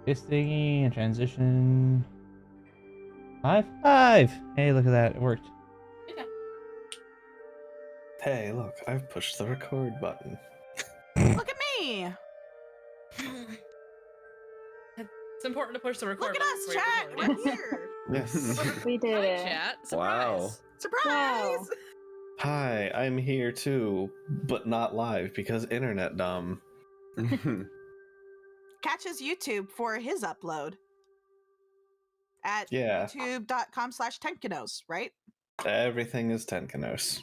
This thingy and transition. High five! Hey, look at that. It worked. Yeah. Hey, look, I've pushed the record button. Look at me. It's important to push the record. Look at us, chat. button We're here. Yes. We did Hi, it. chat. Wow. Surprise. Surprise. Wow. Hi, I'm here too, but not live because internet dumb. Catch his YouTube for his upload at Yeah. youtube.com/tenkinos, right? Everything is Tenkinos.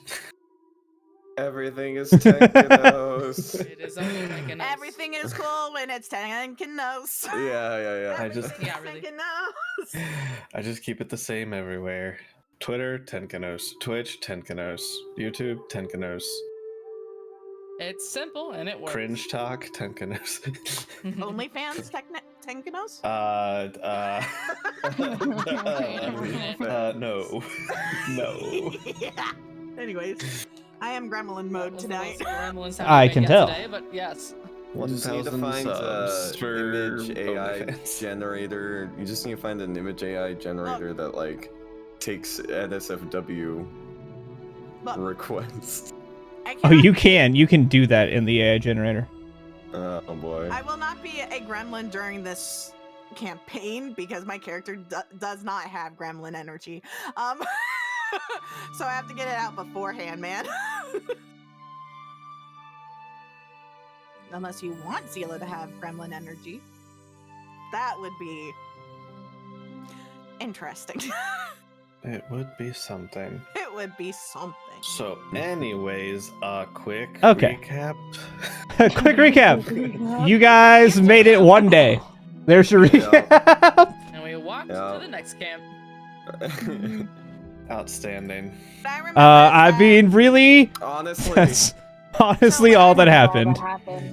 Everything is Tenkinos. It is only Tenkinos. Everything is cool when it's Tenkinos. yeah. I just Yeah, really. Tenkinos. I just keep it the same everywhere. Twitter, Tenkinos. Twitch, Tenkinos. YouTube, Tenkinos. It's simple and it works. Cringe talk, Tenkinos. OnlyFans Tenkinos? No. No. Yeah. Anyways, I am gremlin mode tonight. I can tell. Today, but yes. You just need to 1,000 find subs for image AI OnlyFans. generator. You just need to find an image AI generator that like takes NSFW Look, requests. I Oh, cannot- you can do that in the AI generator. Oh boy. I will not be a gremlin during this campaign because my character does not have gremlin energy. So I have to get it out beforehand, man. Unless you want Zila to have gremlin energy. That would be interesting. It would be something. It would be something. So, anyways, quick Okay. recap. Quick recap. You guys made it one day. There's your recap. And we walked Yeah. to the next camp. Outstanding. But I remember I that- mean, really? Honestly. That's honestly all that happened.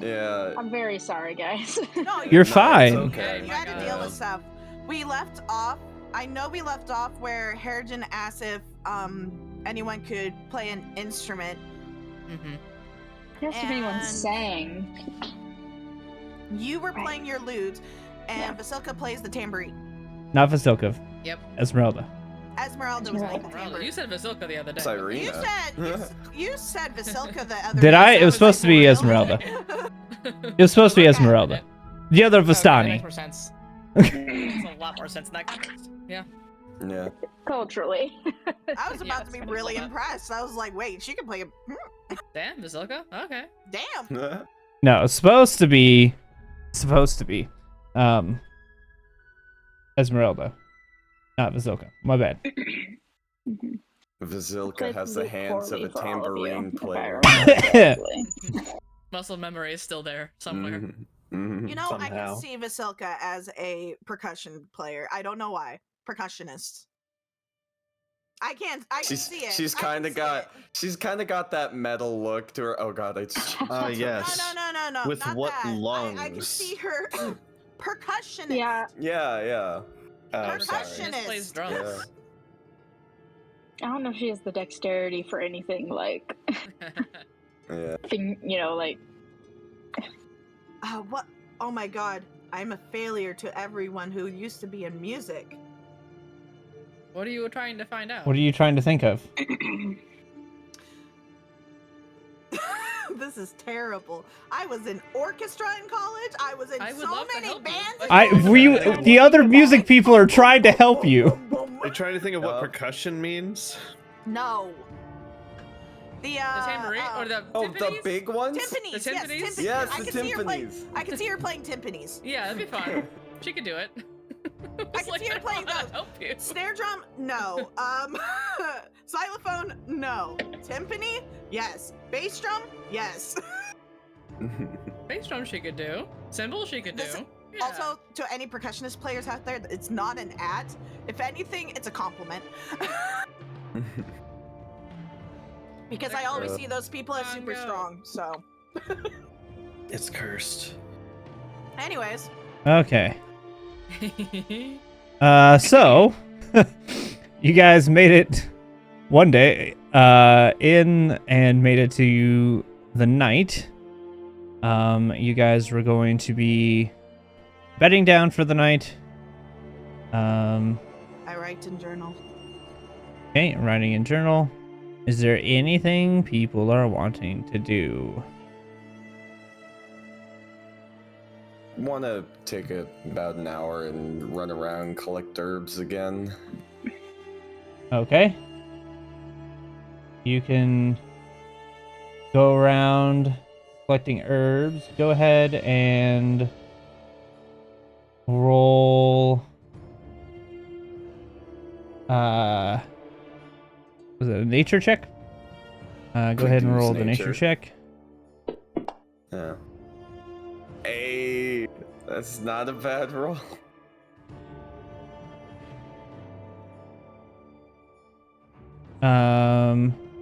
Yeah. I'm very sorry, guys. No, You're it's fine. okay. You had to deal with stuff. We left off. I know we left off where Harrigan asked if anyone could play an instrument. Mm-hmm. Yes, if anyone And- sang. You were Right. playing your lute, and Yeah. Vasilka plays the tambourine. Not Vasilka. Yep. Esmeralda. Esmeralda was playing the Esmeralda. tambourine. You said Vasilka the other day. It's Irina. You said Vasilka the other Did day. I? so It was like, supposed to be really? Esmeralda. It was supposed to be Okay. Esmeralda. The other Okay, that Vistani. makes more sense. Makes a lot more sense in that context. Yeah. Yeah. Culturally. I was Yeah, about it's to be kinda really like that. impressed. I was like, wait, she can play a... Damn, Vasilka? Okay. Damn. No, it's supposed to be. Esmeralda. Not Vasilka. My bad. Vasilka Played has the really hands of poorly a for all of you, tambourine if I player. remember correctly. Muscle memory is still there somewhere. Mhm. Mhm. You know, I Somehow. can see Vasilka as a percussion player. I don't know why. Percussionist. I can see it. She's I can kind of see got it. she's kind of got that metal look to her. Oh god, it's Yes. No. With not what that. I can lungs? see her percussionist. Yeah, yeah. Oh, sorry. Percussionist. Plays drums. Yeah. I don't know if she has the dexterity for anything like, Yeah. like. What? Oh my god. I'm a failure to everyone who used to be in music. What are you trying to find out? What are you trying to think of? This is terrible. I was in orchestra in college. I was in I would so love to many help you. bands. The other music people are trying to help you. Are you trying to think of what Yeah. percussion means? No. The The tambourine or the Oh, the timpanis? big ones? timpanis. The timpanis? Yes, timpanis. Yes, I the can see her playing. timpanis. I can see her playing timpanis. Yeah, that'd be fun. She could do it. I can see her playing I those. help you. Snare drum, no. Xylophone, no. Timpani, yes. Bass drum, yes. Bass drum she could do. Cymbal she could do. This- Yeah. Also, to any percussionist players out there, it's not an ad. If anything, it's a compliment. Because I always see those people as super Bongo. strong. So, It's cursed. anyways, Okay. So you guys made it one day in and made it to the night. You guys were going to be bedding down for the night. I write in journal. Okay, writing in journal. Is there anything people are wanting to do? Want to take about an hour and run around, collect herbs again. Okay. You can go around collecting herbs. Go ahead and roll. Was it a nature check? Go ahead and roll the nature check. Yeah. Hey, that's not a bad roll.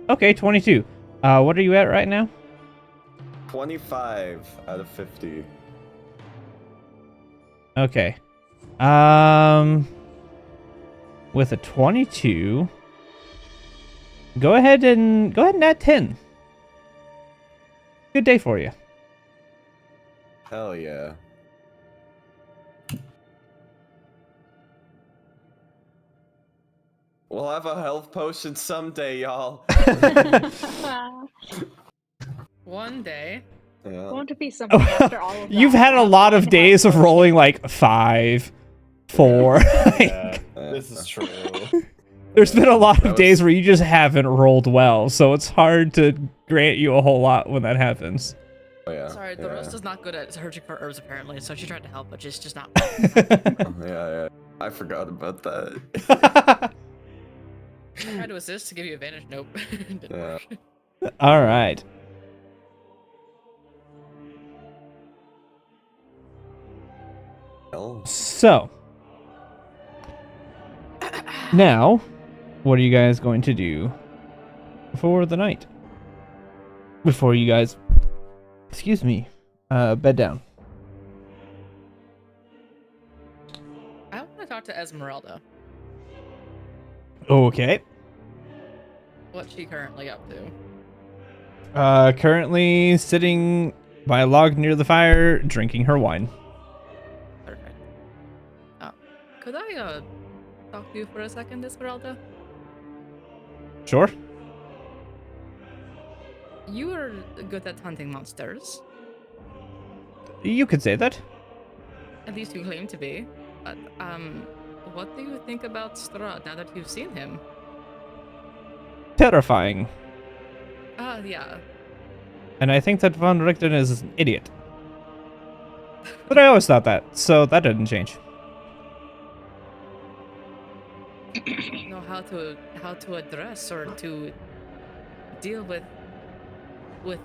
Okay, 22. What are you at right now? 25 out of 50. Okay. With a 22, go ahead and add 10. Good day for you. Hell yeah. We'll have a health potion someday, y'all. One day. Yeah. Going to be something after all of that. You've had a lot of days of rolling like 5, 4. Yeah, this is true. There's been a lot of That days was- where you just haven't rolled well, so it's hard to grant you a whole lot when that happens. Oh, yeah. Sorry, the yeah. Rust is not good at searching for herbs apparently, so she tried to help, but just not. Yeah. I forgot about that. Tried to assist to give you advantage. Nope. Didn't Yeah. work. All right. Hell. So, now, what are you guys going to do for the night? Before you guys, excuse me, bed down. I want to talk to Esmeralda. Okay. What's she currently up to? Currently sitting by a log near the fire, drinking her wine. Perfect. Could I talk to you for a second, Esmeralda? Sure. You are good at hunting monsters. You could say that. At least you claim to be. But, what do you think about Strahd now that you've seen him? Terrifying. Yeah. And I think that Von Richten is an idiot. But I always thought that, so that didn't change. Know how to address or to deal with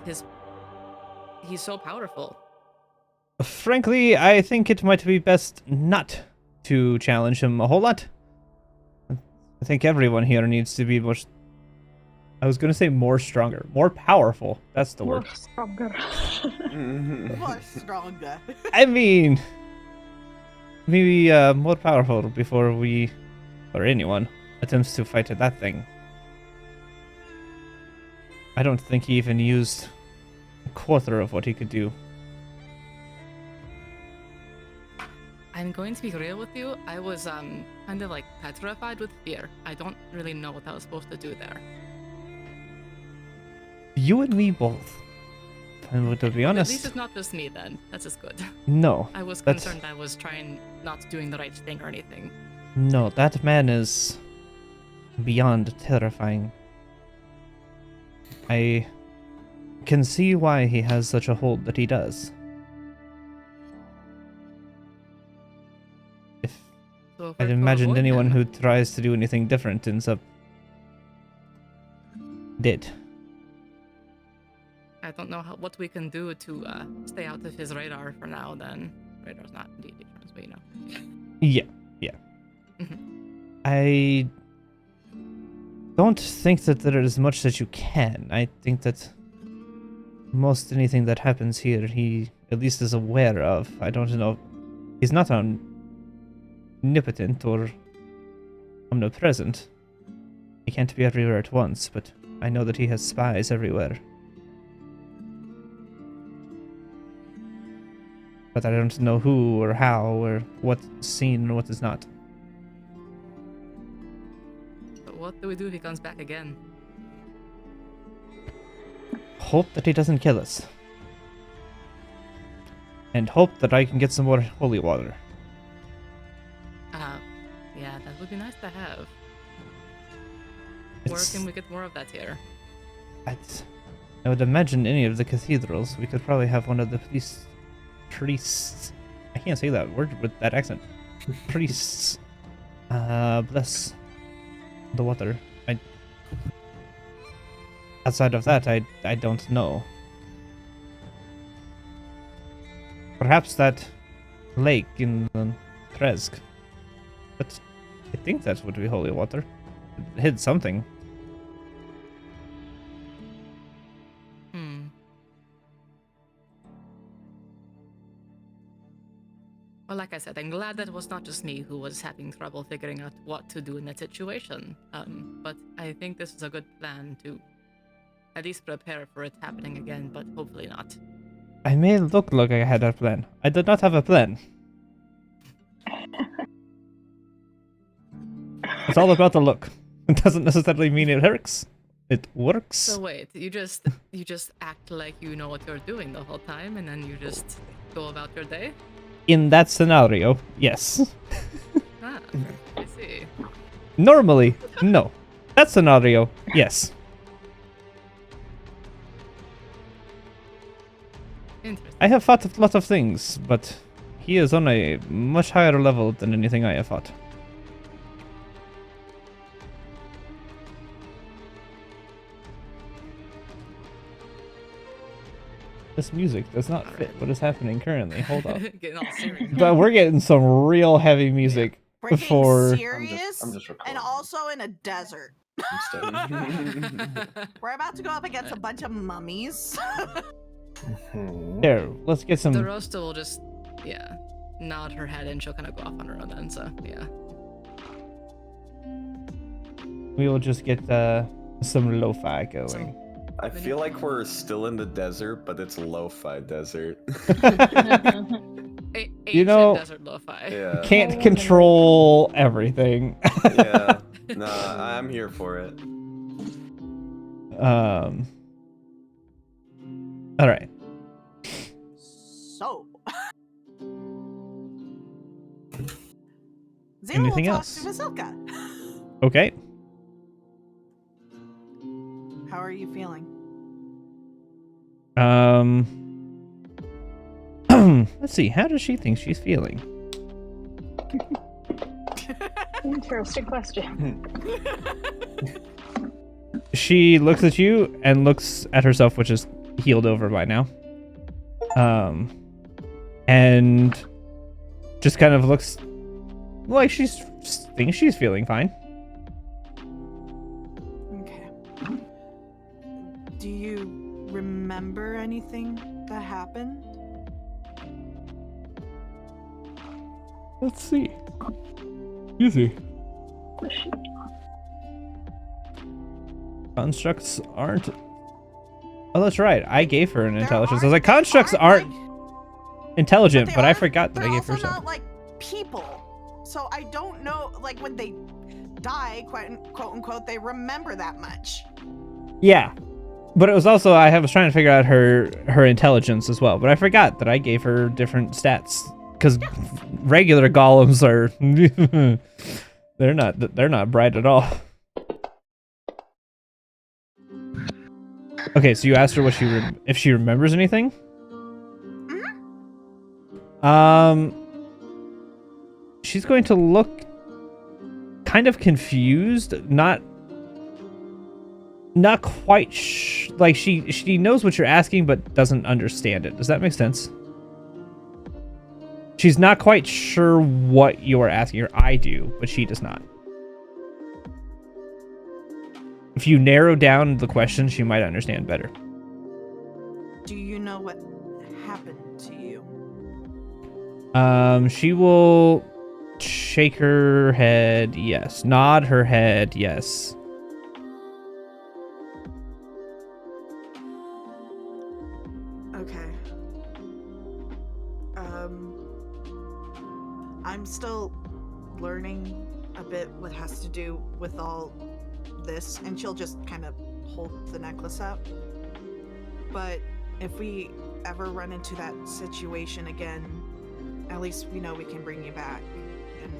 his. He's so powerful. Frankly, I think it might be best not to challenge him a whole lot. I think everyone here needs to be much. I was going to say more stronger. More powerful. That's the word. More stronger. More stronger. I mean, maybe more powerful before we, or anyone, attempts to fight that thing. I don't think he even used a quarter of what he could do. I'm going to be real with you. I was kind of like petrified with fear. I don't really know what I was supposed to do there. You and me both. And to be At honest, least it's not just me then. That's just good. no. I was That's- concerned I was trying not doing the right thing or anything. No, that man is beyond terrifying. I can see why he has such a hold that he does. If So if I'd we're to imagined avoid anyone him, who tries to do anything different ends up dead. I don't know what we can do to stay out of his radar for now. Then radar's not indeed dangerous, but you know. Yeah. I don't think that there is much that you can. I think that most anything that happens here, he at least is aware of. I don't know. He's not omnipotent or omnipresent. He can't be everywhere at once, but I know that he has spies everywhere. So if we're to avoid him, Everywhere. then- but I don't know who or how or what's seen and what is not. But what do we do if he comes back again? Hope that he doesn't kill us. And hope that I can get some more holy water. Yeah, that would be nice to have. Where can we get more of that here? I would imagine any of the cathedrals. We could probably have one of the priests. I can't say that word with that accent. Priests. Bless the water. Outside of that, I don't know. Perhaps that lake in Kresk. But I think that would be holy water. It hid something. Well, like I said, I'm glad that it was not just me who was having trouble figuring out what to do in that situation. But I think this is a good plan to at least prepare for it happening again, but hopefully not. I may look like I had a plan. I did not have a plan. It's all about the look. It doesn't necessarily mean it works. It works. So wait, you just act like you know what you're doing the whole time, and then you just go about your day? In that scenario, yes. Ah, I see. Normally, no. That scenario, yes. Interesting. I have fought a lot of things, but he is on a much higher level than anything I have fought. This music does not fit what is happening currently. Hold up. Getting all serious. But we're getting some real heavy music We're getting for... serious I'm just recording. and also in a desert. We're about to go up against a bunch of mummies. There, let's get some... The roaster will just, nod her head and she'll kind of go off on her own then, so, yeah. We will just get some lo-fi going. I feel like we're still in the desert, but it's lo-fi desert. You know, desert lo-fi. Yeah. Can't control everything. Yeah. Nah, I'm here for it. All right. So, Zayla Anything will else? talk to Vasilka. Okay. How are you feeling? Let's see. How does she think she's feeling? Interesting question. She looks at you and looks at herself, which is healed over by now. And just kind of looks like thinks she's feeling fine. Okay. Do you remember anything that happened? Let's see. Easy. Constructs aren't... Oh, that's right. I gave her an intelligence. I was like, constructs aren't intelligent, but I forgot that I gave her They're also some. not like people. So I don't know, like when they die, quote unquote, they remember that much. Yeah. But it was also, I was trying to figure out her intelligence as well, but I forgot that I gave her different stats. Because regular golems are... they're not bright at all. Okay, so you asked her what if she remembers anything? She's going to look kind of confused, not quite like she knows what you're asking but doesn't understand it. Does that make sense? She's not quite sure what you're asking her. I do, but she does not. If you narrow down the question, she might understand better. Do you know what happened to you? She will shake her head, yes. Nod her head, yes. Okay. I'm still learning a bit what has to do with all this, and she'll just kind of hold the necklace up. But if we ever run into that situation again, at least we know we can bring you back. And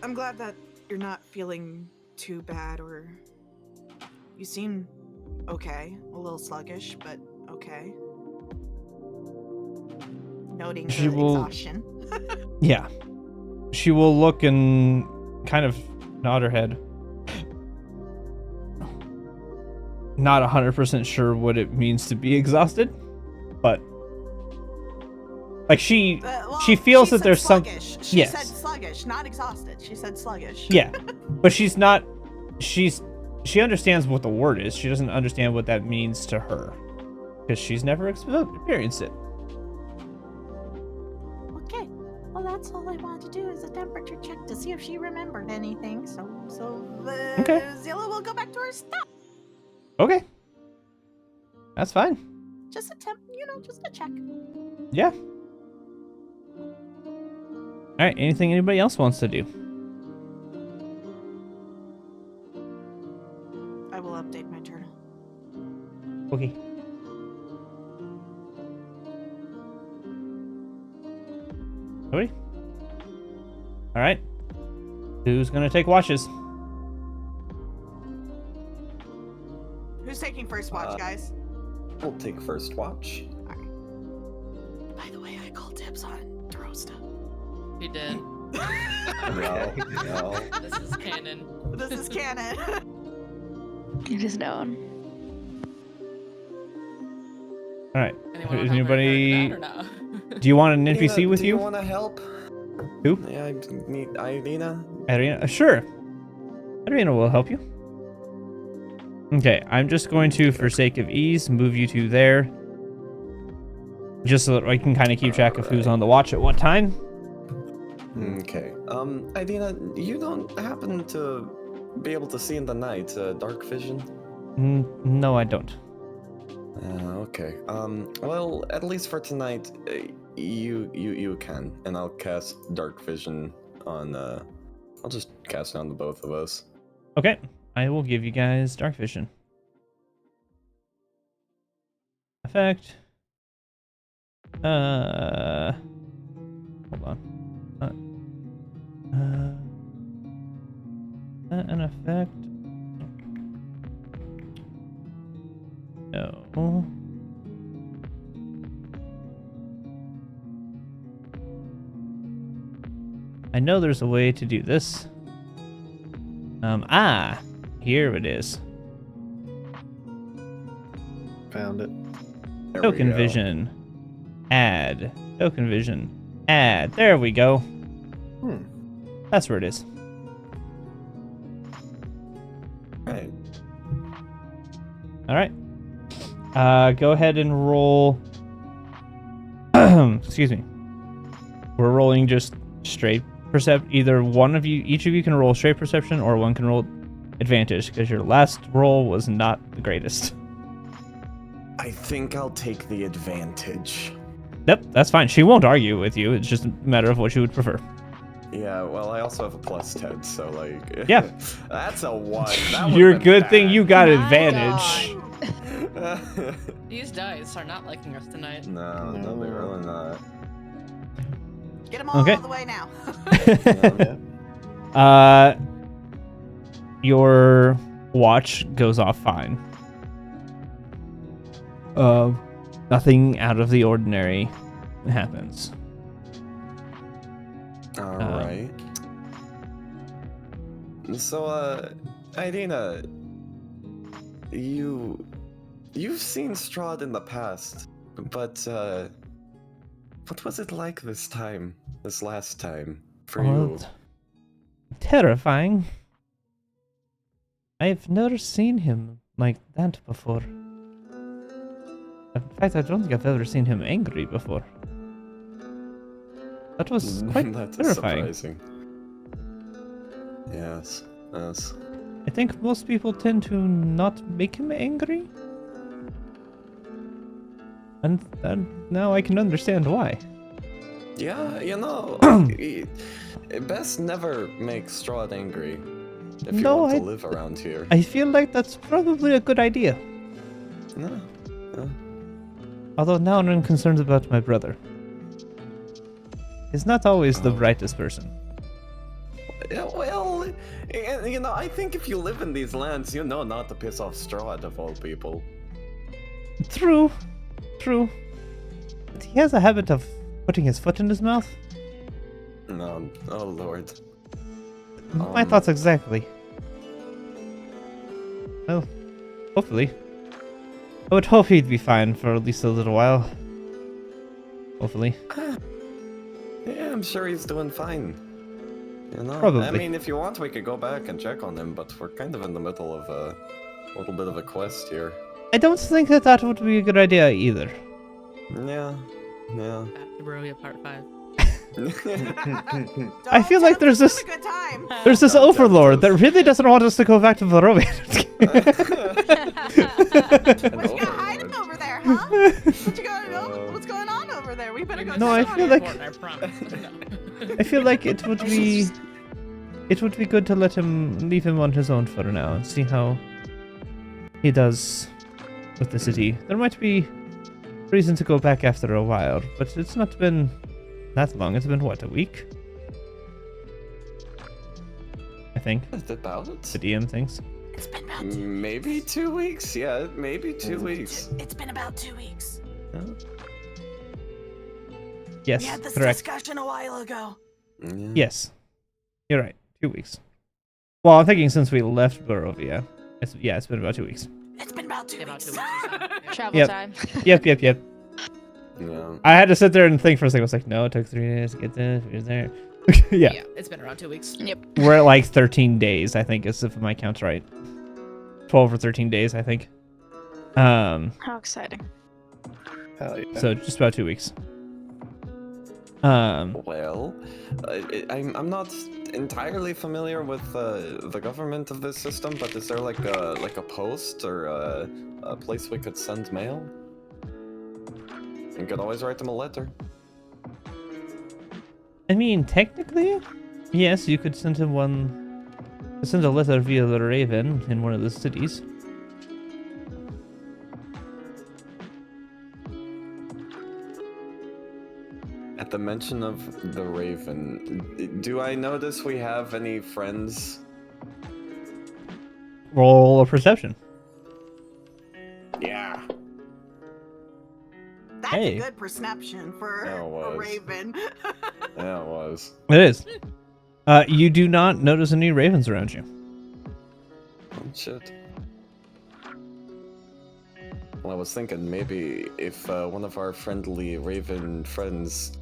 I'm glad that you're not feeling too bad, or you seem okay. A little sluggish, but okay. Noting She the will- exhaustion. Yeah. She will look and kind of nod her head. Not 100% sure what it means to be exhausted, but like she feels that said there's some. sluggish. She Yes. said sluggish, not exhausted. She said sluggish. Yeah, but she's not. She understands what the word is. She doesn't understand what that means to her because she's never experienced it. Okay. Well, that's all I wanted to do is a temperature check to see if she remembered anything. So Okay. Zilla will go back to her stuff. Okay, that's fine. Just a just a check. Yeah. All right. Anything anybody else wants to do? I will update my journal. Okay. Nobody? All right. Who's gonna take watches? Who's taking first watch, guys? We'll take first watch. By the way, I called dibs on Drosta. He did. No. This is canon. This is canon. It is known. All right. Anyone Is want to help her anybody? with that or no? Do you want an NPC with do you? you want to help? Who? Yeah, I need Irina. Irina? Sure. Irina will help you. Okay, I'm just going to, for sake of ease, move you to there. Just so that I can kind of keep track of who's on the watch at what time. Okay. Irina, you don't happen to be able to see in the night, dark vision? No, I don't. Okay. Well, at least for tonight, you can, and I'll cast dark vision on. I'll just cast it on the both of us. Okay, I will give you guys dark vision. Effect. Hold on. An effect. No. I know there's a way to do this. Here it is. Found it. There we Token go. vision. Add. Token vision. Add. There we go. That's where it is. Right. All right. Go ahead and roll. Excuse me. We're rolling just straight percept. Either one of you, each of you can roll straight perception, or one can roll advantage because your last roll was not the greatest. I think I'll take the advantage. Yep, that's fine. She won't argue with you. It's just a matter of what you would prefer. Yeah, well, I also have a +10, so like. Yeah. That's a 1. That Your would've been good thing you got advantage. bad. These dice are not liking us tonight. No, they're really not. Get them all Okay. the way now. Yeah. Your watch goes off fine. Nothing out of the ordinary happens. All right. So, Irina, you've seen Strahd in the past, but what was it like this last time, for you? Terrifying. I've never seen him like that before. In fact, I don't think I've ever seen him angry before. That was quite That's terrifying. surprising. Yes. I think most people tend to not make him angry. And now I can understand why. Yeah, you know, best never make Strahd angry if you No, want to I- live around here. I feel like that's probably a good idea. No. Although now I'm concerned about my brother. He's not always the Oh. brightest person. Yeah, well, you know, I think if you live in these lands, you know not to piss off Strahd of all people. True. But he has a habit of putting his foot in his mouth. No, oh lord. My thoughts exactly. Well, hopefully. I would hope he'd be fine for at least a little while. Hopefully. Yeah, I'm sure he's doing fine. You know, Probably. I mean, if you want, we could go back and check on him, but we're kind of in the middle of a little bit of a quest here. I don't think that would be a good idea either. Yeah. Back to Barovia Part 5. I feel like there's This this- a good time. There's this Don't overlord tempt that us. really doesn't want us to go back to Barovia. What you got hiding over there, huh? What you got? What's going on over there? We better go. No, I check on feel it. like- I promise. No. I feel like it would be good to let him leave him on his own for now and see how he does with the city. There might be reason to go back after a while, but it's not been that long. It's been what, a week? I think About the DM thinks. It's been about 2 maybe 2 weeks. Yeah, maybe 2 weeks. It's been about 2 weeks. Yes, We had this correct. discussion a while ago. Yeah. Yes, you're right. 2 weeks. Well, I'm thinking since we left Barovia. It's been about 2 weeks. It's been about 2 About weeks. 2 weeks. Travel Yep. time. Yep. Yeah. I had to sit there and think for a second. I was like, no, it took 3 days to get this. We were there. yeah. It's been around 2 weeks. We're at like 13 days, I think, if my count's right. 12 or 13 days, I think. How exciting. Hell yeah. So just about 2 weeks. Well, I'm not entirely familiar with the government of this system, but is there like a post or a place we could send mail? You could always write them a letter. I mean, technically, yes, you could send him send a letter via the Raven in one of the cities. At the mention of the Raven, do I notice we have any friends? Roll a perception. Yeah. That's Hey. a good perception for Yeah, it a was. raven. Yeah, it was. It is. You do not notice any ravens around you. Oh, shit. Well, I was thinking maybe if one of our friendly Raven friends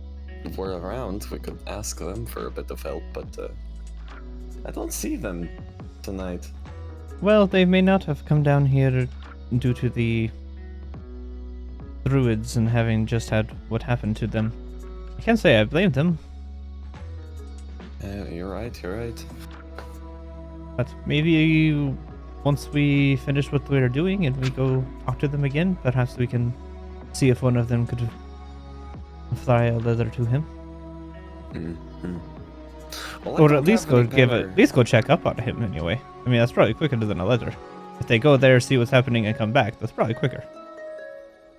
were around, we could ask them for a bit of help, but I don't see them tonight. Well, they may not have come down here due to the druids and having just had what happened to them. I can't say I blamed them, You're right, you're right. but maybe once we finish what we're doing and we go talk to them again, perhaps we can see if one of them could fly a letter to him, Mm-hmm. Well, I or don't at least have go any better- at least go check up on him anyway. I mean, that's probably quicker than a letter. If they go there, see what's happening, and come back, that's probably quicker.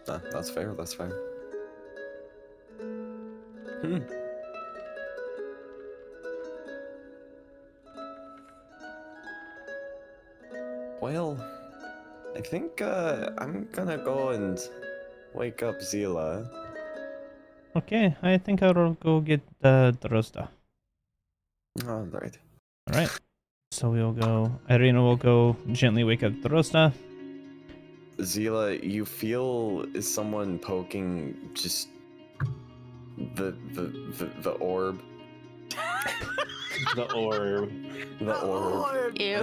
That's fair, that's fair. Well, I think I'm gonna go and wake up Zila. Okay, I think I'll go get Drosta. Alright. All right. So we'll go. Irina will go gently wake up Drosta. Zila, you feel someone poking just the orb. The orb. The orb. Ew.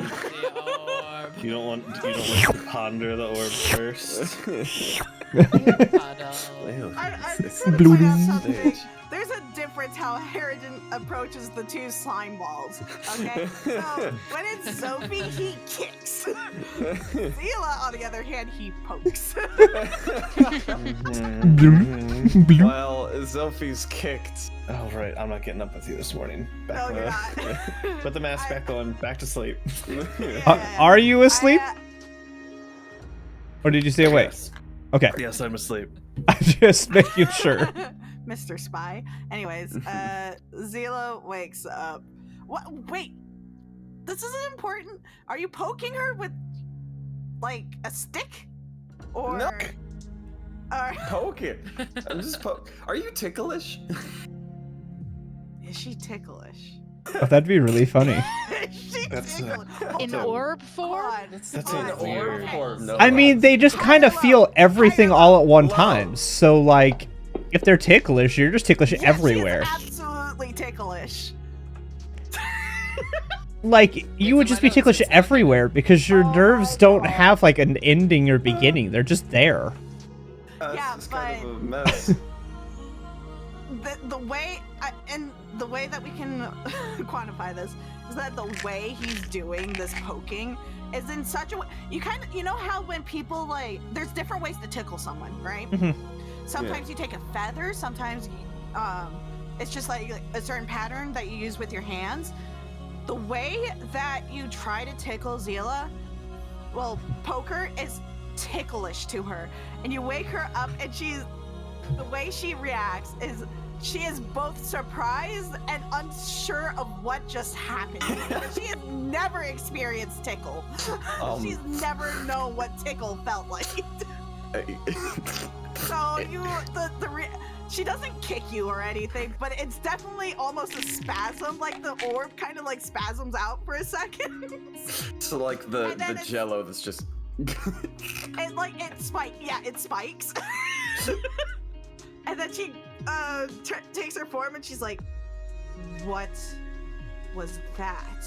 You don't want to ponder the orb first. Puddle. Ew, I it's just wanna point out Bloody. something. stage. There's a difference how Harrigan approaches the two slime balls. Okay, so when it's Sophie, he kicks. Zila, on the other hand, he pokes. Well, Sophie's kicked. Oh, right. I'm not getting up with you this morning. No, you're not. Put the mask back on. Back to sleep. Are you asleep? Or did you stay awake? Yes. Okay. Yes, I'm asleep. I'm just making sure. Mr. Spy. Anyways, Zila wakes up. What? Wait, this isn't important. Are you poking her with, like, a stick? Or? No. Or Poke it. I'm just Are you ticklish? is she ticklish? Oh, that'd be really funny. Is she That's, ticklish? In So- orb form? That's In a orb weird. form, no. I mean, they just kind of feel everything all at one time. So, like, if they're ticklish, you're just ticklish Yes, everywhere. She is absolutely ticklish. Like, you would just be ticklish everywhere because your Oh nerves my don't God. have, like, an ending or beginning. They're just there. Yeah, It's kind of a but- mess. The way the way that we can quantify this is that the way he's doing this poking is in such a way. You know how when people, like, there's different ways to tickle someone, right? Mhm. Sometimes you take a feather. Sometimes it's just like a certain pattern that you use with your hands. The way that you try to tickle Zila, well, poke her, is ticklish to her, and you wake her up, and the way she reacts is she is both surprised and unsure of what just happened. She has never experienced tickle. She's never known what tickle felt like. So she doesn't kick you or anything, but it's definitely almost a spasm. Like the orb kind of like spasms out for a second. So like the And then it's- jello that's just. It spikes. And then she takes her form and she's like, "What was that?"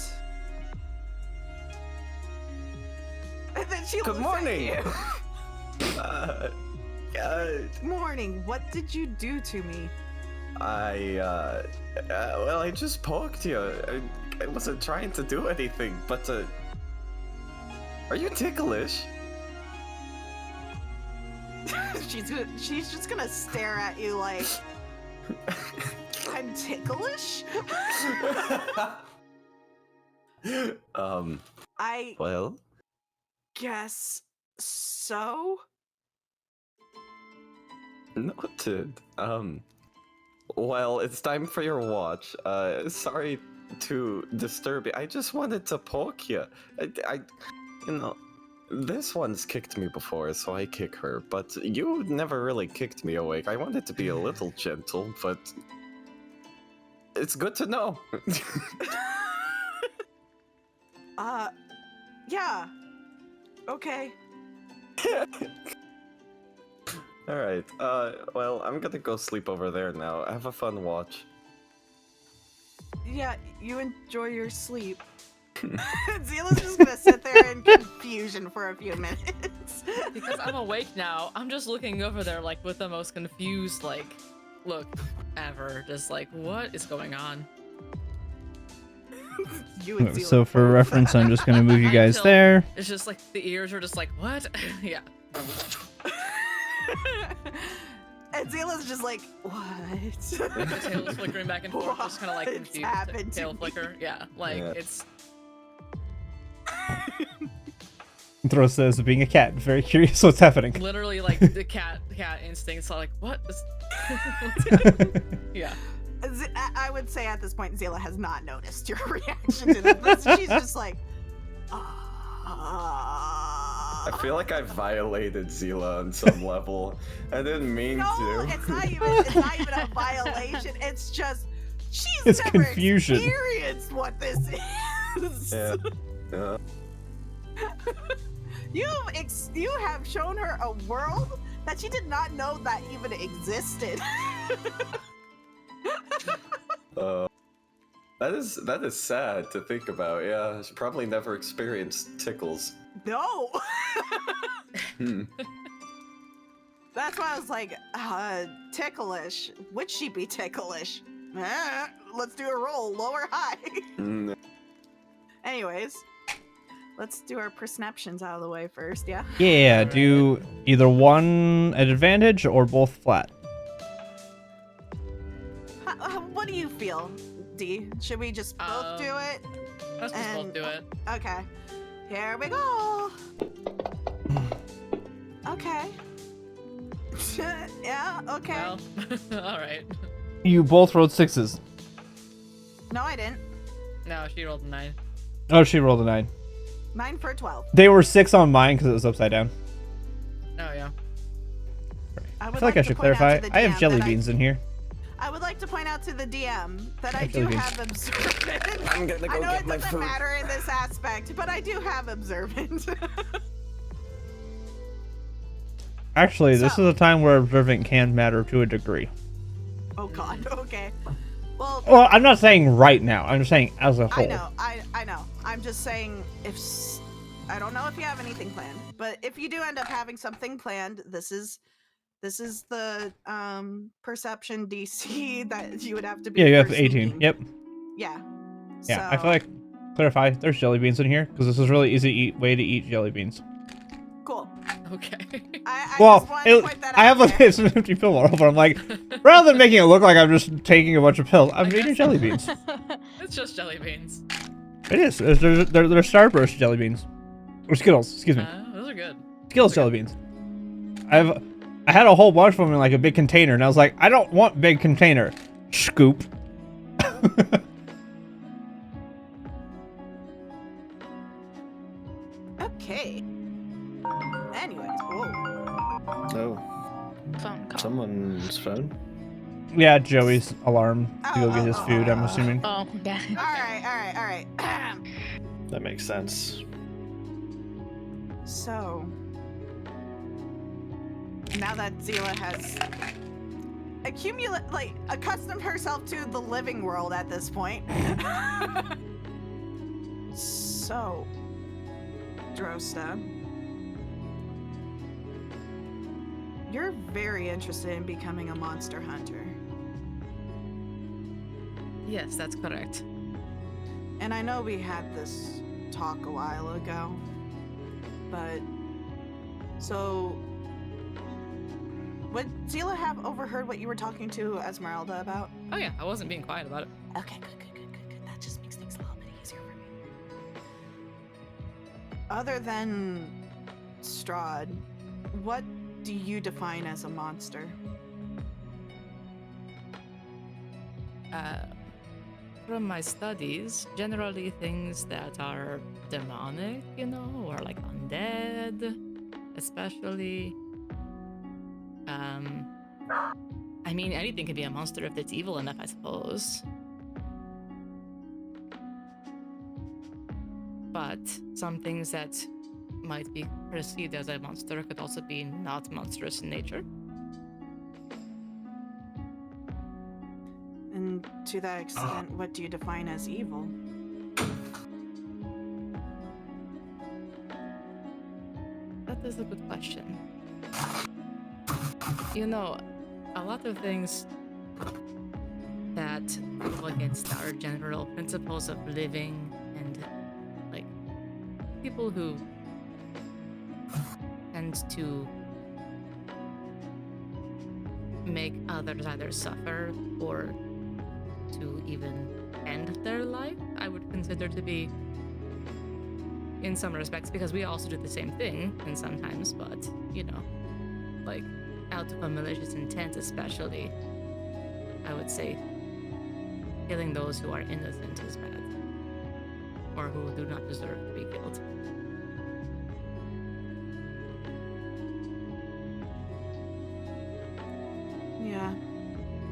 And then she Good looks morning. at God. you. Morning. What did you do to me? Well, I just poked you. I wasn't trying to do anything, but are you ticklish? She's just gonna stare at you like, "I'm ticklish." I Well, guess so. noted. Well, it's time for your watch. Sorry to disturb you. I just wanted to poke you. This one's kicked me before, so I kick her, but you never really kicked me awake. I wanted to be a little gentle, but it's good to know. Yeah. Okay. Alright, well, I'm gonna go sleep over there now. Have a fun watch. Yeah, you enjoy your sleep. Zila's just gonna sit there in confusion for a few minutes. Because I'm awake now, I'm just looking over there like with the most confused look ever. Just like, what is going on? You and Zila So for both. reference, I'm just gonna move you guys Until- there. It's just like the ears are just like, what? Yeah. And Zila's just like, "What?" The tail's flickering back and forth, just kind of like What's confused. happened to Tail me? flicker. Yeah, like Yeah. it's. Throw says being a cat, very curious what's happening. Literally like the cat instincts are like, what is yeah. I would say at this point, Zila has not noticed your reaction to this. She's just like, I feel like I violated Zila on some level. I didn't mean no, to. it's not even a violation. It's just she's It's never confusion. experienced what this is. Yeah. Yeah. You have shown her a world that she did not know that even existed. That is sad to think about. Yeah, she probably never experienced tickles. No. Hmm. That's why I was like, ticklish. Would she be ticklish? Let's do a roll, low or high. Mm, Anyways, let's do our perceptions out of the way first, yeah? Yeah, Alright. do either one at advantage or both flat. What do you feel, D? Should we just both do it? Let's just both And- do it. Okay. Here we go. Okay. Yeah, okay. Well, alright. You both rolled 6s. No, I didn't. No, she rolled a 9. Oh, she rolled a 9. 9 for 12. They were 6 on mine because it was upside down. Oh, yeah. I feel like I should clarify. I have jelly beans in here. I would like to point out to the DM that I have jelly do beans. have observant. I'm gonna I go know get it my doesn't food. matter in this aspect, but I do have observant. Actually, this So- is a time where observant can matter to a degree. Oh god, okay. Well, Well, I'm not saying right now. I'm just saying as a whole. I know, I know. I'm just saying I don't know if you have anything planned, but if you do end up having something planned, this is the perception DC that you would have to be. Yeah, you have for 18. sneaking. Yep. Yeah. Yeah, I So- feel like clarify. There's jelly beans in here because this is a really easy way to eat jelly beans. Cool. Okay. I Well, just wanted to point that out. I have like there. it's an empty pill bottle, but I'm like, rather than making it look like I'm just taking a bunch of pills, I'm I eating guess- jelly beans. It's just jelly beans. It is. They're Starburst jelly beans, or Skittles. Excuse me, Those are good. Skittles jelly beans. I had a whole bunch of them in like a big container, and I was like, I don't want big container. Scoop. Okay. Anyways, whoa. Oh, Phone call. someone's phone. Yeah, Joey's alarm to go get his Oh, food. I'm assuming. Oh, yeah. All right. That makes sense. So, now that Zila has accustomed herself to the living world at this point. So, Drosta, you're very interested in becoming a monster hunter. Yes, that's correct. And I know we had this talk a while ago, but so would Zila have overheard what you were talking to Esmeralda about? Oh, yeah. I wasn't being quiet about it. Okay, good. That just makes things a little bit easier for me. Other than Strahd, what do you define as a monster? From my studies, generally things that are demonic, or like undead, especially. I mean, anything can be a monster if it's evil enough, I suppose. But some things that might be perceived as a monster could also be not monstrous in nature. And to that extent, what do you define as evil? That is a good question. A lot of things that go against our general principles of living and, like, people who tend to make others either suffer or to even end their life, I would consider to be, in some respects, because we also do the same thing, and sometimes, but, like, out of a malicious intent especially, I would say killing those who are innocent is bad, or who do not deserve to be killed. Yeah.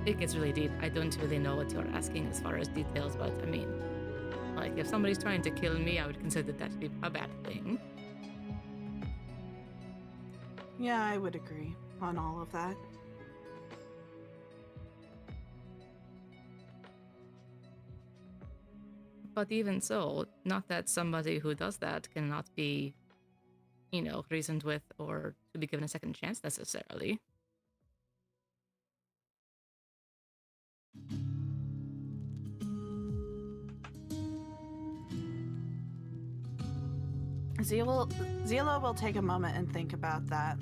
It gets really deep. I don't really know what you're asking as far as details, but I mean, like, if somebody's trying to kill me, I would consider that to be a bad thing. Yeah, I would agree on all of that. But even so, not that somebody who does that cannot be, reasoned with or to be given a second chance necessarily. Zila will take a moment and think about that.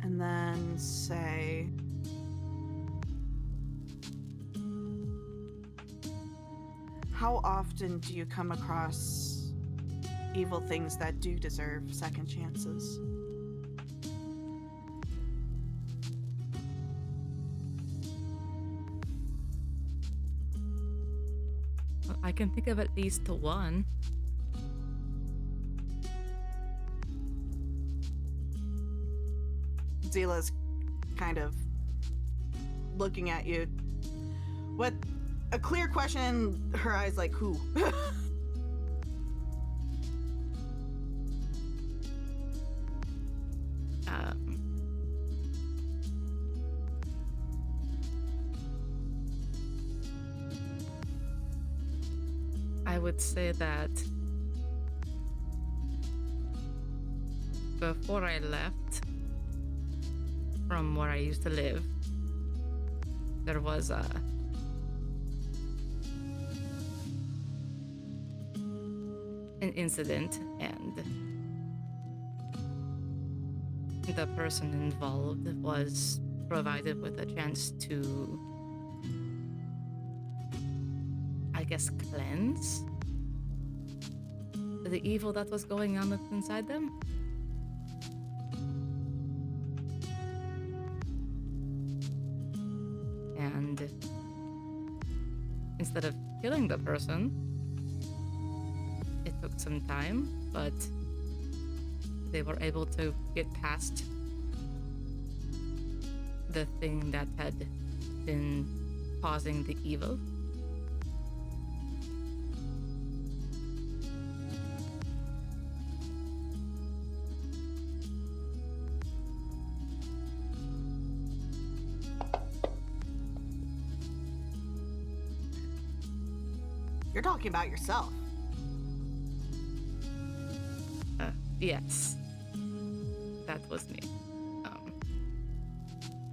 And then say, how often do you come across evil things that do deserve second chances? I can think of at least one. Zila's kind of looking at you with a clear question, her eyes like, who? I would say that before I left from where I used to live, there was an incident, and the person involved was provided with a chance to, I guess, cleanse the evil that was going on inside them. And instead of killing the person, it took some time, but they were able to get past the thing that had been causing the evil. You're talking about yourself. Yes, that was me.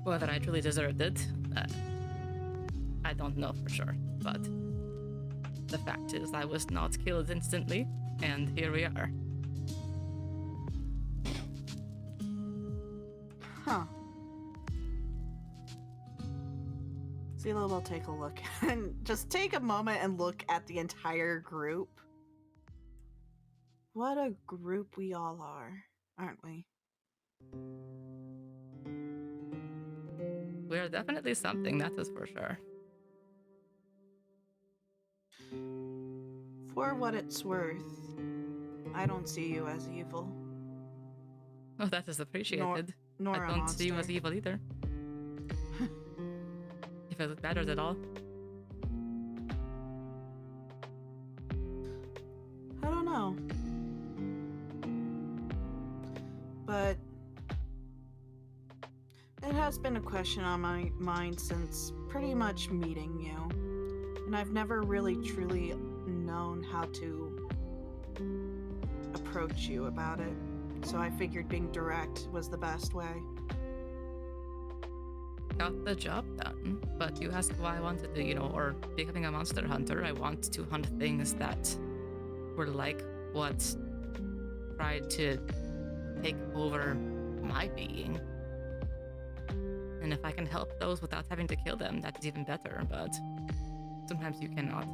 Whether I truly deserved it, I don't know for sure, but the fact is I was not killed instantly, and here we are. Huh. Zila will take a look and just take a moment and look at the entire group. What a group we all are, aren't we? We're definitely something, that is for sure. For what it's worth, I don't see you as evil. Oh, that is appreciated. Nor I a don't see you as monster. evil either. If it matters at all. I don't know. But it has been a question on my mind since pretty much meeting you. And I've never really truly known how to approach you about it. So I figured being direct was the best way. Got the job done, but you asked why I wanted to, or becoming a monster hunter, I want to hunt things that were like what tried to take over my being. And if I can help those without having to kill them, that's even better, but sometimes you cannot.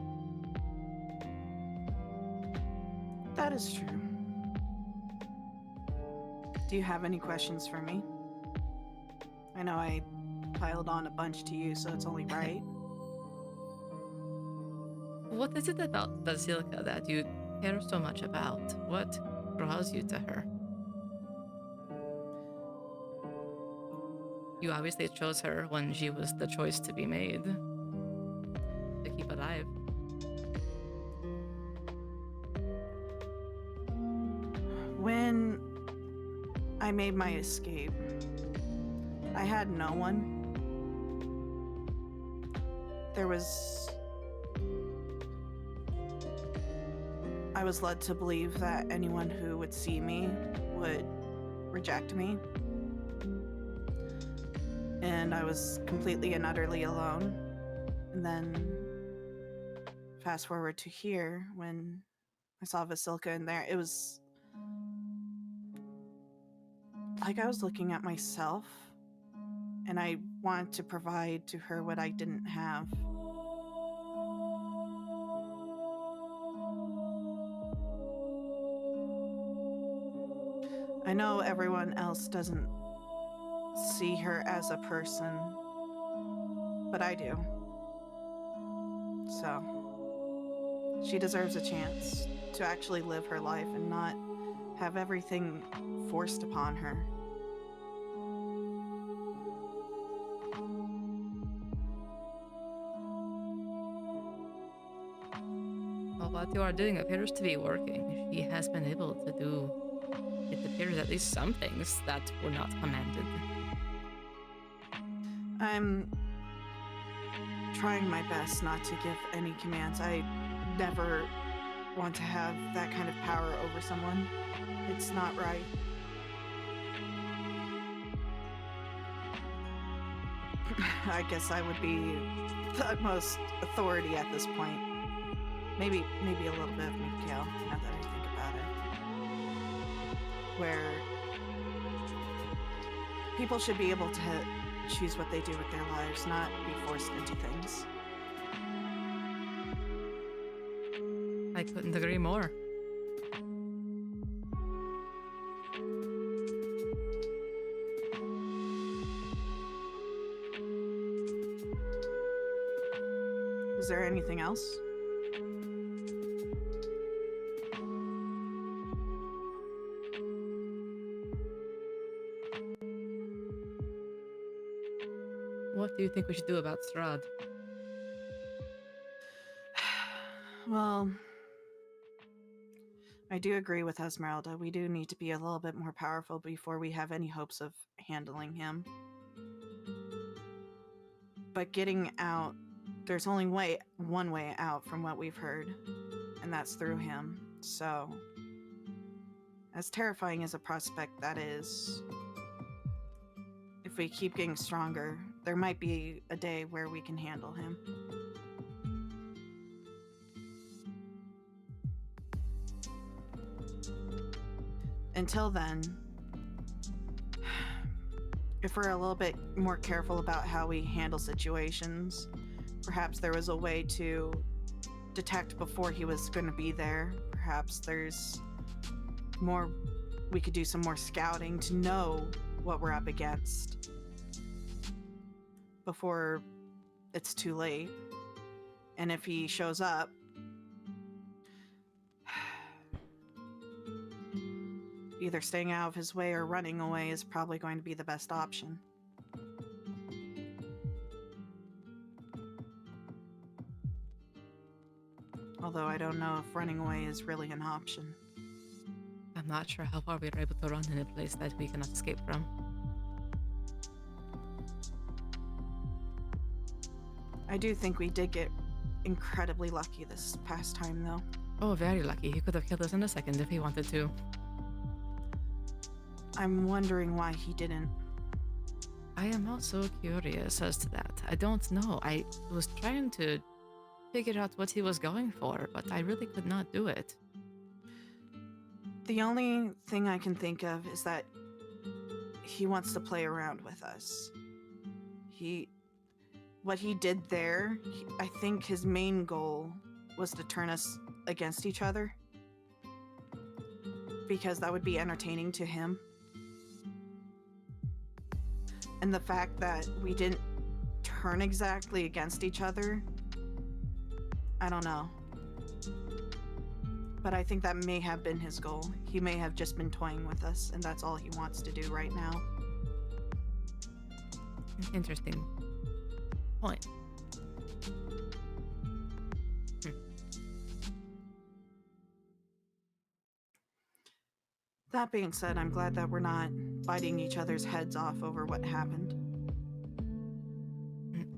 That is true. Do you have any questions for me? I know I piled on a bunch to you, so it's only right. What is it about Basilka that you care so much about? What draws you to her? You obviously chose her when she was the choice to be made to keep alive. When I made my escape, I had no one. I was led to believe that anyone who would see me would reject me. And I was completely and utterly alone. And then fast forward to here when I saw Vasilka in there. It was like I was looking at myself, and I wanted to provide to her what I didn't have. I know everyone else doesn't see her as a person, but I do. So, she deserves a chance to actually live her life and not have everything forced upon her. Well, what you are doing appears to be working. She has been able to do, it appears, at least some things that were not commanded. I'm trying my best not to give any commands. I never want to have that kind of power over someone. It's not right. I guess I would be the utmost authority at this point. Maybe a little bit of Mikhail, now that I think about it. Where people should be able to choose what they do with their lives, not be forced into things. I couldn't agree more. Is there anything else? What do you think we should do about Strahd? Well, I do agree with Esmeralda. We do need to be a little bit more powerful before we have any hopes of handling him. But getting out, there's only one way out from what we've heard, and that's through him. So, as terrifying as a prospect that is, if we keep getting stronger, there might be a day where we can handle him. Until then, if we're a little bit more careful about how we handle situations, perhaps there was a way to detect before he was going to be there. Perhaps there's more, we could do some more scouting to know what we're up against before it's too late. And if he shows up, either staying out of his way or running away is probably going to be the best option. Although I don't know if running away is really an option. I'm not sure how far we are able to run in a place that we cannot escape from. I do think we did get incredibly lucky this past time, though. Oh, very lucky. He could have killed us in a second if he wanted to. I'm wondering why he didn't. I am also curious as to that. I don't know. I was trying to figure out what he was going for, but I really could not do it. The only thing I can think of is that he wants to play around with us. What he did there, I think his main goal was to turn us against each other. Because that would be entertaining to him. And the fact that we didn't turn exactly against each other, I don't know. But I think that may have been his goal. He may have just been toying with us, and that's all he wants to do right now. Interesting point. That being said, I'm glad that we're not biting each other's heads off over what happened.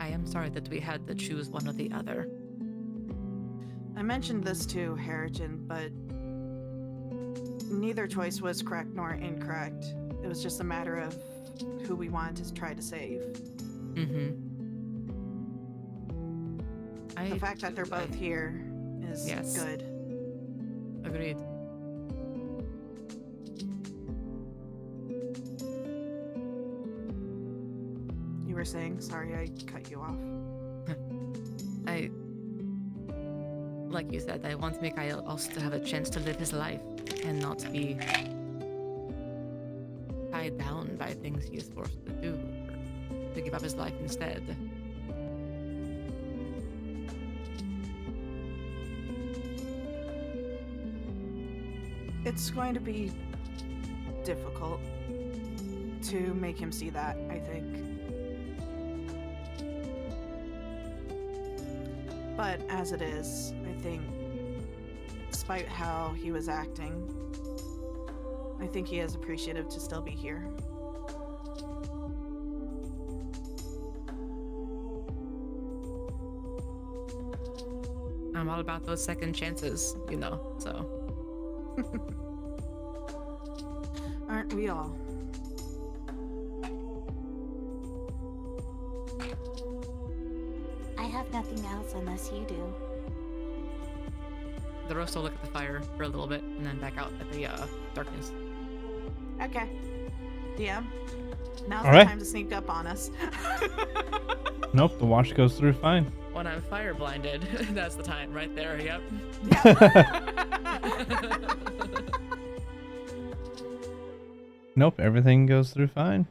I am sorry that we had to choose one or the other. I mentioned this to Harrigan, but neither choice was correct nor incorrect. It was just a matter of who we wanted to try to save. Mm-hmm. The fact that they're both here is good. Agreed. You were saying? Sorry, I cut you off. Like you said, I want Mikhail also to have a chance to live his life and not be tied down by things he is forced to do, or to give up his life instead. It's going to be difficult to make him see that, I think. But as it is, I think, despite how he was acting, I think he is appreciative to still be here. I'm all about those second chances, you know, so. Aren't we all? I have nothing else unless you do. The roast will look at the fire for a little bit and then back out at the darkness. Okay. DM, now's All the right. time to sneak up on us. Nope, the watch goes through fine. When I'm fire blinded, that's the time right there, yep. Nope, everything goes through fine.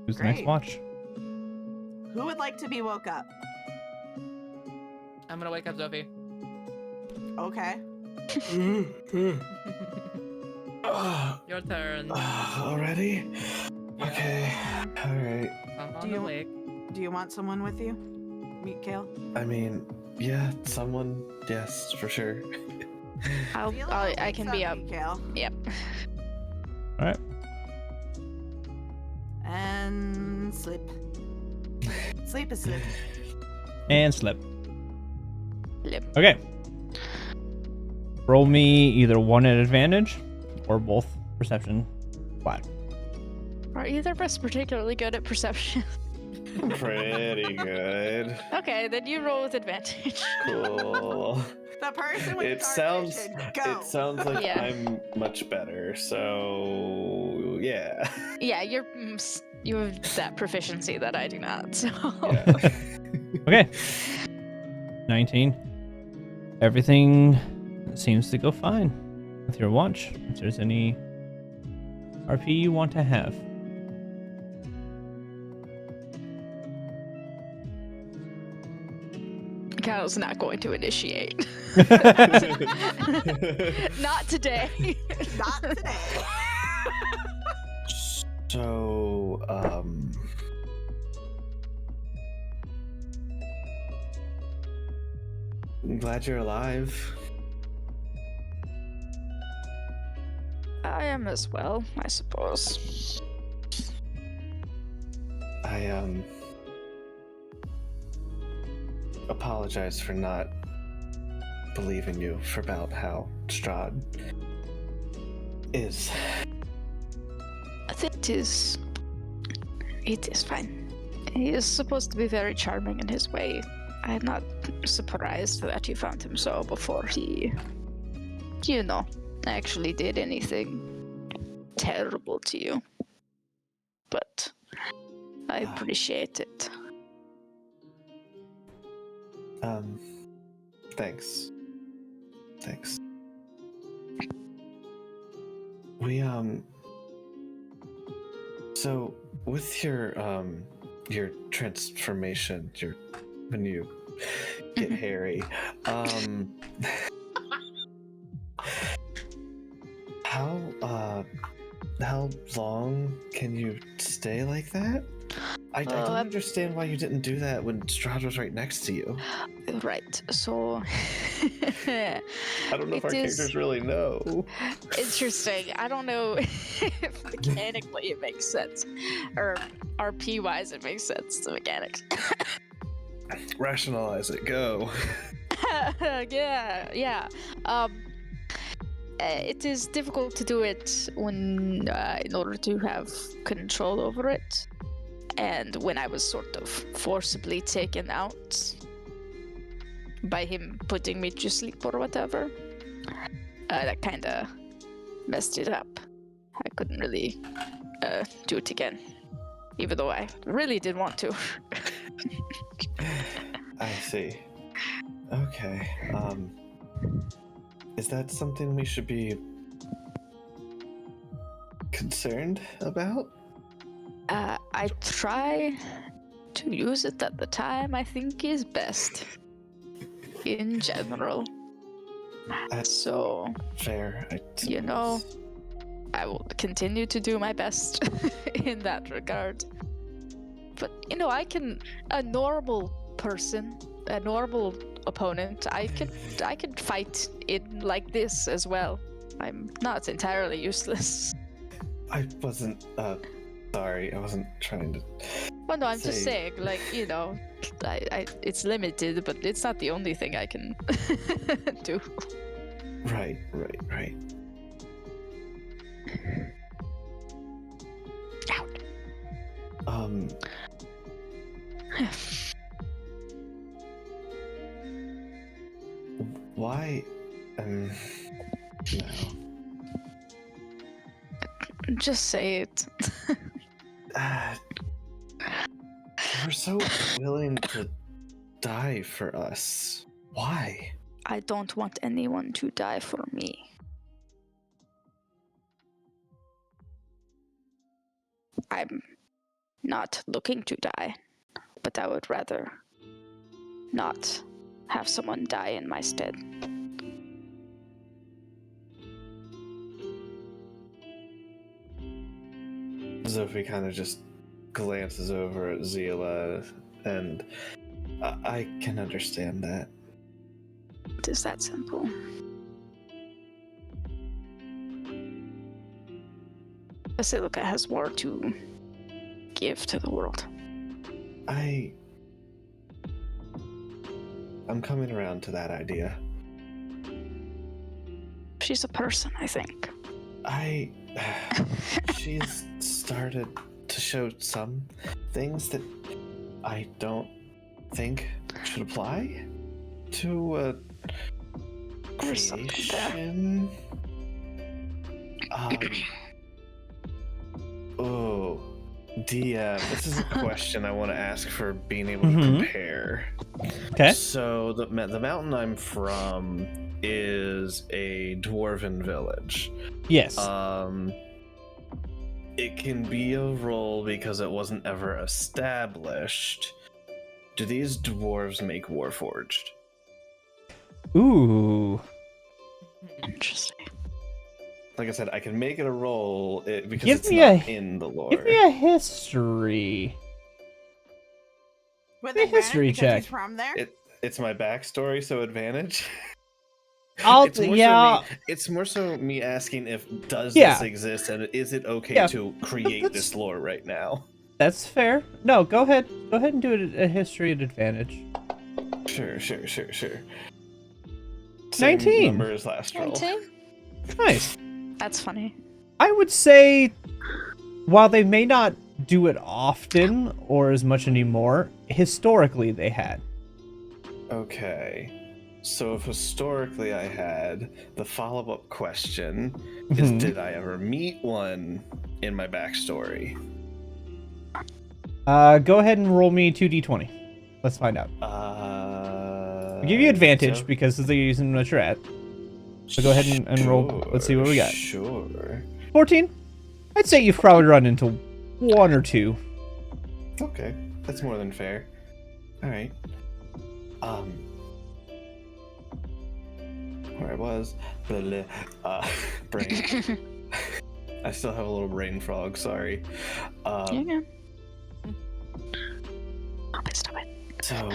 Who's the next Great. watch? Who would like to be woke up? I'm gonna wake up Sophie. Okay. Your turn. Already? Okay. Alright. I'm on Do the you- wake. Do you want someone with you? Meet Kale? I mean, yeah, someone, yes, for sure. I can be up. Kale. Yep. Alright. And sleep. Sleep is sleep. And slip. Lip. Okay. Roll me either one at advantage or both perception flat. Are either of us particularly good at perception? Pretty good. Okay, then you roll with advantage. Cool. The person with It dark sounds vision, go. it sounds like Yeah. I'm much better, so yeah. Yeah, you have that proficiency that I do not. So Yeah. Okay. 19. Everything seems to go fine with your watch. If there's any RP you want to have. Kyle's not going to initiate. Not today. Not today. So, I'm glad you're alive. I am as well, I suppose. I apologize for not believing you for about how Strahd is. It is fine. He is supposed to be very charming in his way. I'm not surprised that you found him so before he, actually did anything terrible to you. But I appreciate it. Thanks. We, so with your transformation, when you get hairy, how long can you stay like that? I don't understand why you didn't do that when Strahd was right next to you. Right, so... I don't know if our characters really know. Interesting. I don't know if mechanically it makes sense. Or RP-wise it makes sense, the mechanics. Rationalize it, go. Yeah. It is difficult to do it when, in order to have control over it. And when I was sort of forcibly taken out by him putting me to sleep or whatever. That kind of messed it up. I couldn't really do it again, even though I really did want to. I see. Okay. Is that something we should be concerned about? I try to use it at the time I think is best. In general. That's so, fair. you know, I will continue to do my best in that regard. But, you know, a normal person, a normal opponent, I could fight in like this as well. I'm not entirely useless. I wasn't, sorry, I wasn't trying to. Well, no, I'm just saying, like, you know, it's limited, but it's not the only thing I can do. Right. Out. Why? No. Just say it. You're so willing to die for us. Why? I don't want anyone to die for me. I'm not looking to die, but I would rather not have someone die in my stead. Zophie kind of just glances over at Zila, and I can understand that. It is that simple. Basilica has more to give to the world. I'm coming around to that idea. She's a person, I think. She's started to show some things that I don't think should apply to a creation. Oh, DM, this is a question I want to ask for being able to compare. Okay. So the mountain I'm from is a dwarven village. Yes. It can be a role because it wasn't ever established. Do these dwarves make Warforged? Ooh. Interesting. Like I said, I can make it a role because Give it's me not in the lore. Give me a history. With A advantage history because check. he's from there? It's my backstory, so advantage. Yeah. It's more so me asking if does Yeah. this exist and is it okay to create this lore right now? That's fair. No, go ahead. Go ahead and do a history at advantage. Sure. Same 19. number as last roll. 19? Nice. That's funny. I would say, while they may not do it often or as much anymore, historically they had. Okay. So if historically I had, the follow-up question is, did I ever meet one in my backstory? Go ahead and roll me 2d20. Let's find out. I'll give you advantage because they're using what you're at. So go ahead and roll. Let's see what we got. Sure. 14? I'd say you've probably run into one or two. Okay, that's more than fair. All right. Where I was, brain. I still have a little brain frog. Sorry. Yeah. Stop it. So,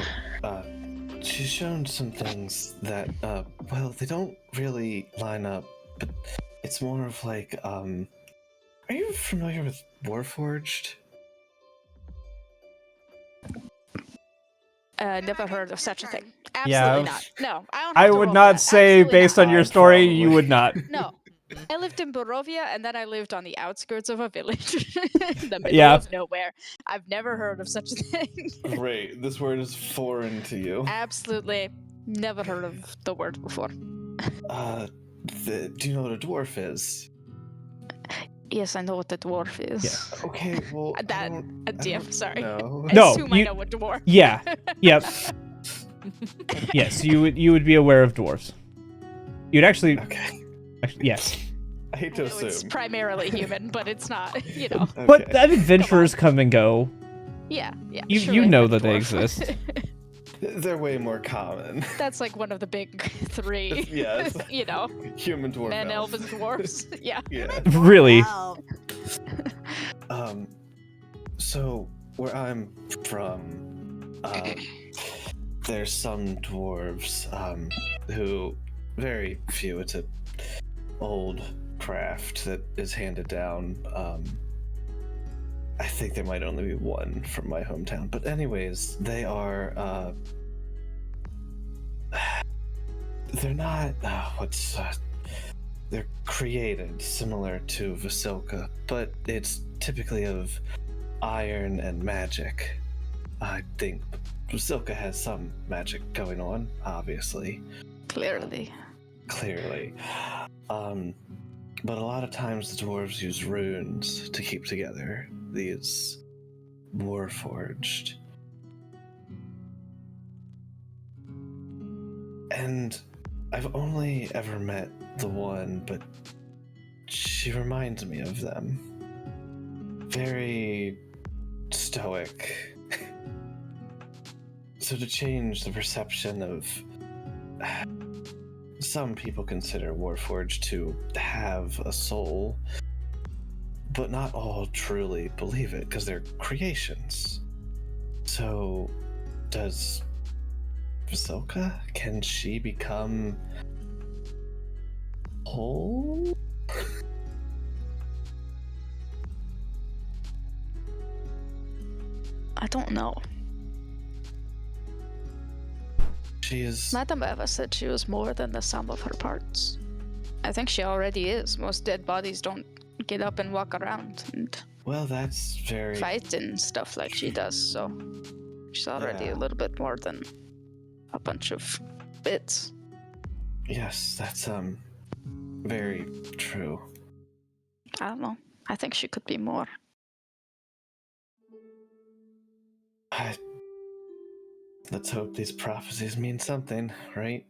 she's shown some things that, well, they don't really line up, but it's more of like, are you familiar with Warforged? Never heard of such a thing. Yeah. Absolutely not. No, I don't. I have to would roll not that. say, Absolutely based not. on your story, you would not. No. I lived in Barovia, and then I lived on the outskirts of a village in the middle of nowhere. I've never heard of such a thing. Great. This word is foreign to you. Absolutely never heard of the word before. Do you know what a dwarf is? Yes, I know what the dwarf is. Yes. Okay, well, That don't sorry. know. I No, assume I you- know what dwarf. Yeah. Yep. Yes, you would be aware of dwarves. You'd actually yes. I hate I to know it's assume. primarily human, but it's not, you know. But Okay. that adventurers come and go. Yeah. You sure, you I've know met that they dwarf. exist. They're way more common. That's like one of the big three. Yes. You know, Human dwarf. men, elf. elves, and dwarves. Yeah. Yeah. Really? Wow. So where I'm from, there's some dwarves, who very few. It's a old craft that is handed down. I think there might only be one from my hometown, but anyways, they are. They're not. They're created similar to Vasilka, but it's typically of iron and magic. I think Vasilka has some magic going on, obviously. Clearly. Clearly. But a lot of times the dwarves use runes to keep together these warforged. And I've only ever met the one, but she reminds me of them. Very stoic. So to change the perception of... Some people consider Warforged to have a soul, but not all truly believe it because they're creations. So, does Vasilka, can she become whole? I don't know. She is. Madame Eva said she was more than the sum of her parts. I think she already is. Most dead bodies don't get up and walk around and Well, that's very. fight and stuff like she does, so she's already Yeah. a little bit more than a bunch of bits. Yes, that's very true. I don't know. I think she could be more. Let's hope these prophecies mean something, right?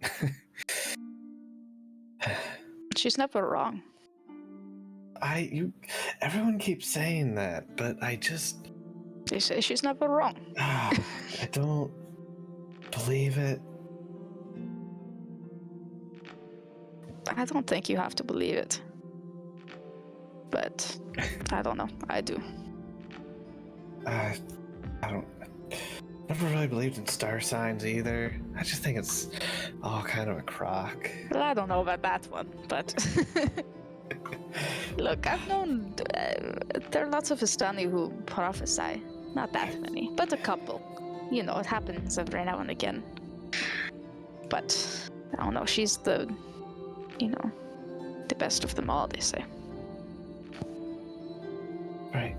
She's never wrong. Everyone keeps saying that, but I just, They say she's never wrong. I don't believe it. I don't think you have to believe it. But I don't know. I do. I don't. Never really believed in star signs either. I just think it's all kind of a crock. Well, I don't know about that one, but look, I've known there are lots of Vistani who prophesy. Not that many, but a couple. You know, it happens every now and again. But I don't know. She's the best of them all. They say. Right.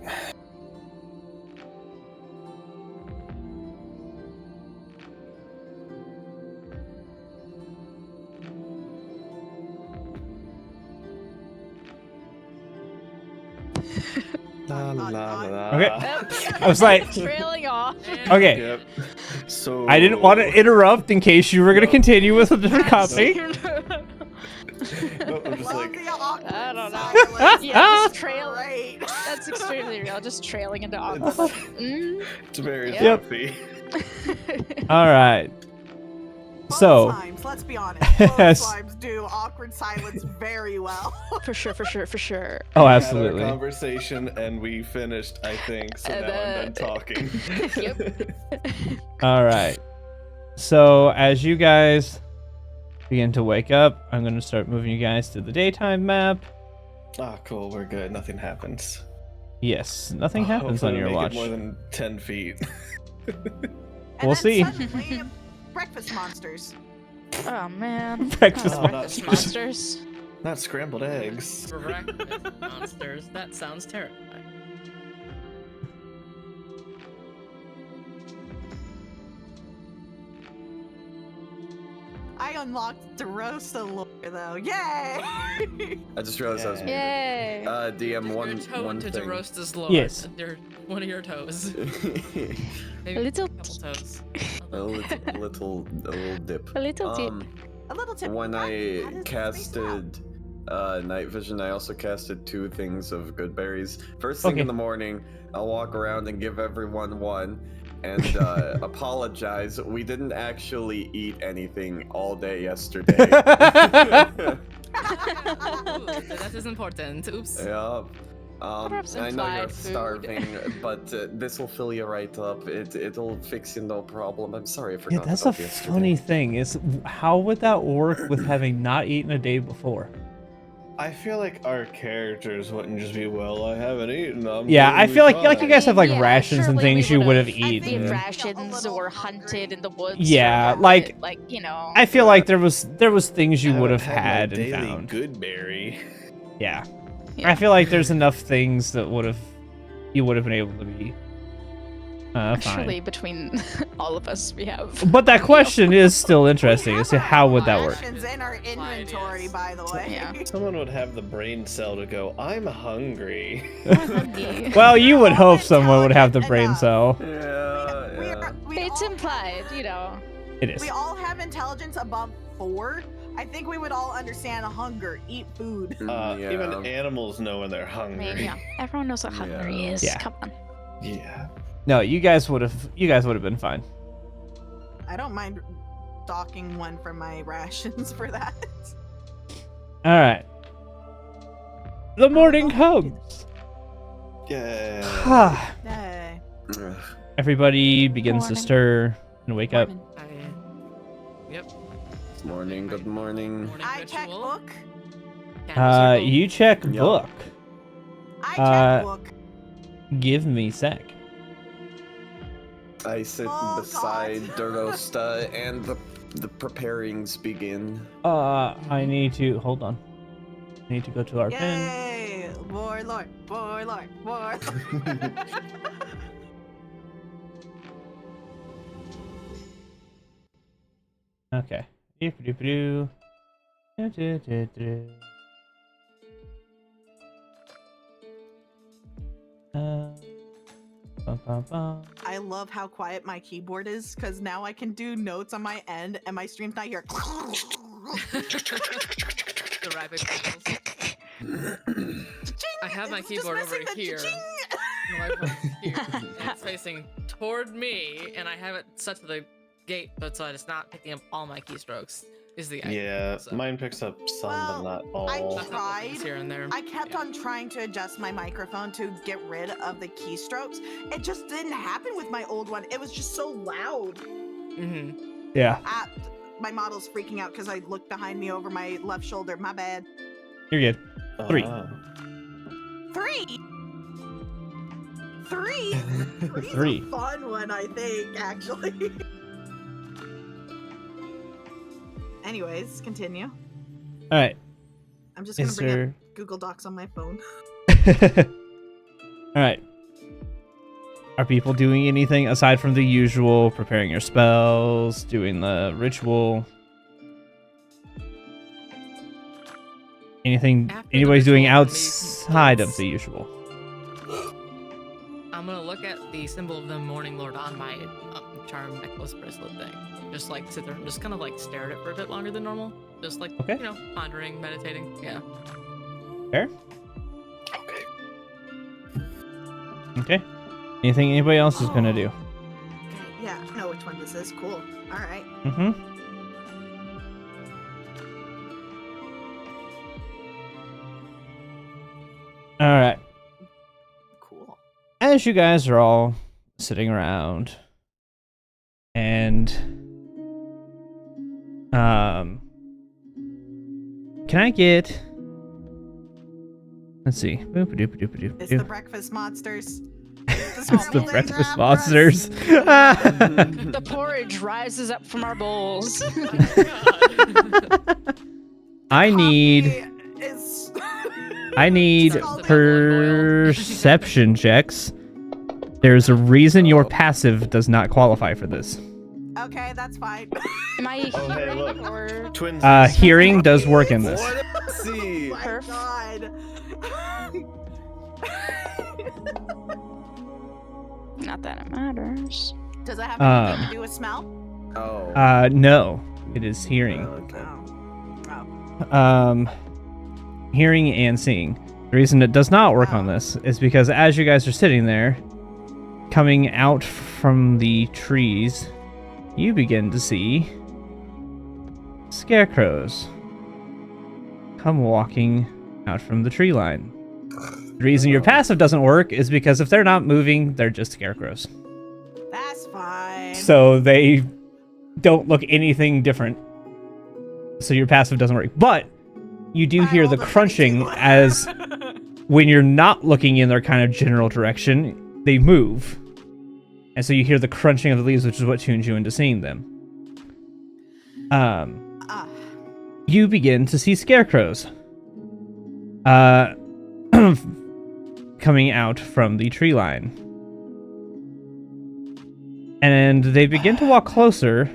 La la la la. Okay. I was like, Trailing off. okay. Yep. So I didn't want to interrupt in case you were going to continue with a different copy. No, I'm just Love like, the awkward I don't know. silence. Yeah, just trail. Great. That's extremely real. Just trailing into awkward. Like, it's very Yep. happy. All right. Both So, slimes, let's be honest. Both Yes. slimes do awkward silence very well. for sure. oh, We had absolutely. our conversation and we finished, I think. So And, now I'm done talking. Yep. All right. So, as you guys begin to wake up, I'm going to start moving you guys to the daytime map. Ah, cool. We're good. Nothing happens. Yes, nothing happens Hopefully on we your make watch. It more than 10 feet. And We'll then see. Suddenly, breakfast monsters. Oh man. Breakfast Oh, mon- breakfast monsters. Not scrambled eggs. Breakfast monsters. That sounds terrifying. I I unlocked DeRosa lore though. Yay! I just realized I was muted. Yay! DM Your one toe to thing. DeRosa's lord. Yes. One of your toes. Maybe A little a couple toes. a little dip. A little tip. A little tip. When How I does it space out? casted night vision, I also casted 2 things of good berries. First thing Okay. in the morning, I'll walk around and give everyone one and apologize. We didn't actually eat anything all day yesterday. Ooh, that is important. Oops. Yeah. have some I know you're fried food. starving, but this will fill you right up. It'll fix you no problem. I'm sorry I Yeah, forgot that's a about yesterday. funny thing. Is how would that work with having not eaten a day before? I feel like our characters wouldn't just be, well, I haven't eaten. Yeah, I feel like you guys have like Yeah, rations and surely things we you would have would've eaten. Eaten Yeah. rations or hunted in the woods. Yeah, for a like- bit, you know. I feel like there was things you would have had had my and daily found. good berry. Yeah. Yeah. I feel like there's enough things that you would have been able to be Actually, fine. between all of us, we have. But that question is still interesting as to how would that work. Rations in our inventory, by the way. Yeah. Someone would have the brain cell to go, I'm hungry. Hungry. Well, you would We're hope someone would have the brain enough. cell. Yeah. It's implied, you know. It is. We all have intelligence above 4. I think we would all understand hunger, eat food. Yeah. Even animals know when they're I hungry. mean, yeah. Everyone knows what hungry is. Yeah. Come on. Yeah. No, you guys would have been fine. I don't mind docking one from my rations for that. All right. The morning comes. Yeah. Yay. Ugh. Everybody begins to Morning. stir and wake up. Yep. Morning, good morning. Morning I check ritual. book. Candle circle. You check Yep. book. I check book. Give me sec. I sit Oh, beside God. Derosta and the preparings begin. I need to hold on. I need to go to our pen. Yay! Warlord, warlord, warlord. Okay. Doop-a-doop-a-doo. Do-do-do-do. Bum, bum, bum. I love how quiet my keyboard is because now I can do notes on my end and my stream's not here. The rapid circles. I have my It's just keyboard over missing the here. cha-ching. No, I put it here. And it's facing toward me, and I have it set to the gate, but so that it's not picking up all my keystrokes. Is the idea. Yeah, So, mine picks up some, Well, but not I all. that's not what it is tried. here and there. I kept Yeah. on trying to adjust my microphone to get rid of the keystrokes. It just didn't happen with my old one. It was just so loud. Mm-hmm. Yeah, My model's freaking out because I looked behind me over my left shoulder. My bad. you're good. 3. Ah. 3. 3. Three's 3. a fun one, I think, actually. Anyways, continue. All right. I'm just gonna Is bring there? up Google Docs on my phone. All right. Are people doing anything aside from the usual, preparing your spells, doing the ritual? Anything After the anybody's doing ritual, maybe outside of let's- the usual? I'm gonna look at the symbol of the Morning Lord on my charm necklace bracelet thing. Just like sit there and just kind of like stare at it for a bit longer than normal. Just like, Okay. you know, pondering, meditating. Yeah. Fair? Okay. Okay. Anything anybody else is gonna do? Okay, yeah, I know which one this is. Cool. All right. Mm-hmm. All right. Cool. As you guys are all sitting around and can I get, let's see, It's the breakfast monsters. it's the scrambled eggs breakfast are monsters. The porridge rises up from our bowls. I need Is... perception checks. There's a reason your passive does not qualify for this. Okay, that's fine. Am I Oh, hey, hearing look. or Twins. Hearing does work in this. What? See. My Perf? God. not that it matters? Does it have anything to do with smell? Oh. No, it is hearing. Okay. Oh. Hearing and seeing. The reason it does not work on this is because as you guys are sitting there, coming out from the trees, you begin to see scarecrows come walking out from the tree line. The reason your passive doesn't work is because if they're not moving, they're just scarecrows. That's fine. So they don't look anything different. So your passive doesn't work. But you do hear the crunching as when you're not looking in their kind of general direction, they move. And so you hear the crunching of the leaves, which is what tunes you into seeing them. You begin to see scarecrows coming out from the tree line. And they begin to walk closer,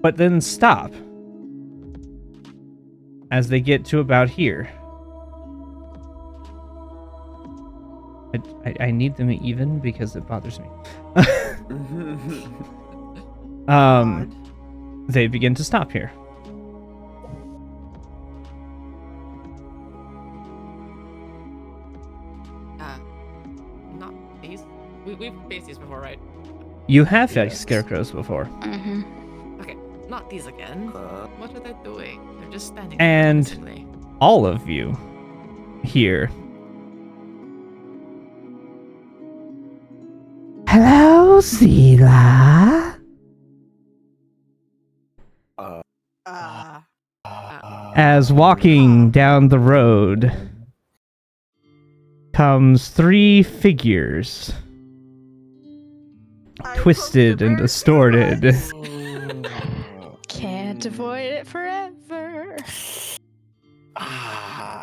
but then stop as they get to about here. I need them even because it bothers me. They begin to stop here. Not these. We've faced these before, right? You have faced scarecrows before. Mm-hmm. Okay, not these again. What are they doing? They're just standing And- there menacingly. All of you here. Hello, Zila. As walking down the road comes 3 figures, twisted and distorted. Can't avoid it forever.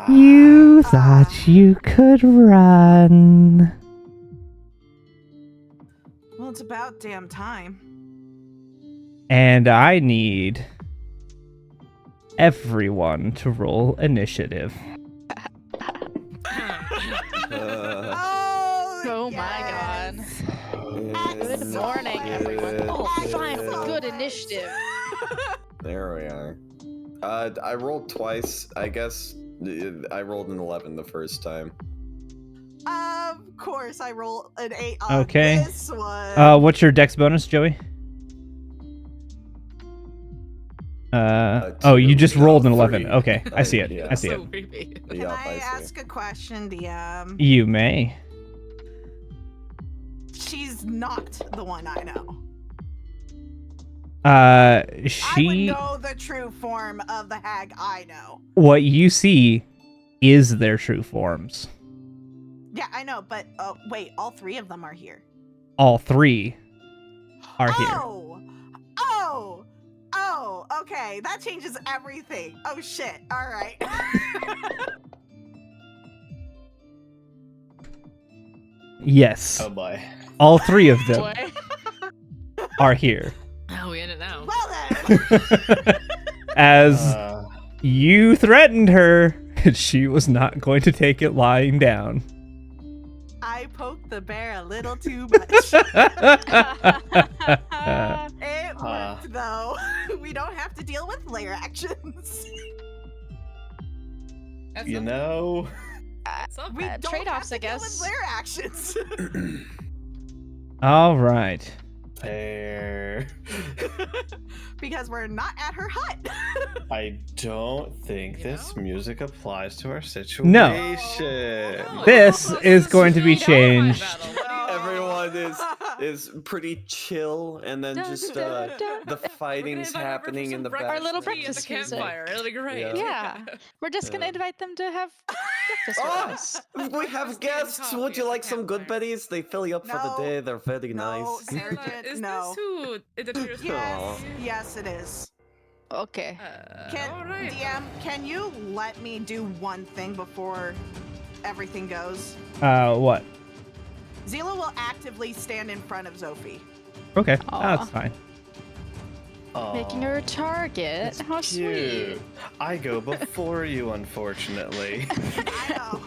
You thought you could run. Well, it's about damn time. And I need everyone to roll initiative. Oh my god. Good morning, everyone. Oh, fine. Good initiative. There we are. I rolled twice. I guess I rolled an 11 the first time. Of course, I roll an 8 on Okay. this one. What's your dex bonus, Joey? You just rolled an 11. 3. Okay, I see it. Yeah. I see it. So creepy. Can Yup, I see. ask a question, DM? You may. She's not the one I know. I would She. know the true form of the hag I know. What you see is their true forms. Yeah, I know, but wait, all 3 of them are here. All 3 are here. Oh, okay. That changes everything. Oh shit. All right. Yes. Oh boy. All 3 of them Boy. are here. Oh, we in it now. Well then. As you threatened her, she was not going to take it lying down. I poked the bear a little too much. It worked though. We don't have to deal with lair actions. That's You know. We don't Trade-offs, have to I deal guess. with lair actions. All right. Fair. Because we're not at her hut. I don't think You this know? music applies to our situation. No. Oh, This no, is going to be straight up my changed. battle. What do you- Everyone is pretty chill, and then just the We're gonna fighting's invite over for happening in some the breakfast Our little background. tea at the breakfast music. campfire. It'll be great. Yeah. Yeah. We're just gonna Yeah. invite them to have breakfast with Oh, us. we have Breakfast and guests. coffee Would you at the like some good campfire. buddies? They fill you up for the No. day. They're very No, nice. Sarah. Sarah, is No. this who interferes with Yes, Aw. yes, it is. Okay. Can alright. DM? Can you let me do one thing before everything goes? What? Zila will actively stand in front of Zophie. Okay, Aw. that's fine. Making her a target. That's How sweet. cute. I go before you, unfortunately. I know.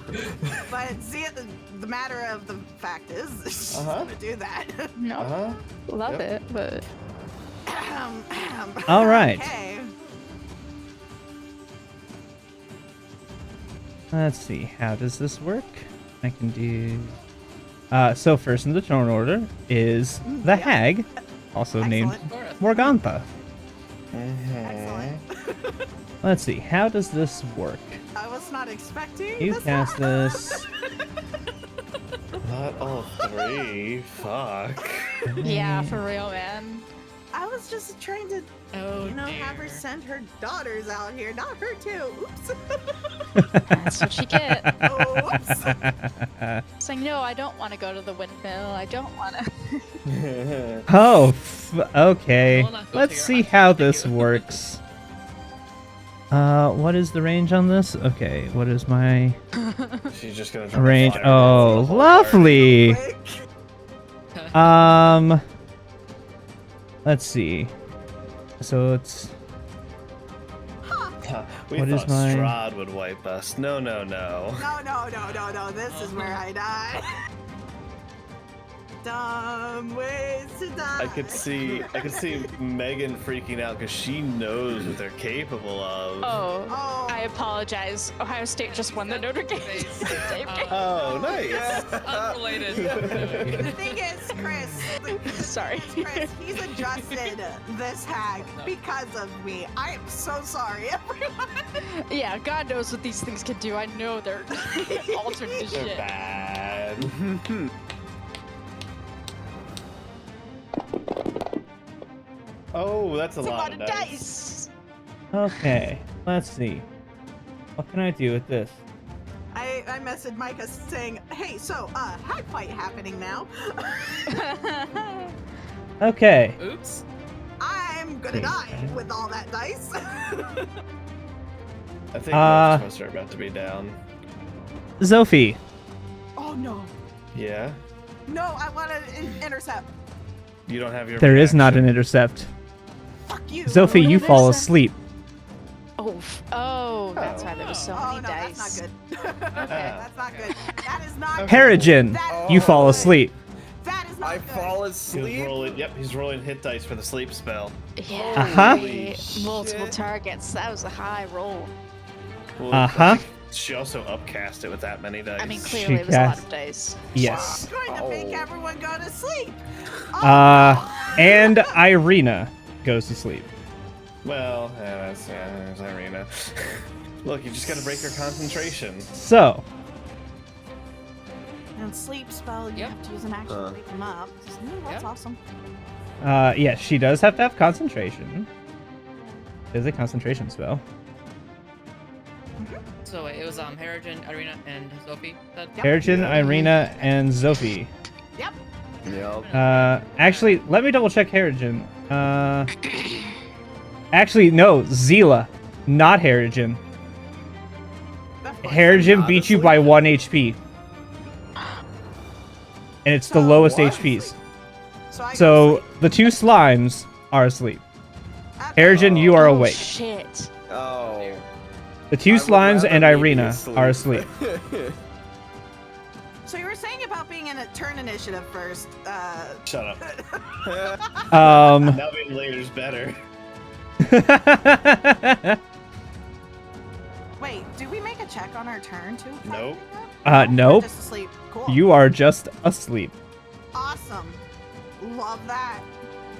But Zila, the matter of the fact is, she's Uh-huh. gonna do that. No, Uh-huh. love Yep. it, but All right. Okay. Let's see. How does this work? I can do. So first in the turn order is the Yep. hag, also named Excellent. Morgantha. Excellent. Let's see. How does this work? I was not expecting You this. cast this. Not all three. Fuck. yeah, for real, man. I was just trying to, Oh, have her send her daughters out here, not her too. Oops. That's what you get. Oh, whoops. Saying, no, I don't want to go to the windmill. I don't want to. Oh, okay. Well, not go Let's to see your how house. this Thank you. works. What is the range on this? Okay, what is my She's just gonna drop a range? fire Oh, for the whole lovely. Quick. Let's see. So it's party. We What is thought my- Strahd would wipe us. No. No. This is where I die. Dumb ways to die. I could see Megan freaking out because she knows what they're capable of. Oh, Oh. I apologize. Ohio State just won the Notre Dame game. Oh, nice. Unrelated. The thing is, Chris. Sorry. Chris, he's adjusted this hag because of me. I am so sorry, everyone. Yeah, God knows what these things can do. I know they're altered to They're shit. bad. Oh, that's a It's a lot of dice. dice. okay. Let's see. What can I do with this? I messaged Micah saying, hey, so, hag fight happening now. Okay. Oops. I'm gonna die with all that dice. I think Uh, most of us are about to be down. Zophie. Oh no. Yeah? No, I want to intercept. You don't have your There is not an reaction. intercept. Fuck you. Zophie, you What fall is that? asleep. Oh, that's why there was so Oh many no, dice. that's not good. That's not good. That is not good. Harrigan, That is you not fall good. asleep. That is not I good. fall He's asleep. rolling. Yep, he's rolling hit dice for the sleep spell. Yeah. Uh-huh. Holy Multiple shit. targets. That was a high roll. Well, Uh-huh. She also upcast it with that many dice. I mean, clearly it was a lot of dice. Yes. I'm going to make Oh. everyone go to sleep. And Irina goes to sleep. Well, there's Irina. Look, you just gotta break her concentration. So, And sleep spell, you Yep. have to use an action to wake them up. That's Yep. awesome. yes, she does have to have concentration. It is a concentration spell. So wait, it was Harrigan, Irina, and Sophie. Yep. Harrigan, Irina, and Zophie. Yep. Yep. Actually, let me double check Harrigan. Actually, no, Zila, not Harrigan. Of course. Harrigan not beat you by asleep. 1 HP. And it's the So lowest what? HPs. So, I go So to sleep. the two slimes are asleep. Okay. Harrigan, you are Oh, awake. shit. Oh. The two I would slimes rather and me be Irina are asleep. So you were saying about being in a turn initiative first. Shut up. Now being later's better. Wait, do we make a check on our turn too? for Nope. anything yet? We're Nope. Just asleep. Cool. You are just asleep. Awesome. Love that.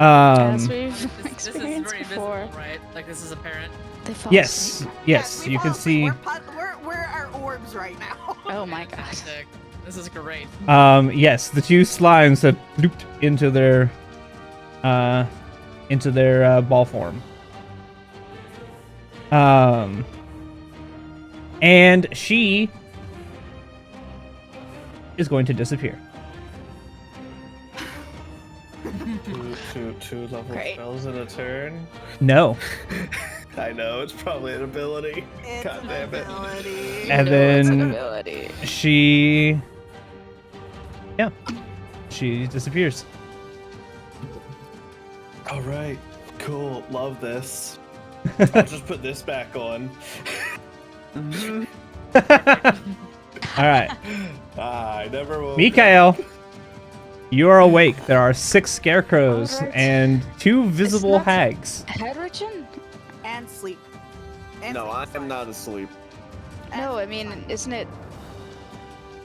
As we've This is experienced very before. visible, right? Like this is apparent. They fall Yes, asleep. yes, we you fall can asleep. see. We're our orbs right now. Oh my god. Fantastic. This is great. Yes, the two slimes have looped into their ball form. And she is going to disappear. Two level Great. spells in a turn. No. I know, it's probably an ability. It's God an damn it. ability. And No, it's an then ability. she, yeah, she disappears. All right, cool. Love this. I'll just put this back on. All right, I never will. Mikael, you are awake. There are 6 scarecrows Alright. and 2 visible not- hags. Hydrogen? And sleep. And No, I sleep's am fine. not asleep. No, I mean, isn't it?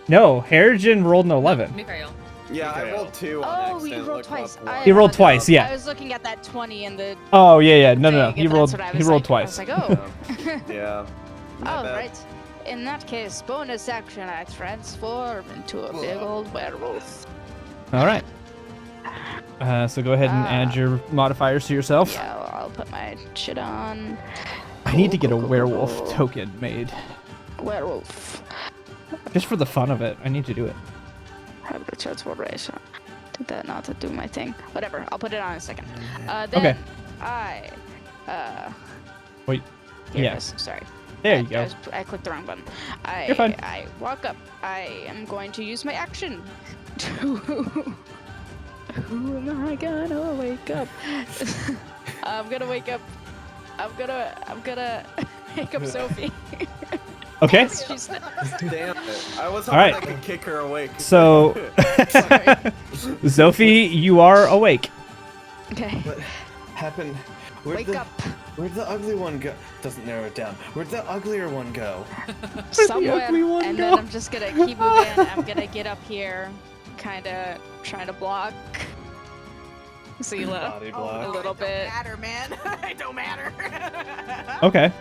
No, Harrigan rolled an 11. Mikhail. Yeah, I Mikael. rolled 2 on Oh, accident. you rolled looked twice. up one. He rolled I- twice, yeah. I was looking at that 20 in the Oh yeah. No. thing, He and rolled. that's what I He was rolled like, twice. I was like, oh. Yeah. My Oh, bad. right. In that case, bonus action, I transform into a big old werewolf. All right. So go ahead and add your modifiers to yourself. Yeah, I'll put my shit on. I need to get a werewolf token made. Werewolf. Just for the fun of it. I need to do it. Have the transformation. Did that not to do my thing? Whatever, I'll put it on in a second. Then Okay. I, Wait. here it Yeah. is, sorry. There you go. I clicked the wrong button. You're fine. I walk up. I am going to use my action to. Who am I gonna wake up? I'm gonna wake up. I'm gonna wake up Sophie. Okay. She's Damn it. I was All hoping right. I could kick her awake. So, Sophie, you are awake. okay. What happened? Where'd Wake the, up Where'd the ugly one go? Doesn't narrow it down. Where'd the uglier one go? somewhere, ugly one and go? then I'm just gonna keep moving. I'm gonna get up here, kind of trying to block Zila Body a block. little It bit. don't matter, man. It don't matter. Okay.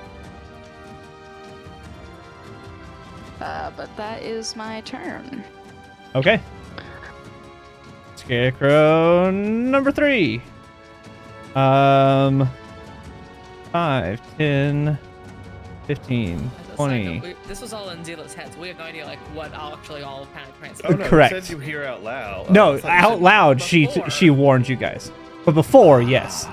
But that is my turn. Okay. Scarecrow number 3. 5, 10, 15, As a side 20. note, this was all in Zila's head, so we have no idea like what actually all kind of Oh transpired. no, Correct. you said you hear out loud. No, I thought you out said loud before. she warned you guys. But before, yes.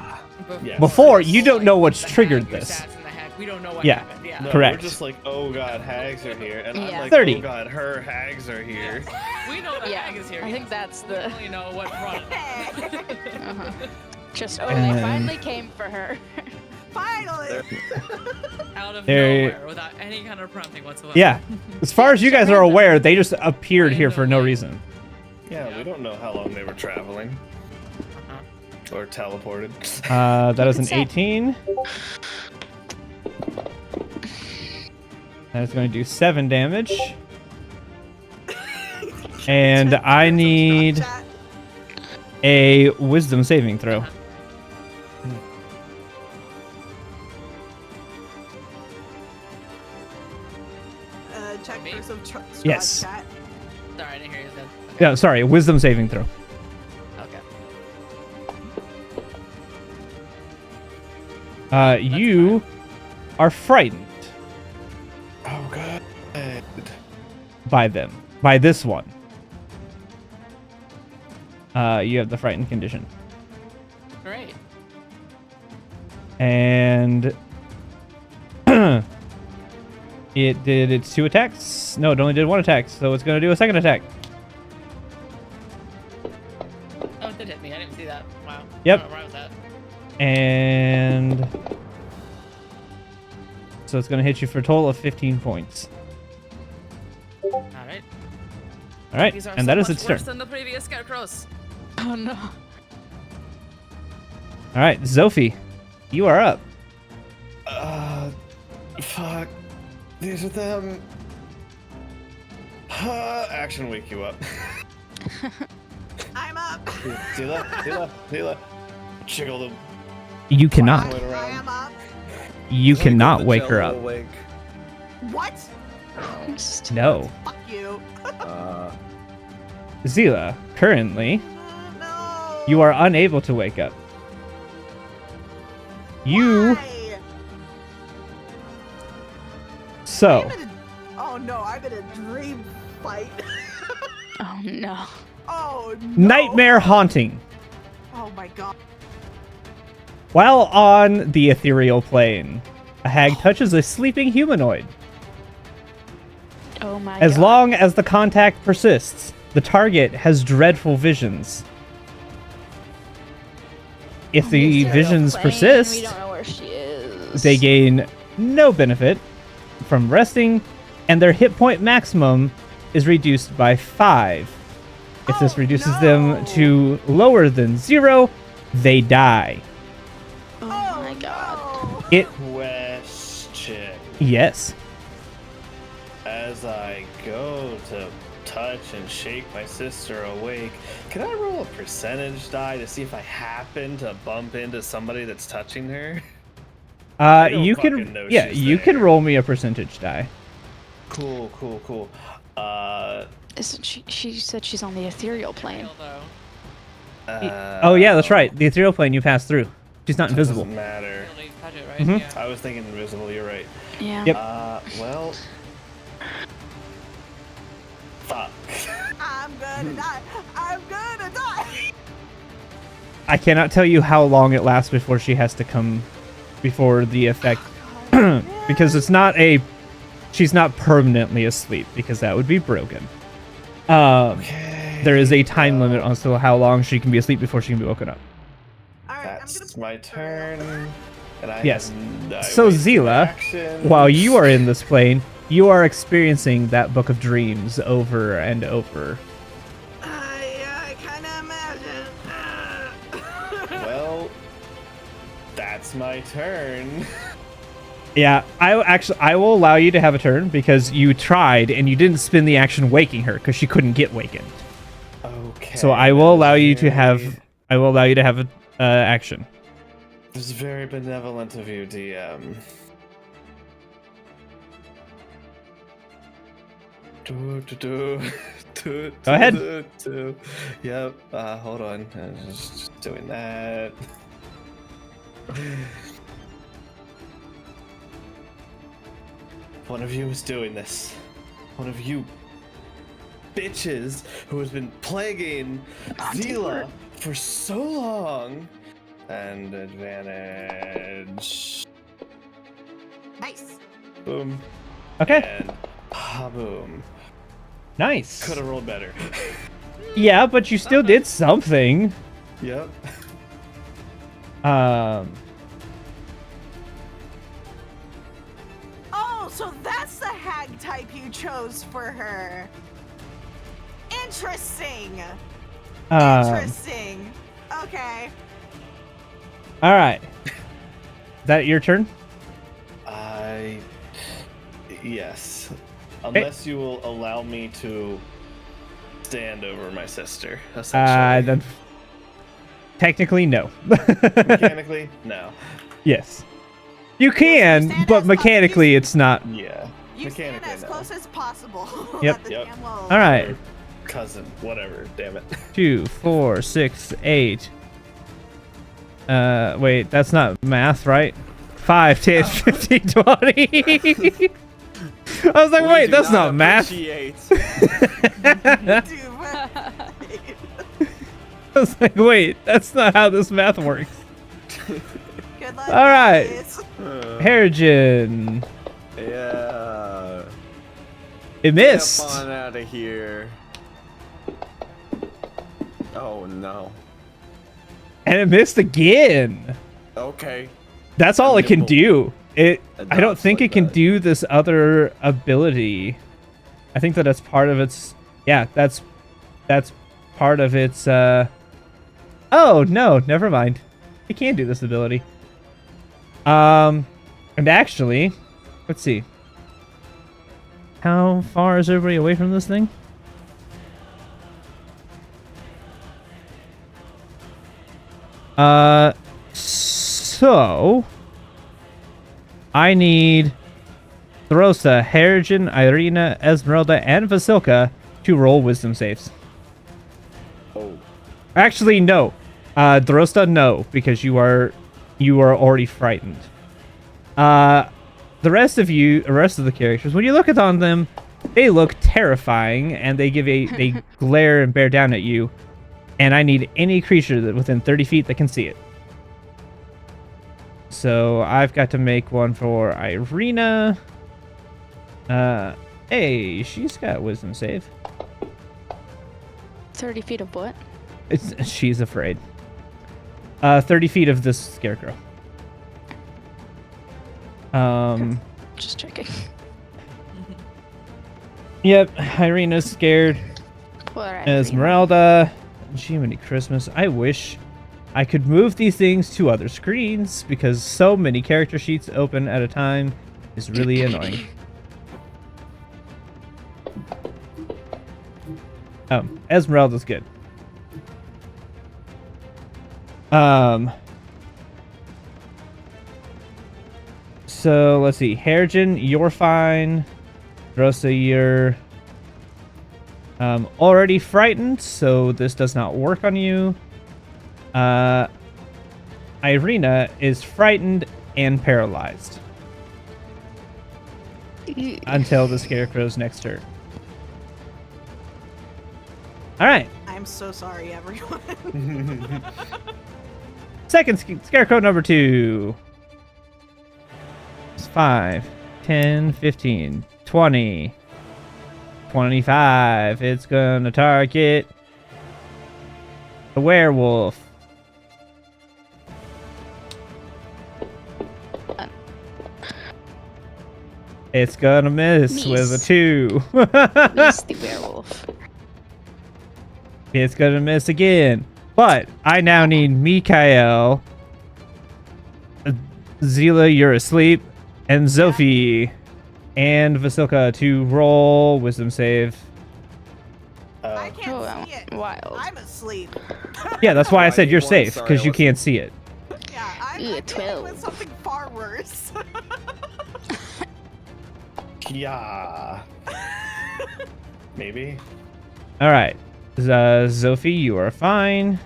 Yeah. Before, you don't know what's the triggered hag, your this. stats and the hag, we don't know what Yeah. happened. Yeah. No, Correct. We're just like, oh god, hags are here, and I'm Yeah. like, 30. oh god, her hags are here. We know the Yeah, hag is here. I think yes. that's We the. don't really know what brought it. Uh-huh. Just they And- finally came for her. Finally. Out of There- nowhere, without any kind of prompting whatsoever. Yeah. As far as you guys are aware, they just appeared here for no reason. Yeah, we don't know how long they were traveling Uh-huh. or teleported. That is an What's that? 18. That is going to do 7 damage. And I need Chat. a wisdom saving throw. Check Me? Curse of Strahd Yes. chat. Sorry, I didn't hear you then. Okay. Yeah, sorry, a wisdom saving throw. Okay. You are frightened Oh god. by them. By this one. You have the frightened condition. Great. And it did its 2 attacks. No, it only did 1 attack, so it's going to do a second attack. Oh, it did hit me. I didn't see that. Wow. Yep. Oh, where was that? And so it's going to hit you for a total of 15 points. All right. All right, These are and so that is much its turn. worse than the previous scarecrows. Oh no. All right, Zophie, you are up. Fuck. These are them. Action wake you up. I'm up. Zila. Jiggle them. You cannot. Wait I around. am up. You Wiggle cannot the wake her jello up. awake. What? No. Fuck you. Zila, currently, No. you are unable to wake up. You. Why? So, I'm in a- Oh no, I'm in a dream fight. Oh no. Oh no. nightmare haunting. Oh my god. While on the ethereal plane, a hag touches a sleeping humanoid. Oh my As god. long as the contact persists, the target has dreadful visions. If the visions We persist, don't know where she is. they gain no benefit from resting, and their hit point maximum is reduced by 5. If this reduces them to lower than 0, they die. Oh my god. no. It Question. yes. As I go to touch and shake my sister awake, can I roll a percentage die to see if I happen to bump into somebody that's touching her? don't You fucking can know yeah, she's you can there. roll me a percentage die. Cool. Isn't she? She said she's on the ethereal plane. Oh yeah, that's right. The ethereal plane you pass through. She's not invisible. Doesn't matter. Mhm. I was thinking invisible. You're right. Yeah. Yep. Well. Fuck. I'm gonna die. I'm gonna die. I cannot tell you how long it lasts before she has to come before the effect because it's not she's not permanently asleep because that would be broken. Okay. There is a time limit on still how long she can be asleep before she can be woken up. All right, That's my turn. And I Yes. I So wasted Zila, action. while you are in this plane, you are experiencing that Book of Dreams over and over. I kind of imagine. Well, that's my turn. Yeah, I will allow you to have a turn because you tried and you didn't spend the action waking her because she couldn't get wakened. Okay. So I will allow you to have very- a action. This is very benevolent of you, DM. Go ahead. Yep. Hold on. I was just doing that. One of you is doing this. One of you bitches who has been plaguing Zila for so long. And advantage. Nice. Boom. Okay, And boom. nice. Could have rolled better. Yeah, but you still did something. Yep. Oh, so that's the hag type you chose for her. Interesting. Interesting. Okay. All right. Is that your turn? Yes. Unless you will allow me to stand over my sister, essentially. Then technically no. Mechanically, no. Yes. You can, stand but as mechanically it's not. Yeah. You stand Mechanically, as no. close as possible. Yep. That the Yep. DM will All right. Cousin, whatever. Damn it. 2, 4, 6, 8. Wait, that's not math, right? 5, 10, 15, 20. I was like, wait, that's not math. Appreciate. I was like, wait, that's not how this math works. Good luck. All right. guys. Harrigan. Yeah. It missed. Get on out of here. Oh no. And it missed again. Okay. That's all it can nimble. do. I don't dodge think like it can that. do this other ability. I think that that's part of its. Yeah, that's part of its. Oh no, never mind. It can do this ability. And actually, let's see. How far is everybody away from this thing? So I need Throsa, Harrigan, Irina, Esmeralda, and Vasilka to roll wisdom saves. Oh. Actually, no. Drosta, no, because you are already frightened. The rest of the characters, when you look on them, they look terrifying, and they glare and bear down at you. And I need any creature that within 30 feet that can see it. So I've got to make one for Irina. Hey, she's got wisdom save. 30 feet of what? She's afraid. 30 feet of this scarecrow. Just checking. Yep, Irina's scared. Poor Irina. Esmeralda. Jiminy Christmas. I wish I could move these things to other screens because so many character sheets open at a time is really annoying. Esmeralda's good. So let's see. Harrigan, you're fine. Rosa, you're already frightened, so this does not work on you. Irina is frightened and paralyzed until the scarecrow's next turn. All right. I'm so sorry, everyone. Second scarecrow number 2. It's 5, 10, 15, 20, 25. It's gonna target the werewolf. It's gonna miss with a 2. Miss the werewolf. It's gonna miss again. But I now need Mikael. Zila, you're asleep. And Zophie and Vasilka to roll wisdom save. I can't Oh, see it. wild. I'm asleep. Yeah, that's why I I said need you're one. safe, Sorry, because I you wasn't- can't see it. Yeah, I'm Ooh, dealing 12. with something far worse. Yeah. Maybe. Alright. Zophie, you are fine.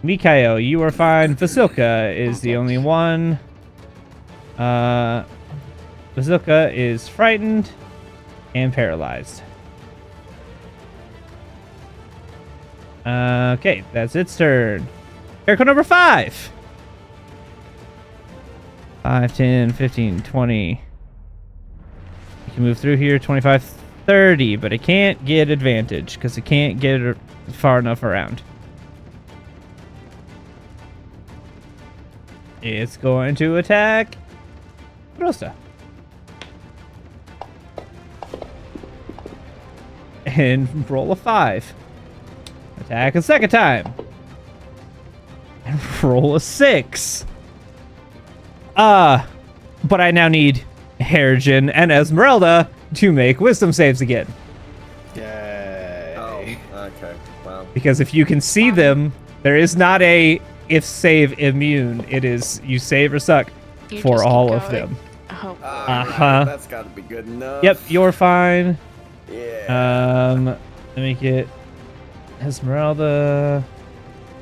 Mikael, you are fine. Vasilka is the only one. Vasilka is frightened and paralyzed. Okay, that's its turn. Character number 5. 5, 10, 15, 20. You can move through here, 25, 30, but it can't get advantage because it can't get far enough around. It's going to attack Rosa. And roll a 5. Attack a second time. And roll a 6. But I now need Harrigan and Esmeralda to make wisdom saves again. Yay. Oh, okay. Wow. Because if you can see them, there is not a if save immune. It is you save or suck You for just keep all of going. them. Oh, Uh-huh. That's got to be good enough. Yep, you're fine. Yeah. Let me get Esmeralda.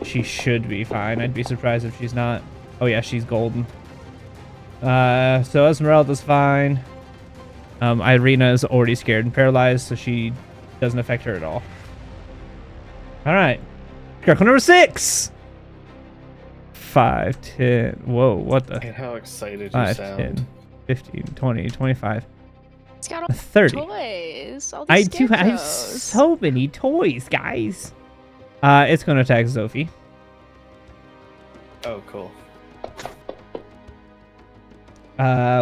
She should be fine. I'd be surprised if she's not. Oh yeah, she's golden. So Esmeralda's fine. Irina is already scared and paralyzed, so she doesn't affect her at all. All right, character number 6. 5, 10. Whoa, what the? And how excited you 5, sound. 10, 15, 20, 25, it's got all 30. toys. All I these do have scarecrows. so many toys, guys. It's going to attack Zophie. Oh, cool.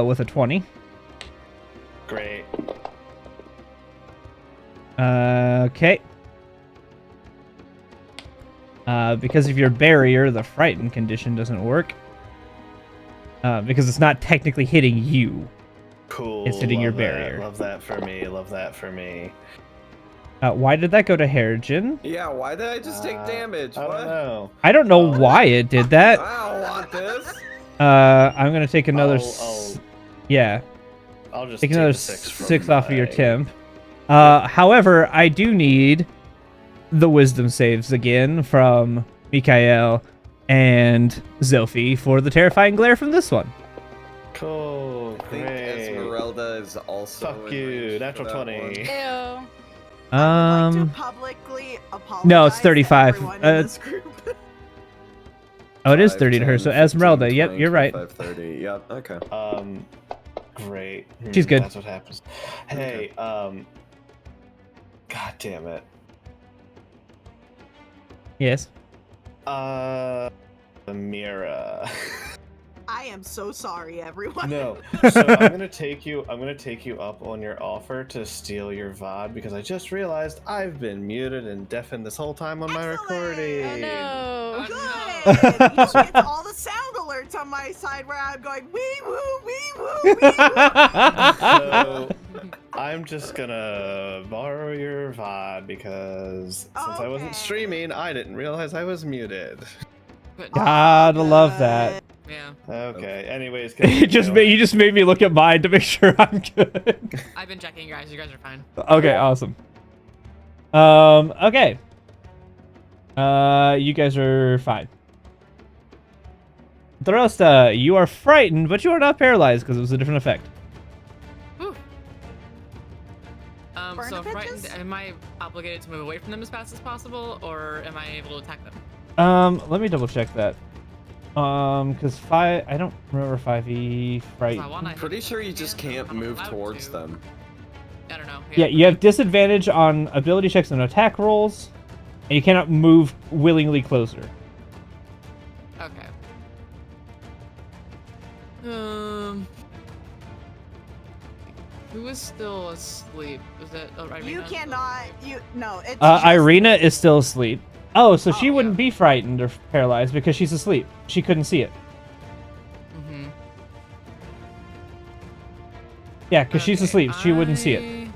With a 20. Great. Okay. Because of your barrier, the frightened condition doesn't work. Because it's not technically hitting you. Cool. It's hitting your love that. barrier. Love that for me. Love that for me. Why did that go to Harrigan? Yeah, why did I just take damage? I What? don't know. I don't know why it did that. I don't want this. I'm gonna take another. Yeah, I'll just take another the 6 from 6 off of your my- temp. However, I do need the wisdom saves again from Mikael and Zophie for the terrifying glare from this one. Cool. I think Great. Esmeralda is also. Fuck in you. range for Natural that 20. one. Ew. I would like to publicly apologize no, it's to 35. everyone in this group. Oh, it is 5, 30 to her. 10, So 15, Esmeralda, yep, 20, you're right. 25, 30. Yep. Okay. Great. She's good. That's what happens. Hey, God damn it. Yes. Mira. I am so sorry, everyone. No. So I'm gonna take you up on your offer to steal your VOD because I just realized I've been muted and deafened this whole time on my Excellent. recording. Oh no. Oh, Good. You should get all the sound alerts on my side where I'm going wee woo, wee woo, wee woo. So I'm just gonna borrow your VOD because since I wasn't Okay. streaming, I didn't realize I was muted. Good. Gotta love that. Yeah. Okay. Anyways, You just made me look at mine to make sure I'm good. I've been checking you guys. You guys are fine. Okay, awesome. Okay. You guys are fine. Drosta, you are frightened, but you are not paralyzed because it was a different effect. Whew. Burn So the frightened, pitches? am I obligated to move away from them as fast as possible, or am I able to attack them? Let me double check that. Because I don't remember 5e 'Cause I frightened. wanna Pretty hit sure you them just again, can't but I'm move allowed towards to. them. I don't know. Yeah, you have disadvantage on ability checks and attack rolls, and you cannot move willingly closer. Okay. Who is still asleep? Is it Irina? You cannot. No. It's Irina is still asleep. Oh, so she Oh, wouldn't yeah. be frightened or paralyzed because she's asleep. She couldn't see it. Mm-hmm. Yeah, because she's asleep. She wouldn't see it.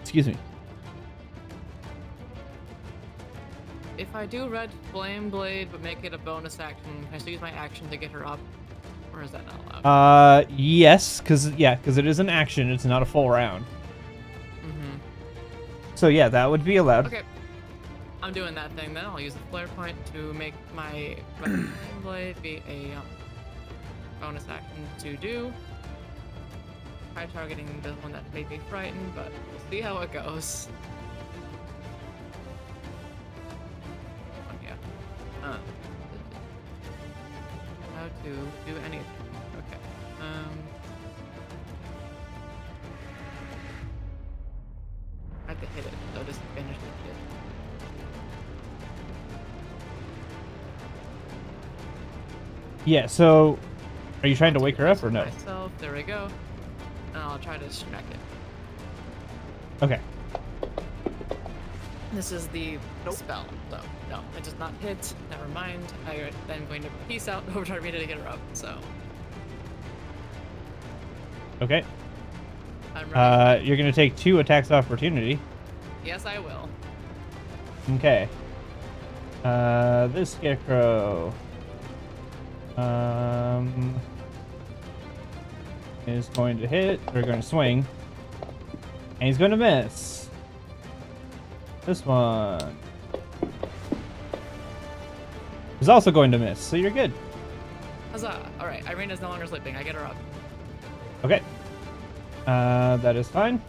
Excuse me. If I do red flame blade but make it a bonus action, can I still use my action to get her up? Or is that not allowed? Yes, because it is an action. It's not a full round. Mm-hmm. So yeah, that would be allowed. Okay. I'm doing that thing then. I'll use the flare point to make my red flame blade be a bonus action to do. Try targeting the one that made me frightened, but we'll see how it goes. Oh, yeah. How to do anything. Okay. I have to hit it, so just finish the hit. Yeah. So, are you trying to wake her up or no? Myself, there we go. And I'll try to smack it. Okay. This is the spell, so no, it does not hit. Never mind. I'm going to peace out over to Armida to get her up, so Okay. I'm ready. You're gonna take 2 attacks of opportunity. Yes, I will. Okay. This scarecrow. Is going to hit, or going to swing. And he's going to miss. This one is also going to miss, so you're good. Huzzah! Alright, Irina's no longer sleeping. I get her up. Okay. That is fine.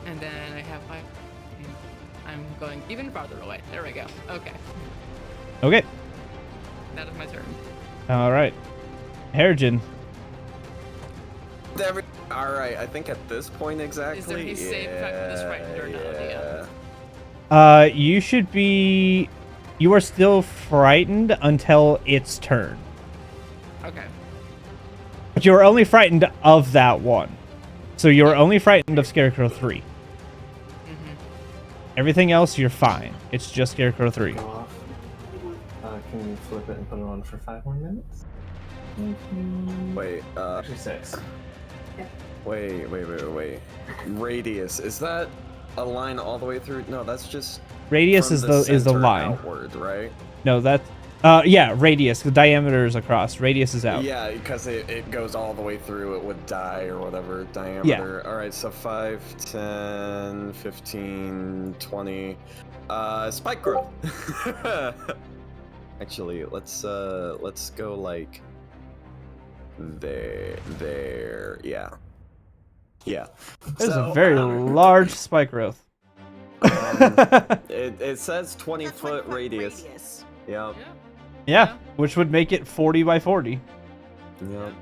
And then I have my... I'm going even farther away. There we go. Okay. Okay. That is my turn. Alright. Harrigan. Alright, I think at this point exactly. Is there any save effect for this frightened or not? Yeah. You should be... You are still frightened until its turn. Okay. But you're only frightened of that one. So you're only frightened of Scarecrow 3. Mm-hmm. Everything else, you're fine. It's just Scarecrow 3. Go off. Can you flip it and put it on for 5 more minutes? Wait, Actually 6. wait. Radius, is that a line all the way through? No, that's just Radius from is the center line. outward, right? No, that's... yeah, radius. The diameter is across. Radius is out. Yeah, because it goes all the way through. It would die or whatever diameter. All right, so 5, 10, 15, 20. Spike growth. Actually, let's go like there. Yeah. This is So, a very large spike growth. it says 20 That's foot 20-foot radius. Yep. Yeah, which would make it 40 by 40. Yep.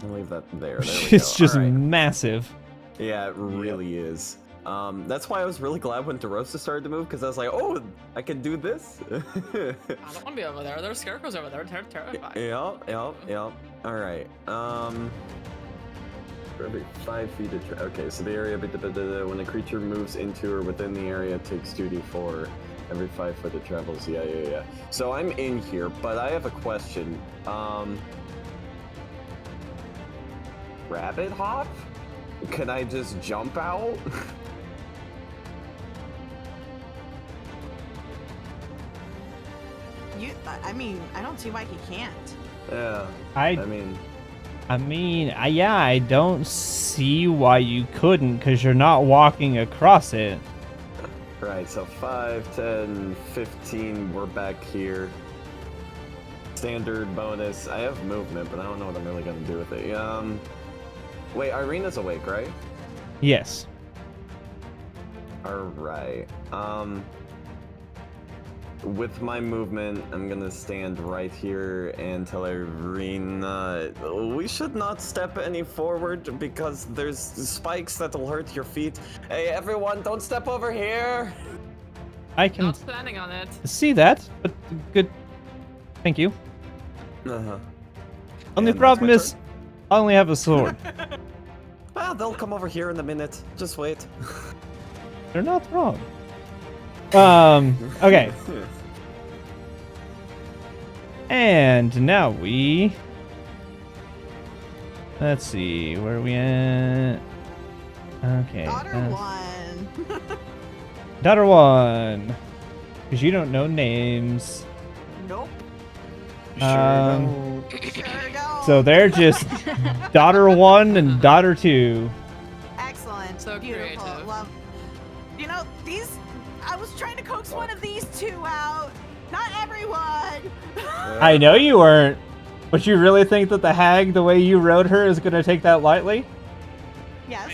I'll leave that there. There we It's go. just All right. massive. Yeah, it really is. That's why I was really glad when DeRosa started to move, because I was like, oh, I can do this. I don't want to be over there. There's scarecrows over there. They're terrifying. Yep. All right. For every 5 feet of okay, so the area when a creature moves into or within the area it takes 2d4 every 5 foot it travels. Yeah. So I'm in here, but I have a question. Rabbit hop? Can I just jump out? I mean, I don't see why he can't. Yeah. I mean, yeah, I don't see why you couldn't, because you're not walking across it. Right, so 5, 10, 15, we're back here. Standard bonus. I have movement, but I don't know what I'm really gonna do with it. Wait, Irina's awake, right? Yes. Alright. With my movement, I'm gonna stand right here and tell Irina we should not step any forward because there's spikes that'll hurt your feet. Hey everyone, don't step over here! I can Not planning on it. see that, but good. Thank you. Uh-huh. Only And problem that's is, I only have a sword. Well, they'll come over here in a minute. Just wait. They're not wrong. Okay. And now let's see, where are we at? Okay. Daughter one. Daughter one. Because you don't know names. Nope. Sure don't. Sure don't. So they're just daughter one and daughter two. Excellent. So Beautiful. creative. Love. You know, I was trying to coax one of these two out. Not everyone. I know you weren't, but you really think that the hag, the way you rode her, is going to take that lightly? Yes.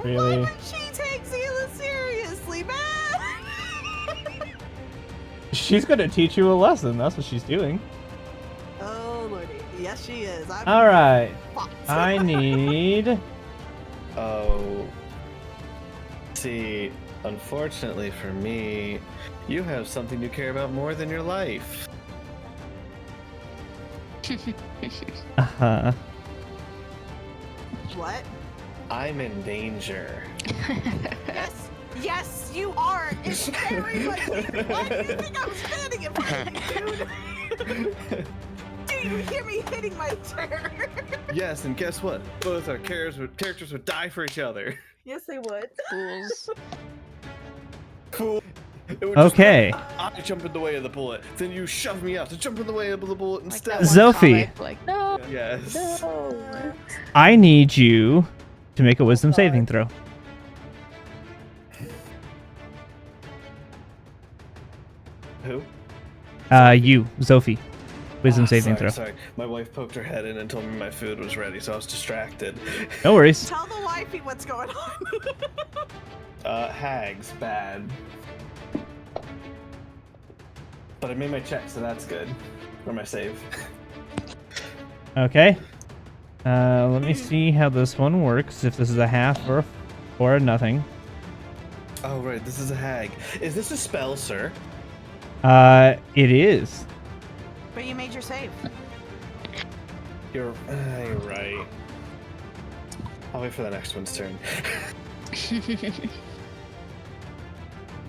Really? Why would she take Zila seriously, man? She's going to teach you a lesson. That's what she's doing. Oh, lordy. Yes, she is. I'm All right. fucked. I need... Oh. See, unfortunately for me, you have something you care about more than your life. Uh-huh. What? I'm in danger. Yes, you are. It's everybody. Why do you think I'm standing in front of you, dude? Do you hear me hitting my chair? Yes, and guess what? Both our characters would die for each other. Yes, they would. Fools. Cool. It would just Okay. I jump in the way of the bullet, then you shove me out to jump in the way of the bullet Like instead. that one Sophie. comic, like, no, Yes. no. I need you to make a wisdom saving throw. Who? You, Sophie. Wisdom saving throw. Sorry. My wife poked her head in and told me my food was ready, so I was distracted. No worries. Tell the wifey what's going on. Hags, bad. But I made my check, so that's good. Or my save. Okay. Let me see how this one works. If this is a half or a nothing. Oh, right, this is a hag. Is this a spell, sir? It is. But you made your save. You're right. I'll wait for the next one's turn.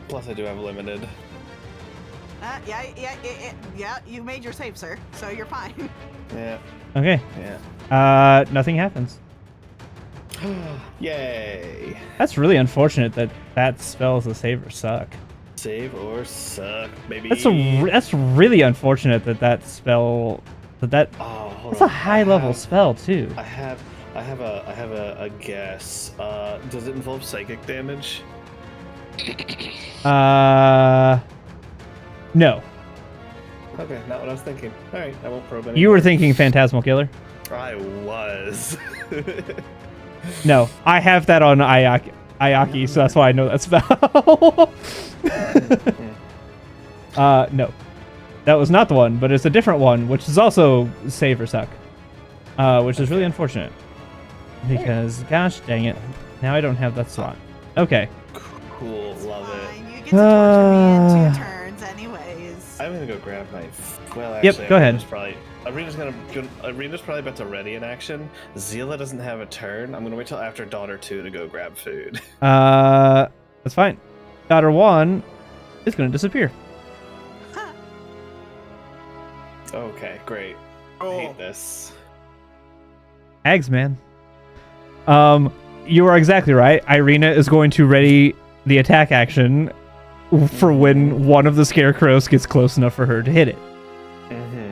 Plus, I do have limited. Yeah, you made your save, sir. So you're fine. Yeah, Okay. yeah. Nothing happens. Yay. That's really unfortunate that that spell is a save or suck. Save or suck, baby. That's really unfortunate that spell Oh, hold that's on. a high level spell too. I have a guess. Does it involve psychic damage? No. Okay, not what I was thinking. All right, I won't probe anymore. You were thinking Phantasmal Killer. I was. No, I have that on Ayaki, so that's why I know that spell. No. That was not the one, but it's a different one, which is also save or suck. Which is really unfortunate. Because, gosh dang it, now I don't have that slot. Okay. Cool, love it. Fine, you get to torture me in 2 turns, anyways. I'm gonna go grab my. Well, Yep, actually, go ahead. Arena's probably about to ready in action. Zila doesn't have a turn. I'm gonna wait till after Daughter 2 to go grab food. That's fine. Daughter 1 is going to disappear. Okay, great. I hate this. Hags, man. You are exactly right. Irina is going to ready the attack action for when one of the scarecrows gets close enough for her to hit it.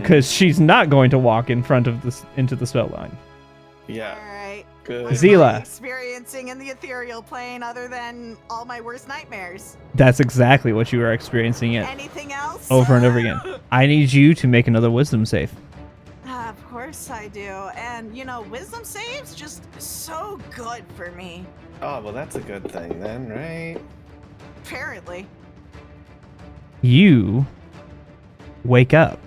Because she's not going to walk in front of this into the spell line. Yeah. Alright. Good. What am Zila. I experiencing in the ethereal plane other than all my worst nightmares? That's exactly what you are experiencing it Anything else? over and over again. I need you to make another wisdom save. Of course I do. And, wisdom saves just so good for me. Oh, well, that's a good thing then, right? Apparently. You wake up,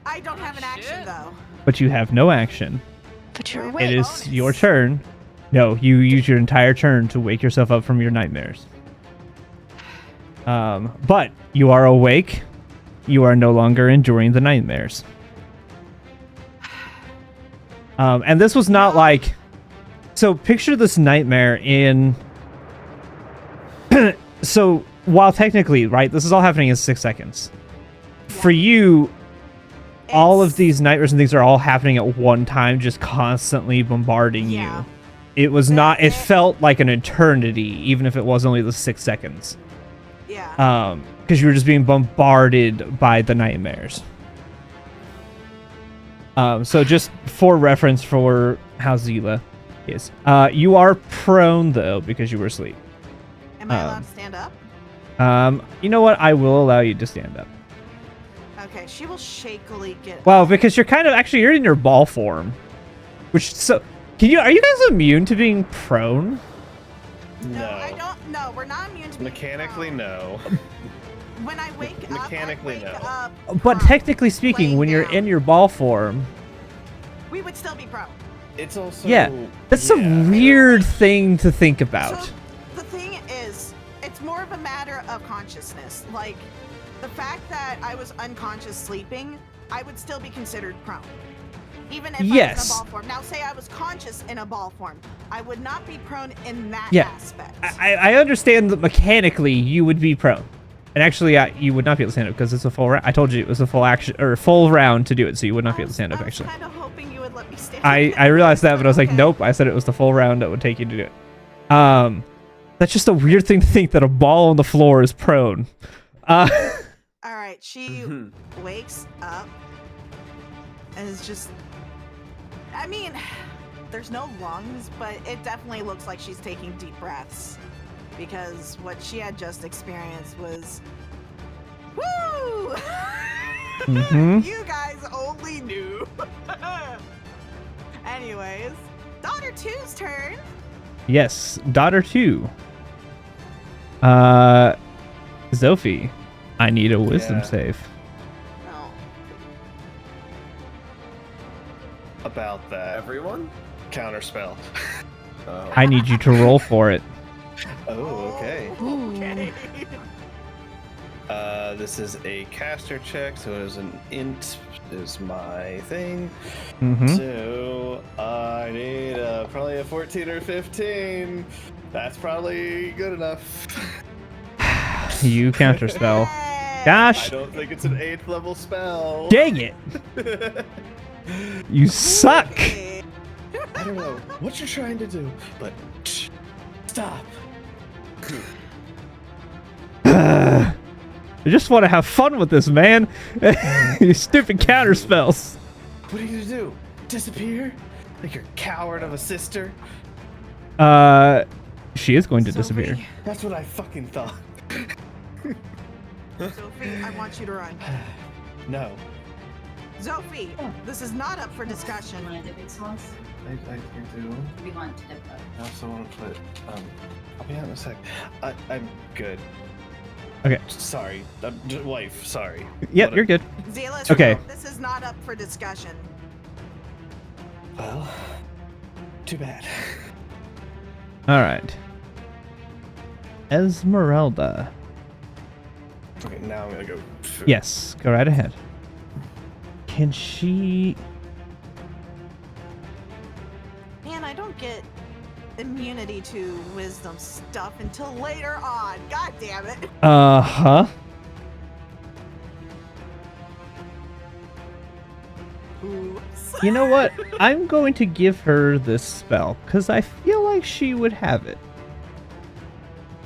I don't have an action, though. but you have no action. But you're It awake. is bonus. your turn. No, you use your entire turn to wake yourself up from your nightmares. But you are awake. You are no longer enduring the nightmares. And this was not like... So picture this nightmare in... So while technically, right, this is all happening in 6 seconds. For you, all of It's- these nightmares and things are all happening at one time, just constantly bombarding Yeah. you. It was not... It felt like an eternity, even if it was only the 6 seconds. Yeah. Because you were just being bombarded by the nightmares. So just for reference for how Zila is. You are prone, though, because you were asleep. Am I allowed to stand up? You know what? I will allow you to stand up. Okay, she will shakily get Well, up. because you're kind of... Actually, you're in your ball form. Which, so... Are you guys immune to being prone? No, I don't. No, we're not immune to being Mechanically, prone. no. When I wake up, Mechanically, I wake no. up. But prone, technically speaking, laying when you're down. in your ball form... We would still be prone. It's also... Yeah, that's a weird thing to think about. So the thing is, it's more of a matter of consciousness. Like, the fact that I was unconscious sleeping, I would still be considered prone. Even if I was Yes. in a ball form. Now, say I was conscious in a ball form, I would not be prone in that Yeah. aspect. I understand that mechanically you would be prone. And actually, you would not be able to stand up because it's a full round. I told you it was a full action or full round to do it, so you would not be able to stand up, actually. I was kind of hoping you would let me stand I realized that, but I was like, Okay. nope. I said it was the full round that would take you to do it. That's just a weird thing to think that a ball on the floor is prone. All right, she wakes up and is just. I mean, there's no lungs, but it definitely looks like she's taking deep breaths because what she had just experienced was. Woo! Mhm. You guys only knew. Anyways, daughter 2's turn. Yes, daughter 2. Zophie, I need a wisdom Yeah. save. No. About that. Everyone? Counterspell. Oh. I need you to roll for it. Oh, okay. Okay. This is a caster check, so it is an int is my thing. Mm-hmm. So I need probably a 14 or 15. That's probably good enough. You counterspell. I Gosh, don't think it's an 8th level spell. dang it! You suck. Okay. I don't know what you're trying to do, but stop. I just want to have fun with this, man. You stupid counterspells. What are you gonna do? Disappear? Like your coward of a sister? She is going to disappear. Sophie, That's what I fucking thought. Sophie, I want you to run. No. Sophie, this is not up for discussion. Want to dip it sauce? I do. We want to dip it. I also want to put. I'll be out in a sec. I'm good. Okay. Sorry, wife. Sorry. Yep, What you're good. Zealous, Okay. this is not up for discussion. Well, Too bad. All right. Esmeralda. Okay, now I'm gonna go. Yes, go right ahead. Can she... Man, I don't get immunity to wisdom stuff until later on. God damn it. Uh-huh. Oops. You know what? I'm going to give her this spell, because I feel like she would have it.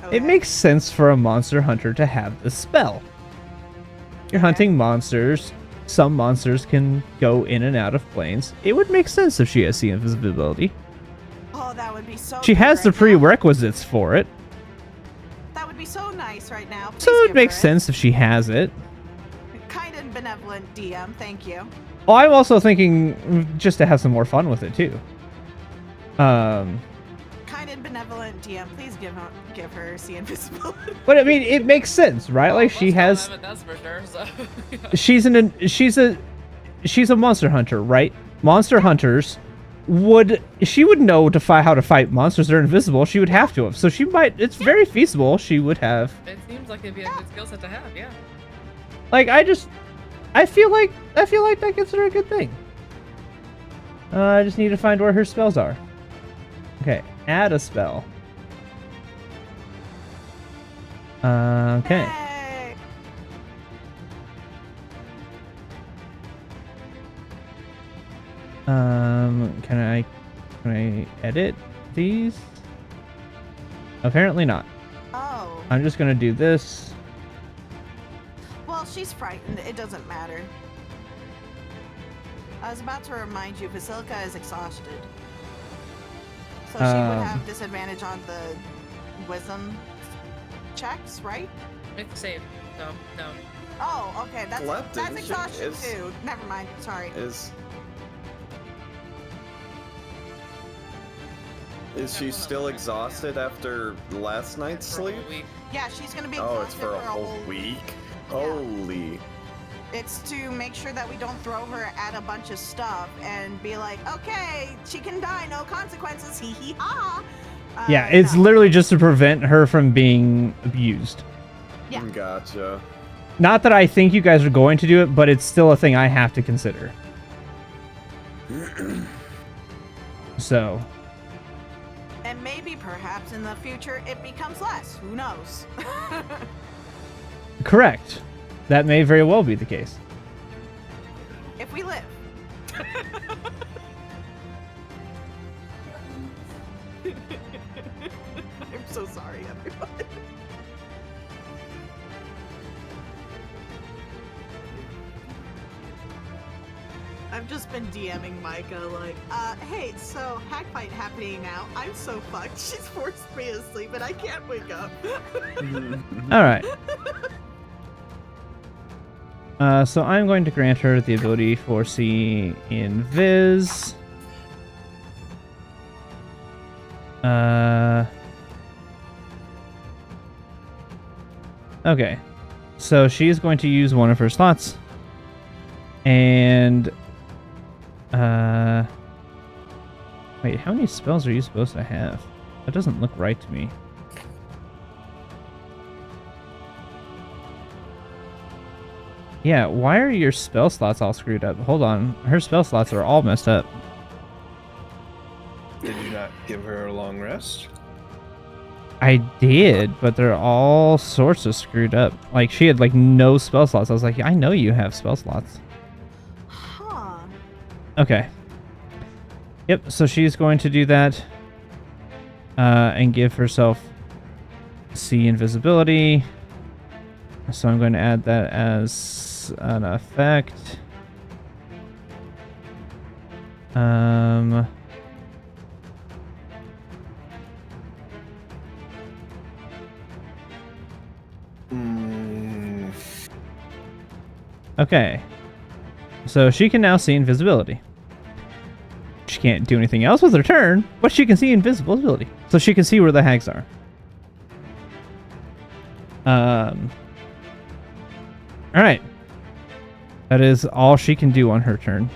Okay. It makes sense for a monster hunter to have this spell. You're hunting monsters. Some monsters can go in and out of planes. It would make sense if she has the invisibility. Oh, that would be so She good has the right now. prerequisites for it, That would be so nice right now. Please so it give makes her sense if she has it. Kind and benevolent DM, thank you. Oh, I'm also thinking just to have some more fun with it too. Kind and benevolent DM, please give her see invisibility. But I mean, it makes sense, right? Like she has, That's for sure. So. she's a monster hunter, right? Monster hunters would know to fight how to fight monsters that are invisible. She would have to have. So she might. It's very feasible. She would have. It seems like it'd be a good skill set to have. Yeah. Like I feel like that gives her a good thing. I just need to find where her spells are. Okay, add a spell. Okay. Hey. Can I edit these? Apparently not. Oh. I'm just gonna do this. Well, she's frightened. It doesn't matter. I was about to remind you, Basilica is exhausted. So she would have disadvantage on the wisdom checks, right? It's safe. So no. Oh, okay. That's Leptin exhaustion is- too. Never mind. Sorry. Is she still exhausted after last night's For a sleep? whole week. Yeah, she's gonna be Oh, exhausted it's for a whole week. Holy. It's to make sure that we don't throw her at a bunch of stuff and be like, okay, she can die, no consequences, hee hee ha. Yeah, it's no. literally just to prevent her from being abused. Yeah. Gotcha. Not that I think you guys are going to do it, but it's still a thing I have to consider. So. And maybe, perhaps, in the future, it becomes less. Who knows? Correct. That may very well be the case. If we live. I'm so sorry, everyone. I've just been DMing Micah like, hey, so hack fight happening now. I'm so fucked. She's forced me to sleep and I can't wake up. All right. So I'm going to grant her the ability for see invis. Okay. So she's going to use one of her slots. And wait, how many spells are you supposed to have? That doesn't look right to me. Yeah, why are your spell slots all screwed up? Hold on. Her spell slots are all messed up. Did you not give her a long rest? I did, but they're all sorts of screwed up. Like, she had, like, no spell slots. I was like, I know you have spell slots. Huh. Okay. Yep, so she's going to do that. And give herself see invisibility. So I'm going to add that as an effect. Okay. So she can now see invisibility. She can't do anything else with her turn, but she can see invisibility. So she can see where the hags are. Alright. That is all she can do on her turn.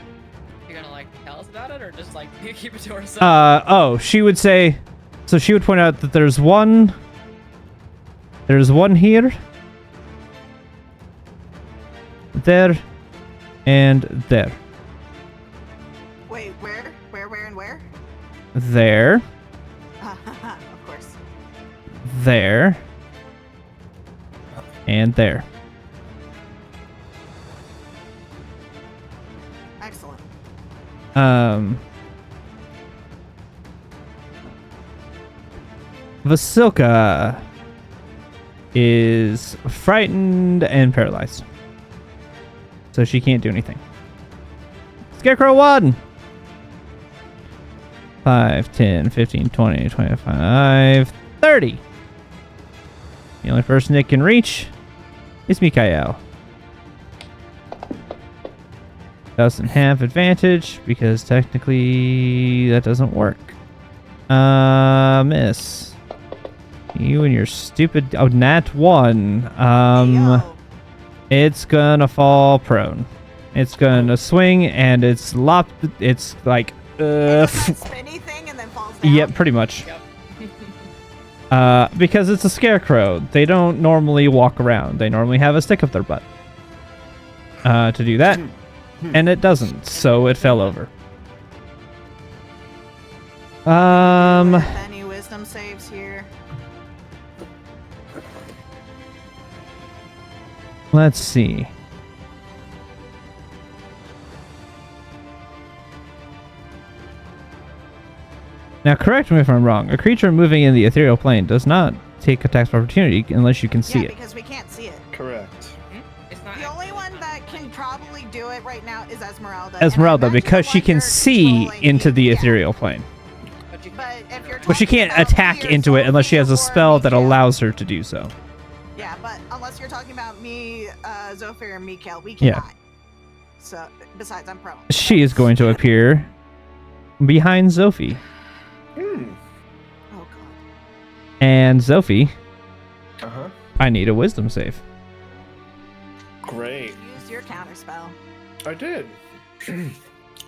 You're gonna like tell us about it, or just like You keep it to herself. Oh, she would say, so she would point out that there's one here, there, and there. Wait, where, and where? There, Of course. there, and there. Excellent. Vasilka is frightened and paralyzed. So she can't do anything. Scarecrow 1! 5, 10, 15, 20, 25, 30. The only person it can reach is Mikael. Doesn't have advantage because technically that doesn't work. Miss. You and your stupid nat 1. Yo. It's gonna fall prone. It's gonna swing and it's like It's that spinny thing and then falls down. yep, pretty much. Yep. Because it's a scarecrow. They don't normally walk around. They normally have a stick up their butt. To do that. And it doesn't, so it fell over. Any wisdom saves here? Let's see. Now, correct me if I'm wrong. A creature moving in the ethereal plane does not take attacks of opportunity unless you can see Yeah, it. because we can't see it. Correct. It's not. The only one that can probably do it right now is Esmeralda. Esmeralda, And I imagine because the she one can you're see controlling into you- the yeah. ethereal plane. But you But if you're But she talking can't about attack me or into it unless she has a Sophie spell or that Mikael. allows her to do so. Yeah, but unless you're talking about me, Zofir, and Mikael, we Yeah. cannot. So, besides, I'm prone. She is going to appear behind Zophie. Hmm. Oh, God. And Zophie, Uh-huh. I need a wisdom save. Great. Use your counter spell. I did. And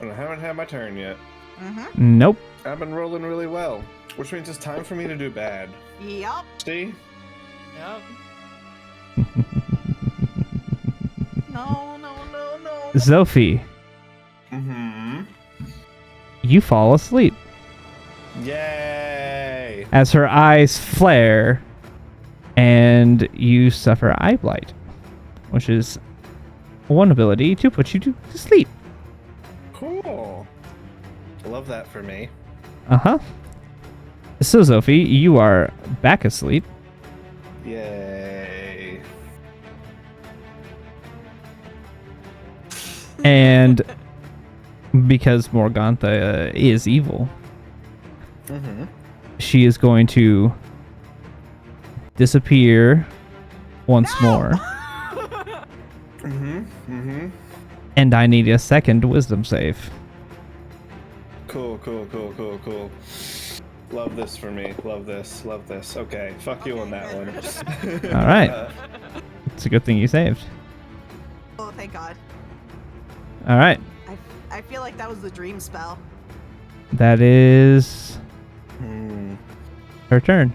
I haven't had my turn yet. Mm-hmm. Nope. I've been rolling really well, which means it's time for me to do bad. Yup. See? Yep. No. Zophie, Mm-hmm. you fall asleep Yay! as her eyes flare and you suffer eye blight, which is one ability to put you to sleep. Cool. Love that for me. Uh-huh. So, Zophie, you are back asleep. Yay. And because Morgantha is evil, Mm-hmm. she is going to disappear once more. Mm-hmm. Mm-hmm. And I need a second wisdom save. Cool. Love this for me. Love this. Okay, fuck you on that one. All right. It's a good thing you saved. Oh, thank God. All right. I feel like that was the dream spell. That is Hmm. her turn.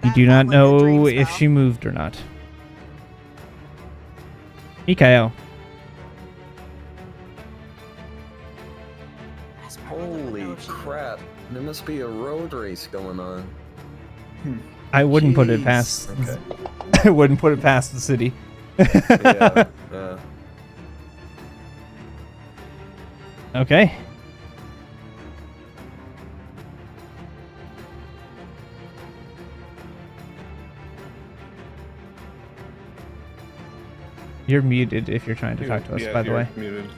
You That do not felt like a dream know if spell. she moved or not. Mikael. Esmeralda would Holy know if she- crap. There must be a road race going on. I wouldn't put it Jeez. past. Okay. I wouldn't put it past the city. Yeah. Okay. You're muted if you're trying to talk to us, Yeah, by the you're way. Muted.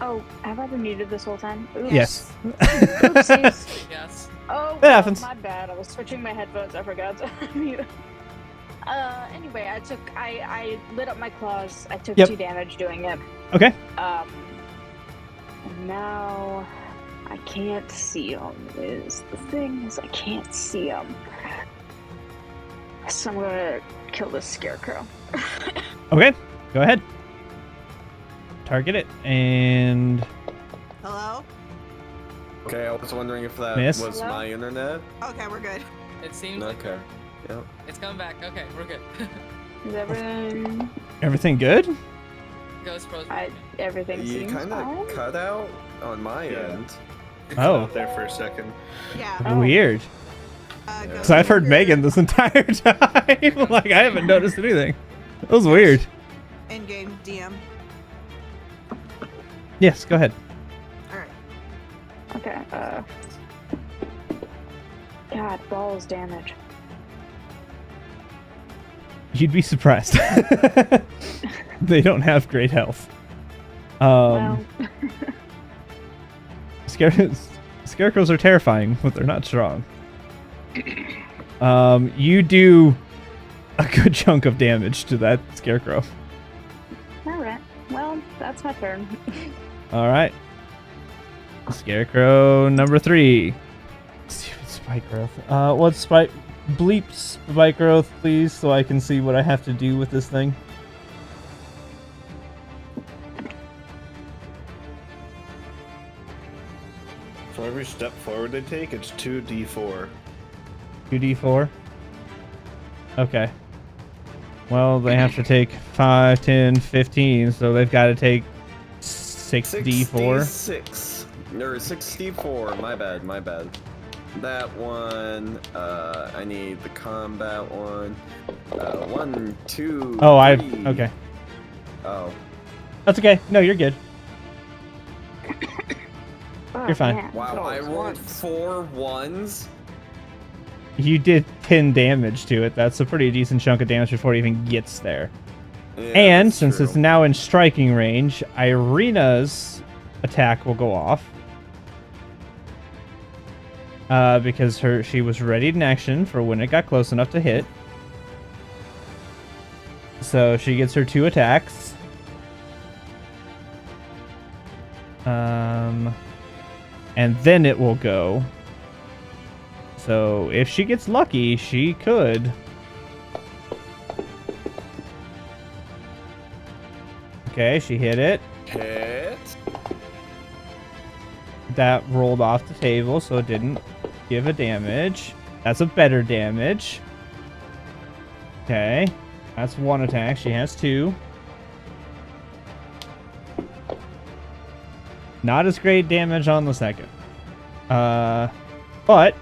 Oh, have I been muted this whole time? Oops. Yes. Oopsies. Yes. Oh, It happens. my bad. I was switching my headphones. I forgot to mute. Anyway, I lit up my claws. I took Yep. 2 damage doing it. Okay. And now I can't see them. Is the thing is I can't see them. So I'm gonna kill this scarecrow. Okay. Go ahead. target it. And Hello? Okay, I was wondering if that Miss? was Hello? my internet. Okay, we're good. It seems like Okay. Yep. it's coming back. Okay, we're good. Is everything? everything good? Ghost frozen. Everything You seems kind fine. of cut out on my end. Oh. Out there for a second. Yeah. Oh. Weird. Ghost Because I've heard Rider Megan this entire time. Like, I haven't noticed anything. That was weird. In-game DM. Yes, go ahead. All right. Okay. God, balls damage. You'd be surprised. They don't have great health. Well, Scarecrows are terrifying, but they're not strong. You do a good chunk of damage to that scarecrow. all right. Well, that's my turn. All right. Scarecrow number 3. Stupid spike growth. What's spike? Bleep spike growth, please, so I can see what I have to do with this thing. For every step forward they take, it's 2d4. 2d4. Okay. Well, they have to take 5, 10, 15, so they've got to take 6d4. 66. Or 64. My bad. That one. I need the combat one. 1, 2. Oh, 3. okay. Oh. That's okay. No, you're good. Oh, You're fine. man. Wow, I rolled 4 1s. You did 10 damage to it. That's a pretty decent chunk of damage before it even gets there. Yeah, And that's since true. it's now in striking range, Irina's attack will go off. Because she was readied in action for when it got close enough to hit. So she gets her 2 attacks. And then it will go. So if she gets lucky, she could. Okay, she hit it. Hit. That rolled off the table, so it didn't give a damage. That's a better damage. Okay. That's 1 attack. She has 2. Not as great damage on the second. But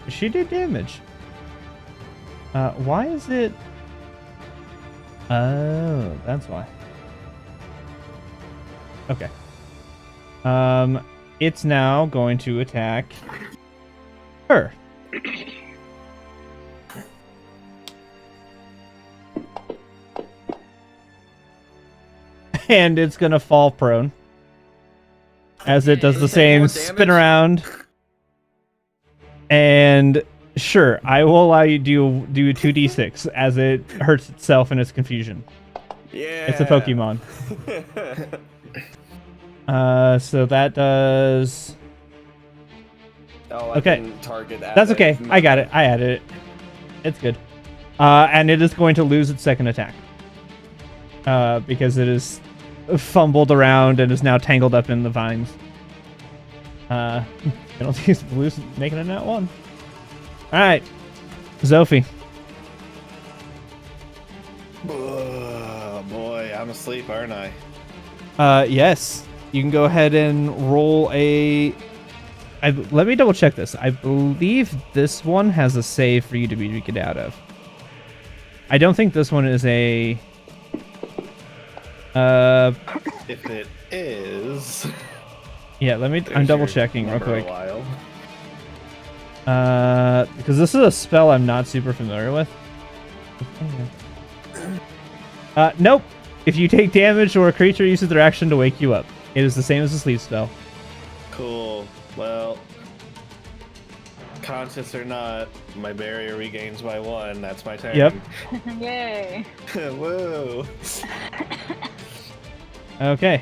she did damage. Why is it... Oh, that's why. Okay. It's now going to attack her. And it's gonna fall prone. As it does the Take same more spin damage? around. And sure, I will allow you to do a 2d6 as it hurts itself in its confusion. Yeah. It's a Pokemon. So that does... Oh, I Okay. didn't target that. That's okay. I got it. I added it. It's good. And it is going to lose its second attack. Because it is fumbled around and is now tangled up in the vines. Penalties lose, making it nat 1. Alright. Zophie. Oh boy, I'm asleep, aren't I? Yes. You can go ahead and roll a... let me double check this. I believe this one has a save for you to get out of. I don't think this one is a... If it is, Yeah, let me... I'm there's double your checking real number a quick. while. Because this is a spell I'm not super familiar with. Nope. If you take damage or a creature uses their action to wake you up, it is the same as a sleep spell. Cool. Well, conscious or not, my barrier regains by 1. That's my turn. Yep. Yay. Whoa. Okay.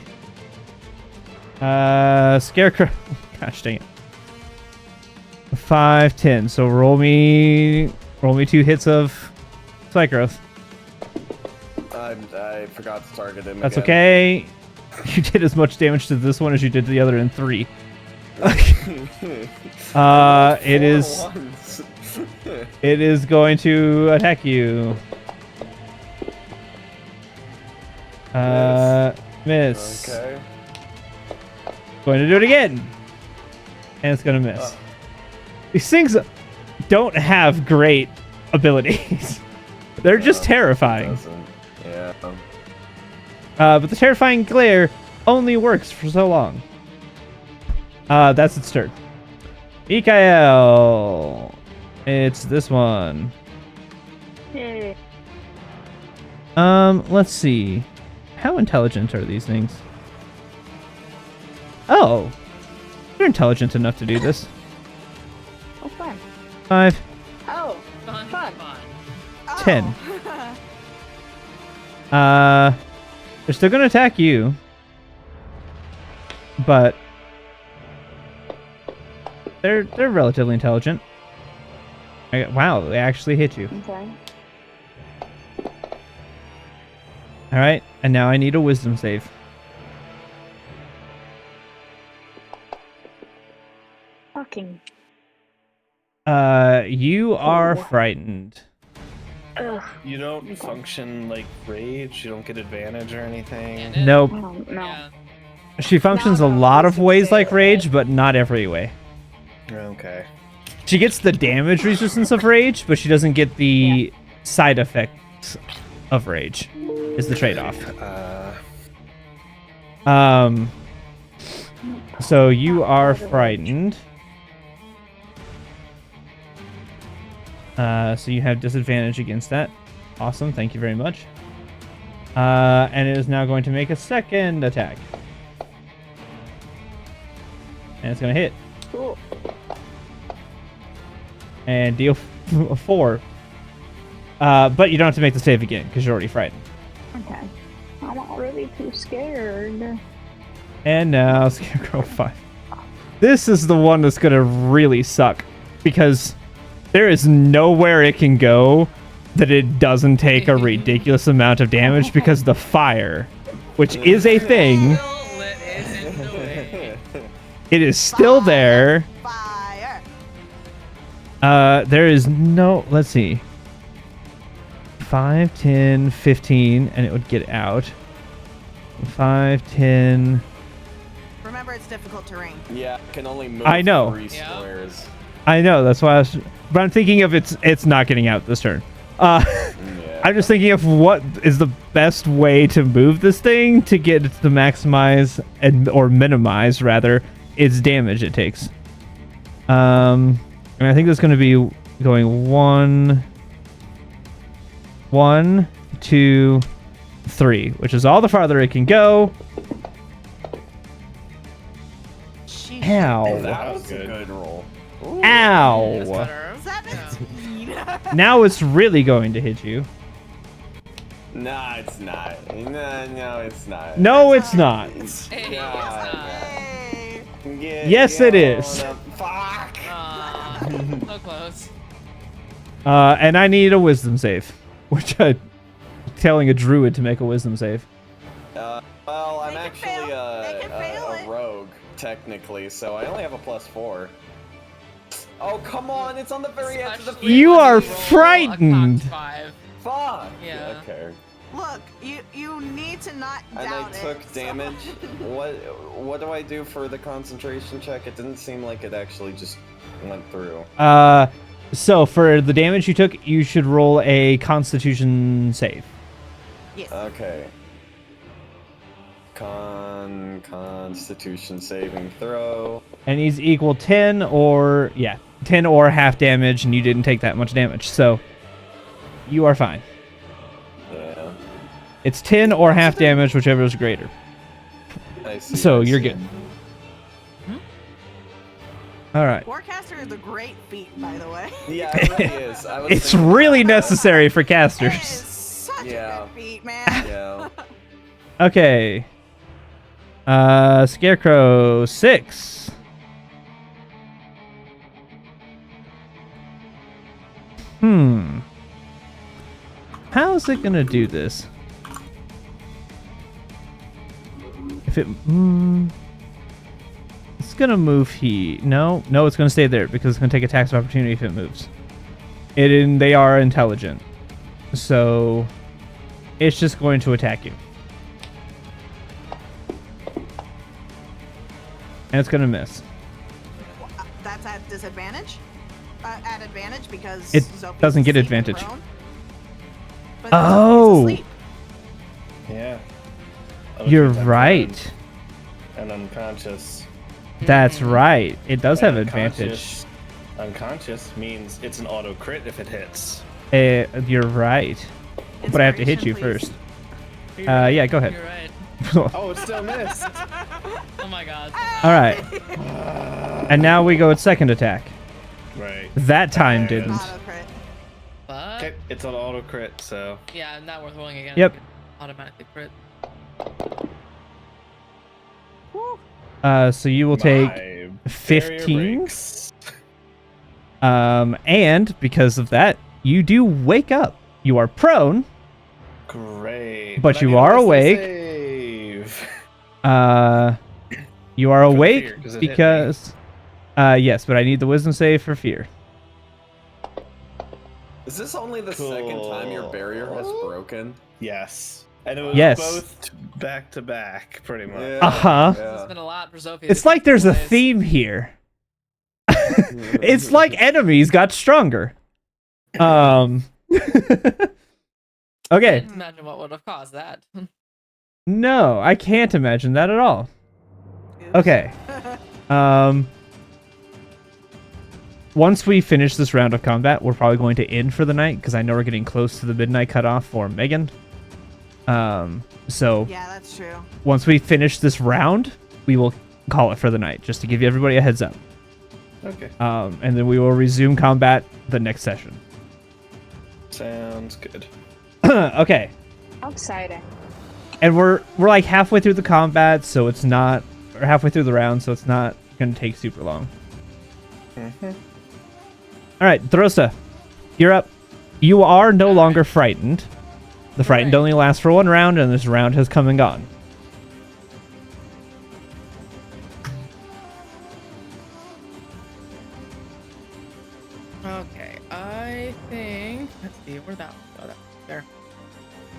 Scarecrow. Gosh dang it. 5, 10. So roll me 2 hits of Spike Growth. I forgot to target him. That's again. okay. You did as much damage to this one as you did to the other in 3. It is. It is going to attack you. Miss. Okay. Going to do it again. And it's going to miss. These things don't have great abilities. They're just terrifying. Yeah. But the terrifying glare only works for so long. That's its turn. Mikael. It's this one. Yay. Let's see. How intelligent are these things? Oh. They're intelligent enough to do this. Oh, fun. 5, Oh, Fun. Fun. 10. Oh. They're still gonna attack you. But they're relatively intelligent. Wow, they actually hit you. okay. All right, and now I need a wisdom save. Fucking. You are frightened. Ugh. You don't function like rage. You don't get advantage or anything. Nope. Oh, no. Yeah. She functions a lot of ways like rage, but not every way. Okay. She gets the damage resistance of rage, but she doesn't get the side effects of rage. Is the trade-off. So you are frightened. So you have disadvantage against that. Awesome, thank you very much. And it is now going to make a second attack. And it's going to hit. Cool. And deal 4. But you don't have to make the save again, because you're already frightened. Okay. I'm already too scared. And now Scarecrow 5. This is the one that's going to really suck, because there is nowhere it can go that it doesn't take a ridiculous amount of damage, because the fire, which is a thing, it is still there. Fire. There is no, let's see, 5, 10, 15, and it would get out. 5, 10. Remember, it's difficult terrain. Yeah, I can only move I know. 3 Yeah. squares. I know, that's why I was, but I'm thinking of it's not getting out this turn. Yeah. I'm just thinking of what is the best way to move this thing to get it to maximize or minimize rather its damage it takes. And I think that's going to be going 1, 2, 3, which is all the farther it can go. Sheesh. Ow! That was a good roll. Ow! Better. 17. Now it's really going to hit you. Nah, it's not. No, it's not. No, it's not. Hey, God. Hey. Yes, it is. Fuck. so close. And I need a wisdom save, which I'm telling a druid to make a wisdom save. Well, I'm They can actually fail. They can fail a it. rogue, technically, so I only have a +4. Oh, come on, it's on the very edge of the Especially You when are roll a frightened. cocked 5. Fuck! Yeah. Okay. Look, you need to not And doubt I took it. so- damage. What do I do for the concentration check? It didn't seem like it actually just went through. So for the damage you took, you should roll a Constitution save. Yes. Okay. Constitution saving throw. And he's equal 10 or 10 or half damage, and you didn't take that much damage, so you are fine. Yeah. It's 10 or half damage, whichever is greater. I see, So I you're see. good. All right. Forecaster is a great feat, by the way. Yeah, it really is. I was It's thinking really about that. necessary for It is casters. such Yeah. a good feat, man. Yeah. Okay. Scarecrow 6. How is it gonna do this? If it... it's going to move here. No, it's going to stay there because it's going to take attacks of opportunity if it moves. They are intelligent. So it's just going to attack you. And it's going to miss. That's at disadvantage? At advantage because It Zoe doesn't is get asleep and advantage. prone? But Oh. Zoe is asleep. Yeah. You're Other people are right. prone and unconscious. That's right. It does have And advantage. Unconscious means it's an auto crit if it hits. You're right. But I have to hit you Inspiration, first. You're Yeah, go ahead. You're right. Oh, it still missed. Oh my god. All right. And now we go at second attack. Right. That time There it didn't. is. Auto crit. But Okay, it's an auto crit, so. yeah, not worth rolling again. Yep. Automatically crit. So you will take My barrier 15. breaks. And because of that, you do wake up. You are prone. Great. But I you need a are wisdom awake. save. You are For the awake fear, 'cause it hit me. because yes, but I need the wisdom save for fear. Is this only the second time your barrier has broken? Yes. And it was Yes. both back to back, pretty much. Yeah. Uh-huh. There's been a lot for Sophie. It's like there's a theme here. It's like enemies got stronger. Okay. Can't imagine what would have caused that. No, I can't imagine that at all. Oops. Okay. Once we finish this round of combat, we're probably going to end for the night because I know we're getting close to the midnight cutoff for Megan. So Yeah, that's true. once we finish this round, we will call it for the night, just to give everybody a heads up. Okay. And then we will resume combat the next session. Sounds good. Okay. How exciting. And we're like halfway through the combat, so it's not, or halfway through the round, so it's not going to take super long. All right, Throsta, you're up. You are no longer frightened. The frightened only lasts for one round, and this round has come and gone. Okay, I think. Let's see, where'd that one go? That there.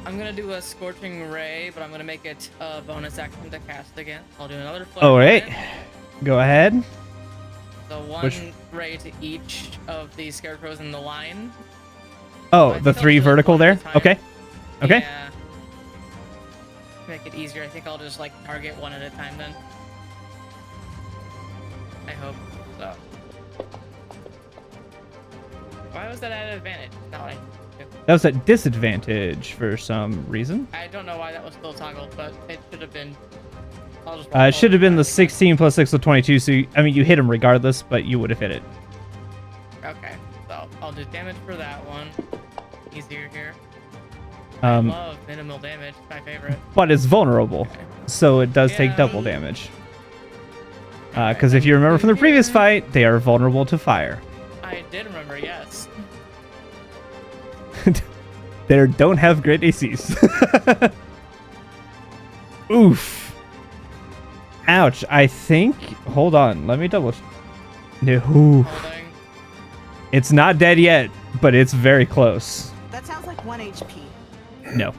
I'm gonna do a scorching ray, but I'm gonna make it a bonus action to cast again. I'll do another flurry. All right, of it. go ahead. So one Which- ray to each of the scarecrows in the line. Oh, I the think I'll 3 do it vertical one there. at a time. Okay. Okay. Yeah. Make it easier. I think I'll just like target one at a time then. I hope so. Why was that at advantage? No, That was at disadvantage for some reason. I don't know why that was still toggled, but it should have been. I'll just It should have been the roll 16 plus 6 with 22. So I mean, you hit him regardless, but you would have hit it. Okay, so I'll do damage for that one. Easier here. Um, Love minimal damage. My favorite. but it's vulnerable, so it does take Yeah. double damage. Because if you remember from the previous fight, they are vulnerable to fire. I did remember, yes. They don't have great ACs. Oof. Ouch. I think. Hold on. Let me double. No. Holding. It's not dead yet, but it's very close. That sounds like 1 HP. No.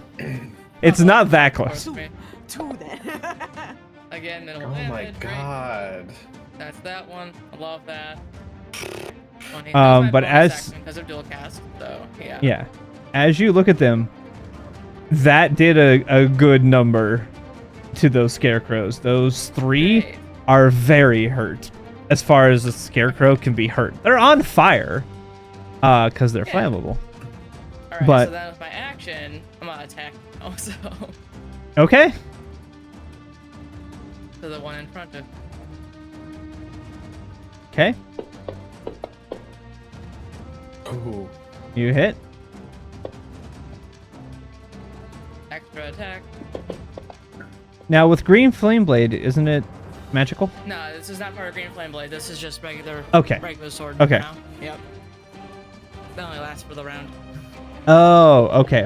It's not that close. Force me. 2 then. Again, minimal Oh my damage. Great. god. That's that one. I love that. 20. But as- because of dual cast, so yeah. Yeah. As you look at them, that did a good number to those scarecrows. Those 3 Great. are very hurt as far as a scarecrow can be hurt. They're on fire because they're Yeah. flammable. All right, but- so that was my action. I'm gonna attack now, so Okay. to the one in front of. Okay. Ooh. You hit. Extra attack. Now with green flame blade, isn't it magical? No, this is not part of Green Flame Blade. This is just regular. Okay. Regular sword. Okay. Now. Yep. That only lasts for the round. Oh, okay.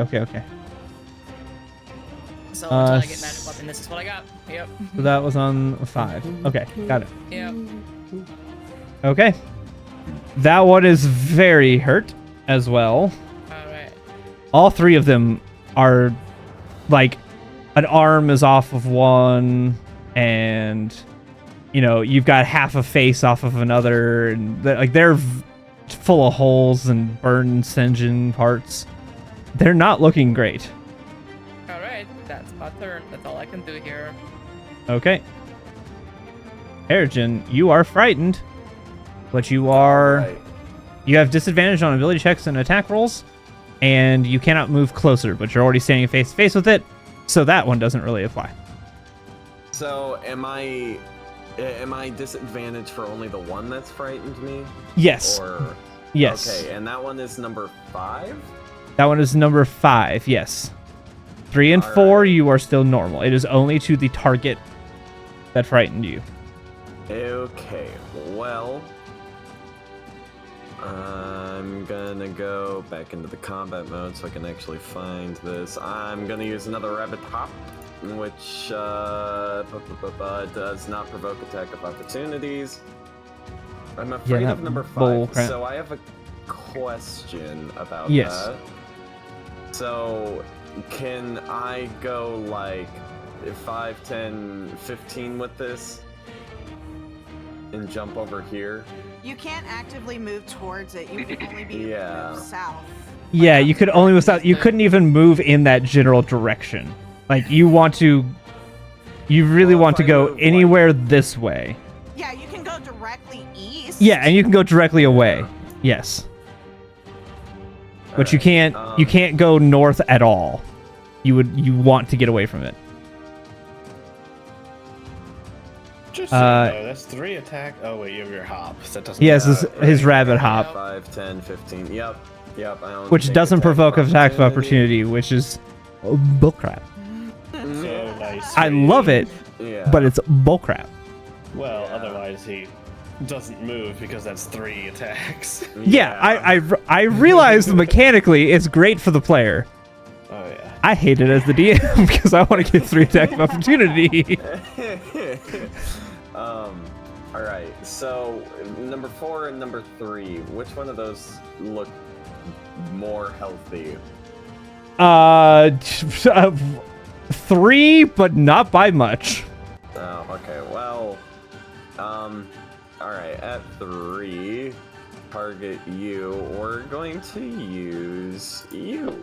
So until I get magic weapon, this is what I got. Yep. So that was on 5. Okay, got it. Yep. Okay. That one is very hurt as well. Alright. All 3 of them are like an arm is off of one, and you've got half a face off of another, and they're full of holes and burned singeing parts. They're not looking great. Alright, that's my turn. That's all I can do here. Okay. Ergen, you are frightened, but you are... Alright. You have disadvantage on ability checks and attack rolls, and you cannot move closer, but you're already standing face to face with it, so that one doesn't really apply. So am I disadvantaged for only the one that's frightened me? Yes. Or Yes. okay, and that one is number 5? That one is number 5, yes. 3 and All 4, right. you are still normal. It is only to the target that frightened you. Okay, well, I'm gonna go back into the combat mode so I can actually find this. I'm gonna use another rabbit hop, which does not provoke attack of opportunities. I'm afraid that of number bull 5, crap. so I have a question about Yes. that. So, can I go like 5, 10, 15 with this? And jump over here? You can't actively move towards it. You can only be Yeah. move south. Yeah, you could only without you couldn't even move in that general direction. Like you really Well, want if to I go move, like- anywhere this way. Yeah, you can go directly east. Yeah, and you can go directly away. Yes. But you Alright, can't go north at all. You want to get away from it. Just so you know, that's 3 attack. Oh wait, you have your hop. So that doesn't. He has his right. rabbit hop, 5, 10, 15. Yep. I don't which take doesn't attack provoke of attack of opportunity, which is bullcrap. So nice. I for you. love it, Yeah. but it's bullcrap. Well, Yeah. otherwise he doesn't move because that's 3 attacks. Yeah, I realized mechanically it's great for the player. Oh yeah. I hate it as the DM because I want to get 3 attack of opportunity. All right. So number 4 and number 3. Which one of those look more healthy? 3, but not by much. Oh, okay. Well, all right. At 3, target you. We're going to use you.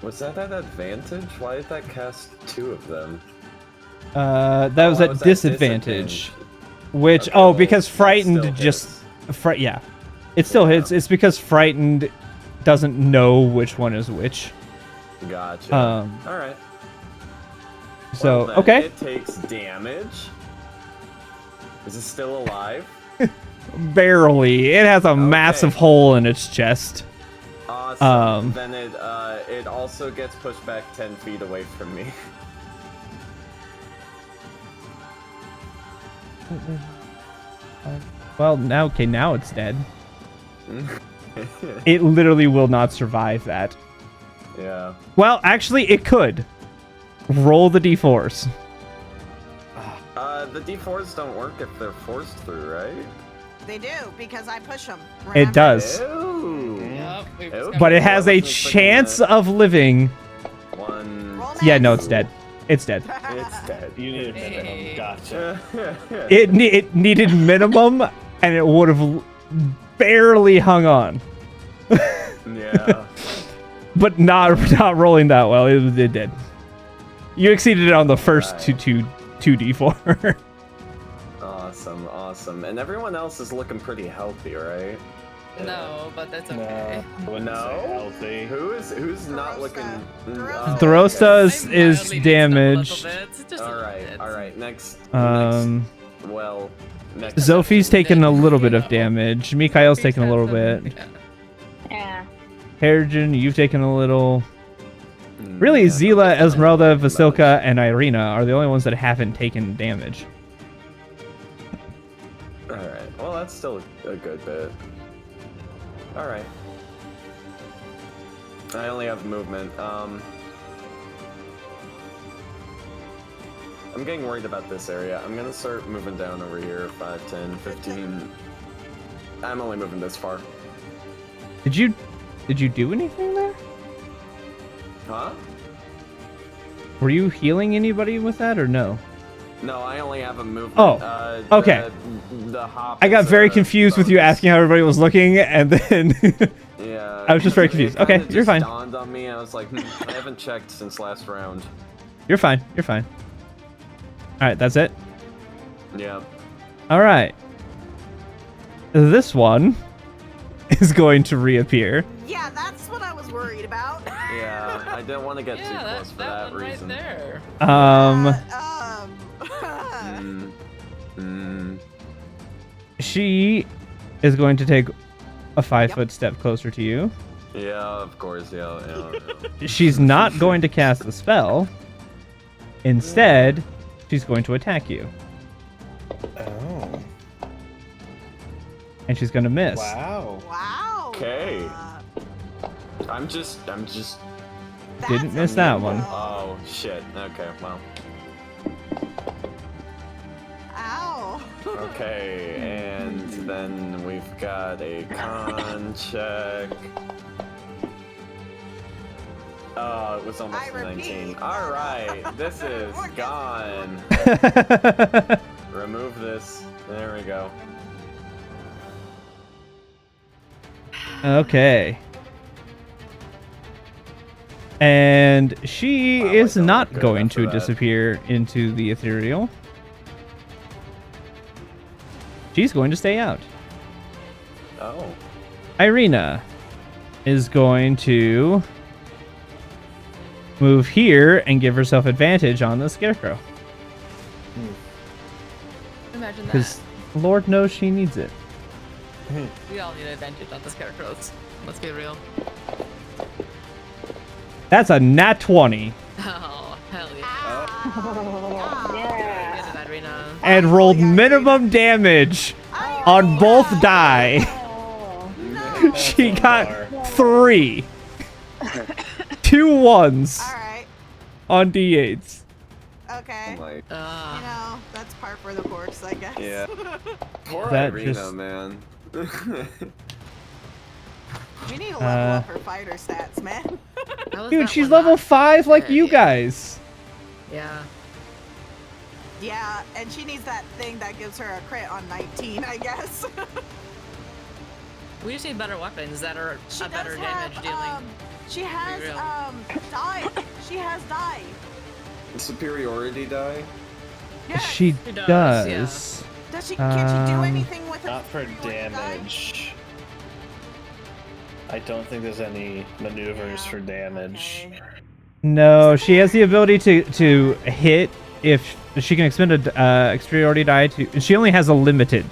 Was that at advantage? Why did that cast 2 of them? That was I at was at disadvantage. Which Okay, well, because that frightened still just hits. yeah, it still hits. It's because frightened doesn't know which one is which. Gotcha. All right. So Well, then okay, It takes damage. Is it still alive? barely. It has a massive Okay. hole in its chest. Awesome. Then it also gets pushed back 10 feet away from me. Well, now it's dead. It literally will not survive that. Yeah. Well, actually, it could. Roll the d4s. The D4s don't work if they're forced through, right? They do because I push them. It does. Ew. Yep. we Okay. just But it got- has a wasn't expecting chance that. of living. One. Roll Yeah, no, next. it's dead. It's dead. It's dead. You need a Hey. minimum. Gotcha. It needed minimum, and it would have barely hung on. Yeah. But not rolling that well. It did. You exceeded it on the first Right. two d4. Awesome. And everyone else is looking pretty healthy, right? No, but that's No, okay. I wouldn't say No? healthy. Who's not Darosta. looking? Darosta. Darosta I is mildly damaged. needed a little bit, just a All little right. bit. All right. Next. Well. Next. Zophie's taken a little bit of damage. Mikhail's taken a little bit. Yeah. Harrigan, you've taken a little. Mm, Really, yeah, Zila, but that's Esmeralda, not Vasilka, and Irina are the only ones that haven't taken damage. much. All right. Well, that's still a good bit. All right. I only have movement. I'm getting worried about this area. I'm gonna start moving down over here. 5, 10, 15. I'm only moving this far. Did you do anything there? Huh? Were you healing anybody with that or no? No, I only have a movement. Oh, okay. The hop. I got is, very confused with you bonus. asking how everybody was looking, and then Yeah. I was just very it confused. kinda Okay, you're just fine. Dawned on me. I was like, I haven't checked since last round. You're fine. You're fine. All right, that's it. Yeah. All right. This one is going to reappear. Yeah, that's what I was worried about. Yeah, I didn't want to get too Yeah, close for that that one reason. right there. She is going to take a 5-foot step closer to you. Yeah, of course. Yeah. She's not going to cast the spell. Instead, she's going to attack you. Oh. And she's going to miss. Wow. Wow. Okay. I'm just. Didn't miss that one. Oh shit. Okay. Well. Ow. Okay, and then we've got a con check. Oh, it was almost I a 19. repeat. Alright, this is We're gone. Remove this. There we go. Okay. And she Wow, I is don't not look good going after to that. disappear into the ethereal. She's going to stay out. Oh. Irina is going to move here and give herself advantage on the scarecrow. Imagine that. Because Lord knows she needs it. We all need advantage on the scarecrows. Let's be real. That's a nat 20. Oh, hell yeah. Yeah. Get it, Irina. And rolled minimum damage on both die. Oh. She got 3. 2 1s All right. on d8s. Okay. Oh my. You know, that's par for the course, I guess. Yeah. Poor That Irina, just- man. We need to level up her fighter stats, man. How was Dude, that she's one level not 5 like you fair? guys. Yeah. Yeah, and she needs that thing that gives her a crit on 19, I guess. We just need better weapons that are She a better does damage have, dealing. she has, real. die. She has die. Superiority die? Yes. She She does, does. Does she? Can she do Um, anything with her? Not for superiority die? damage. I don't think there's any maneuvers Yeah, for damage. okay. No, she has the ability to hit if she can expend a exteriority die to. She only has a limited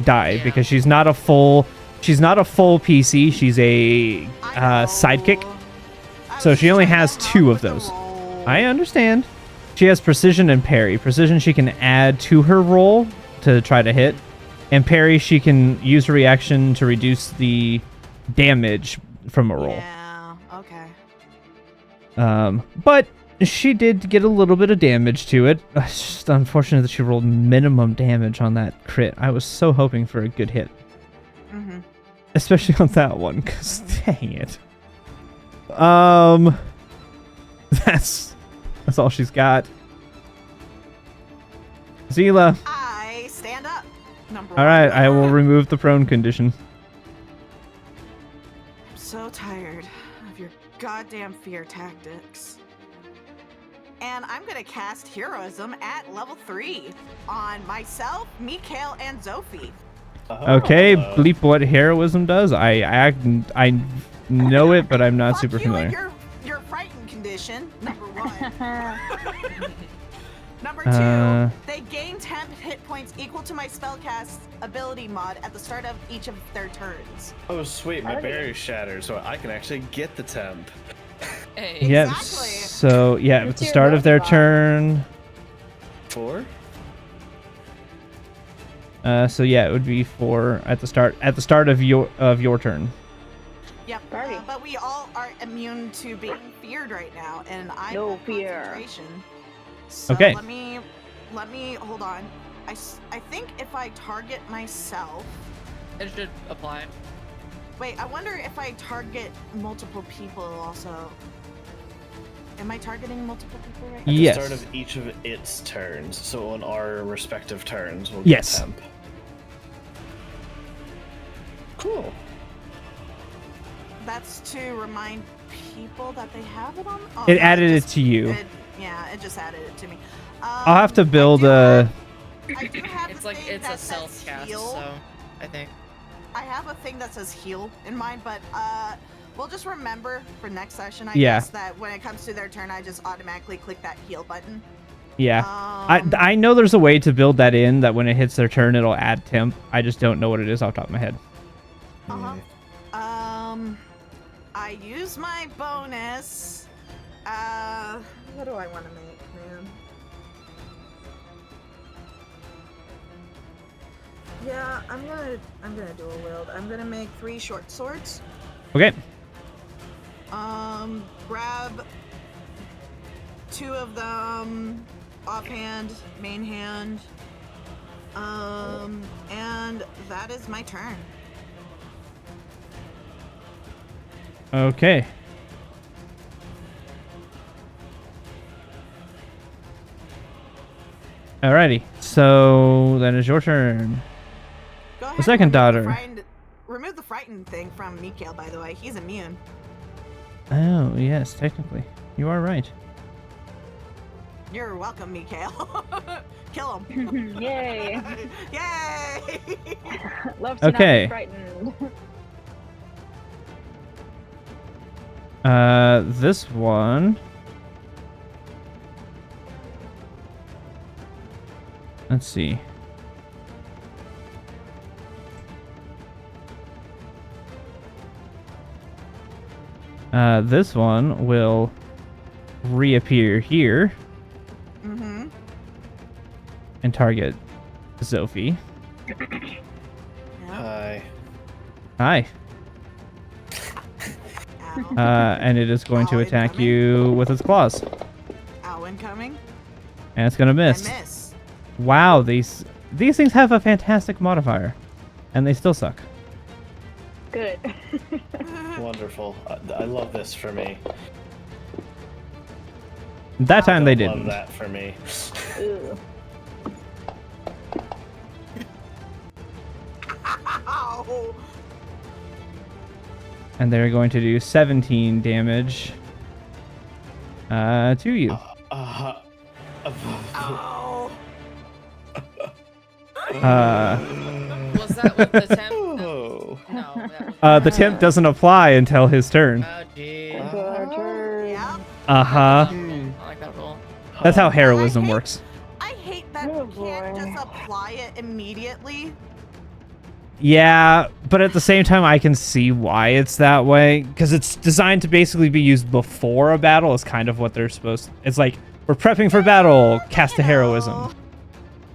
die Yeah. because she's not a full PC. She's a I know. sidekick. I So was she only trying to has get 2 hard of with the those. roll. I understand. She has precision and parry. Precision she can add to her roll to try to hit, and parry she can use her reaction to reduce the damage from a roll. Yeah. Okay. But she did get a little bit of damage to it. It's just unfortunate that she rolled minimum damage on that crit. I was so hoping for a good hit, Mm-hmm. especially on that one. Cause dang it. That's all she's got. Zila. I stand up. Number All right, one. I will remove the prone condition. I'm so tired of your goddamn fear tactics. And I'm gonna cast Heroism at level 3 on myself, Mikhail, and Zophie. Oh, Okay, hello. bleep what heroism does. I know it, but I'm not Fuck super you familiar. and your frightened condition, number 1. Number 2, Uh. they gain 10 hit points equal to my spellcast ability mod at the start of each of their turns. Oh, sweet. My Alrighty. barrier shattered, so I can actually get the temp. Hey. Yep. Exactly. So yeah, at What's the your start of their bonus? turn. 4? So yeah, it would be 4 at the start of your turn. Yep. Alrighty. But we all are immune to being feared right now, and I'm No at fear. concentration. So Okay. Let me hold on. I think if I target myself. It should apply. Wait, I wonder if I target multiple people also. Am I targeting multiple people right now? At Yes. the start of each of its turns, so on our respective turns, we'll Yes. get temp. Cool. That's to remind people that they have it on. Oh, It no, added it just- to you. It just added it to me. I'll have to build I do have It's the like thing it's a that self says cast, heal. so I think. I have a thing that says heal in mind, but we'll just remember for next session, I Yeah. guess, that when it comes to their turn, I just automatically click that heal button. Yeah. Um, I know there's a way to build that in, that when it hits their turn, it'll add temp. I just don't know what it is off the top of my head. Uh-huh. I use my bonus. What do I want to make, man? Yeah, I'm gonna do a wield. I'm gonna make 3 short swords. Okay. Grab 2 of them offhand, main hand. And that is my turn. Okay. Alrighty. So that is your turn. Go ahead. The second daughter. Remove the frightened thing from Mikhail, by the way. He's immune. Oh, yes, technically. You are right. You're welcome, Mikhail. Kill him. Yay! Yay! Love to Okay. not be frightened. This one. Let's see. This one will reappear here Mm-hmm. and target Sophie. Yeah. Hi. Hi. Ow. And it is going to Ow, attack incoming. you with its claws. Ow, incoming. And it's gonna miss. I miss. Wow, these things have a fantastic modifier. And they still suck. Good. Wonderful. I love this for me. That time they Love didn't. that for me. Ooh. Ow! And they're going to do 17 damage to you. Uh, Ow! Was that with the temp? oh. No, that was. The temp doesn't apply until his turn. Oh, gee. Our turn. Yeah. Uh-huh. I like that rule. That's how heroism I hate- works. I hate that Oh, you can't boy. just apply it immediately. Yeah, but at the same time, I can see why it's that way. Because it's designed to basically be used before a battle is kind of what they're supposed to. It's like, we're prepping for battle, cast a heroism.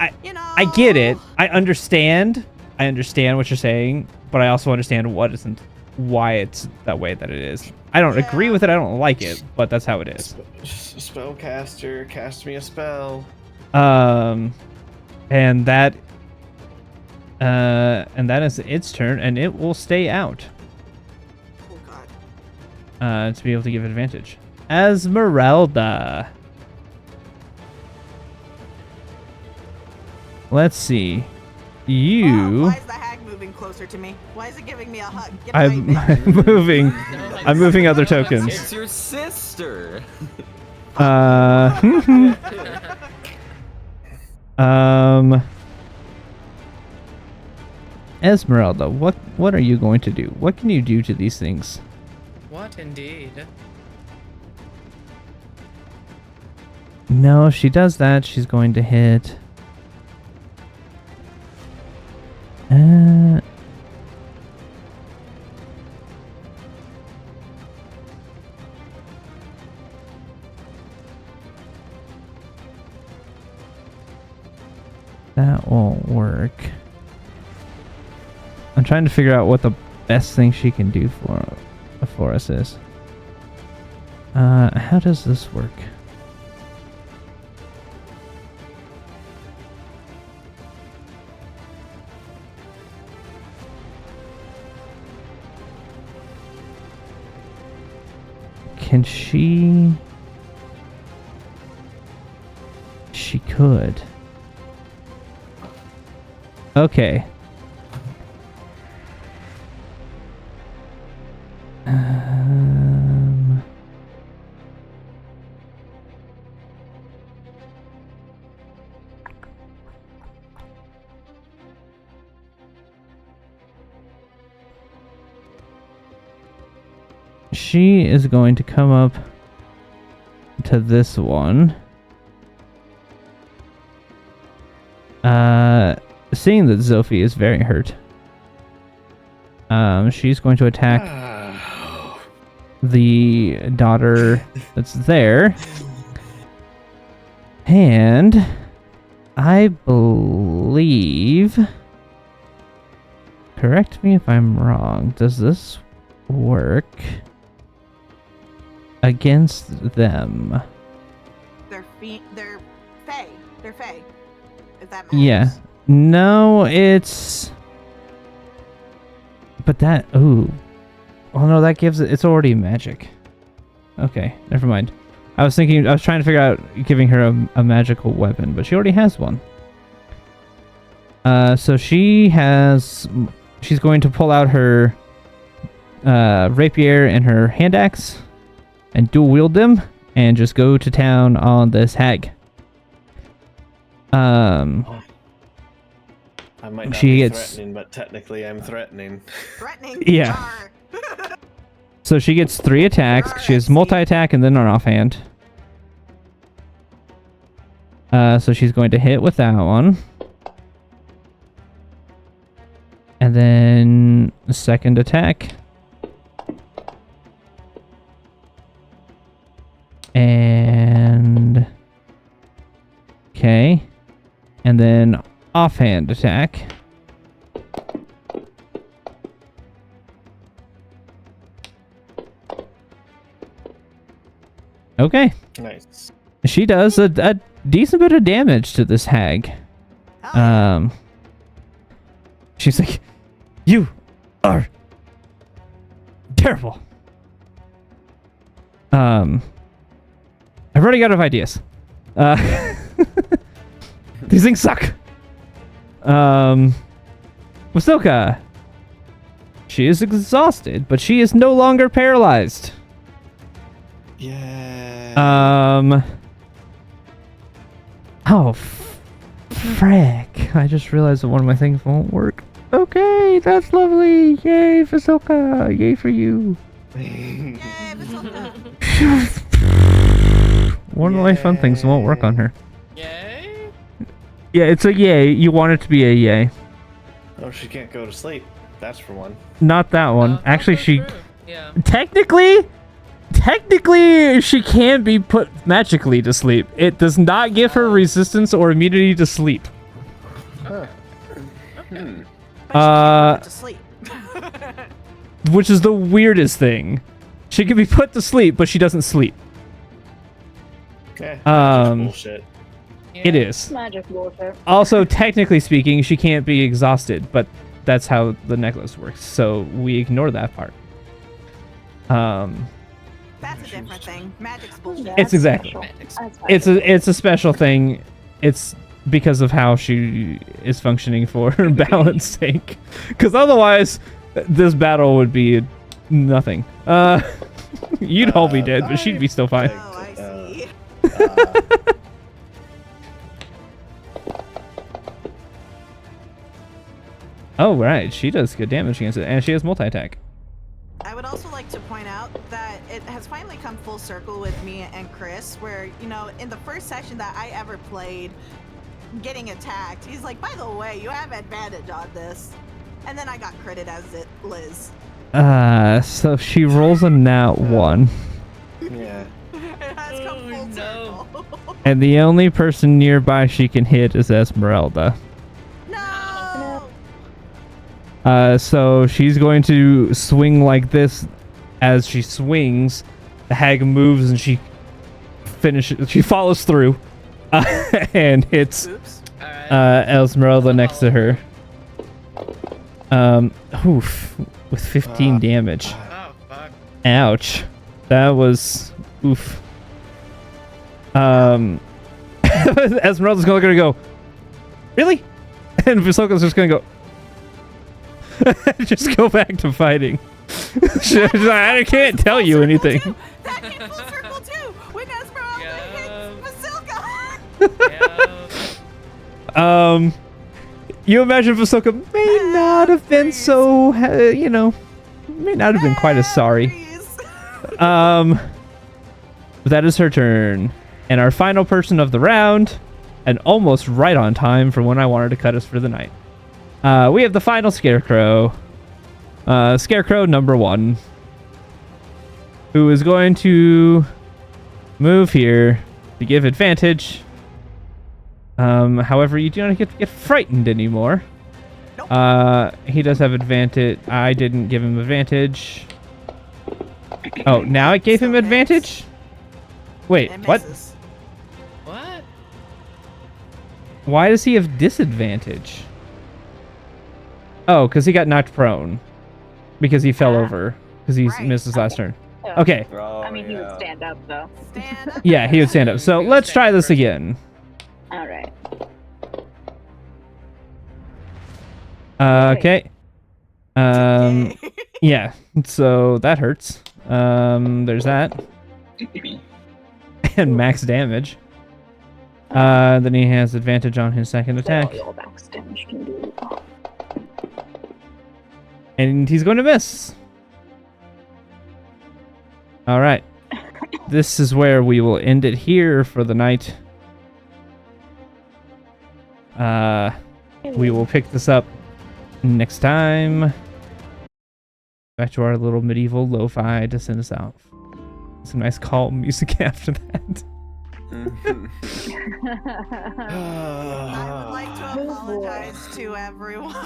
I get it. I understand what you're saying, but I also understand why it's that way that it is. I don't agree Yeah. with it. I don't like it, but that's how it is. Spellcaster, cast me a spell. And that is its turn, and it will stay out Oh god. to be able to give advantage. Esmeralda. Let's see. You. Why is the hag moving closer to me? Why is it giving me a hug? Get I'm away, bitch. moving. I'm moving other tokens. It's your sister. Esmeralda, what are you going to do? What can you do to these things? What indeed? No, if she does that, she's going to hit. That won't work. I'm trying to figure out what the best thing she can do for us is. How does this work? Can she? She could. Okay. She is going to come up to this one. Seeing that Zophie is very hurt, she's going to attack the daughter that's there. And I believe, correct me if I'm wrong, does this work against them? They're fae. They're fae. If that matters. Yeah. No, it's... But that... Ooh. Oh no, that gives it... It's already magic. Okay, never mind. I was trying to figure out giving her a magical weapon, but she already has one. So she's going to pull out her rapier and her hand axe and dual wield them and just go to town on this hag. I might not she be gets... threatening, but technically I'm threatening. Threatening. Yeah. So she gets 3 attacks. She has multi-attack and then an offhand. So she's going to hit with that one. And then the second attack. And... Okay. And then offhand attack. Okay. Nice. She does a decent bit of damage to this hag. She's like, "You are terrible." I've already got enough ideas. These things suck. Wasilka. She is exhausted, but she is no longer paralyzed. Yeah. Oh, frick. I just realized that one of my things won't work. Okay, that's lovely. Yay, Vasilka. Yay for you. Yay, Vasilka. One of my fun things won't work on her. Yay? Yeah, it's a yay. You want it to be a yay. Oh, she can't go to sleep. That's for one. Not that one. Actually, that's she... true. Yeah. Technically, she can be put magically to sleep. It does not give her resistance or immunity to sleep. Huh. But she can't go to sleep. Which is the weirdest thing. She can be put to sleep, but she doesn't sleep. Bullshit. It is. Magic bullshit. Also, technically speaking, she can't be exhausted, but that's how the necklace works. So we ignore that part. That's a different thing. Magic's bullshit. It's exactly. It's a special thing. It's because of how she is functioning for her balance sake. Because otherwise, this battle would be nothing. You'd all be dead, but she'd be still fine. Oh, I see. Oh, right. She does good damage against it, and she has multi-attack. I would also like to point out that it has finally come full circle with me and Chris, where, you know, in the first session that I ever played, getting attacked, he's like, by the way, you have advantage on this. And then I got critted as Liz. So she rolls a nat 1. Yeah. It has come full circle. And the only person nearby she can hit is Esmeralda. No! So she's going to swing like this. As she swings, the hag moves and she follows through and hits Esmeralda next to her. Oof, with 15 damage. Oh, fuck. Ouch. That was oof. Esmeralda's gonna go, really? And Visoka's just gonna go, just go back to fighting. She's like, I can't tell you anything. That came full circle too. When Esmeralda Yeah. hits Vasilka. You imagine Visoka may not have been so, may not have been quite as sorry. But that is her turn. And our final person of the round, and almost right on time for when I wanted to cut us for the night. We have the final Scarecrow. Scarecrow number 1. Who is going to move here to give advantage. However, you do not get to get frightened anymore. Nope. He does have advantage. I didn't give him advantage. Oh, now it gave him advantage? Wait, It what? misses. What? Why does he have disadvantage? Oh, because he got knocked prone. Because he fell over. Because he Right. missed his last turn. Oh. Okay. Oh, I mean, he would yeah. stand up though. Stand up. Yeah, he would stand up. So He would let's stand try up this first. again. All right. Okay. Yay. Yeah. So that hurts. There's that. And max damage. Then he has advantage on his second attack. All max damage can do. And he's going to miss. All right. This is where we will end it here for the night. We will pick this up next time. Back to our little medieval lo-fi to send us out. Some nice calm music after that. I would like to Oh, boy. apologize to everyone. We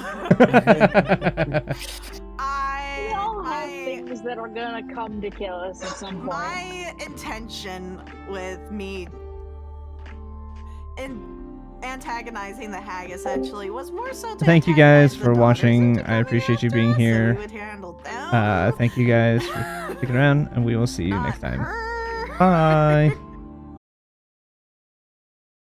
all have I things that are gonna come to kill us at some point. my intention with me antagonizing the hag essentially was more so to Thank you guys antagonize the for daughters watching. into I coming appreciate you after being us so we here. would handle them. Thank you guys for sticking around, and we will see you Not next time. her. Bye.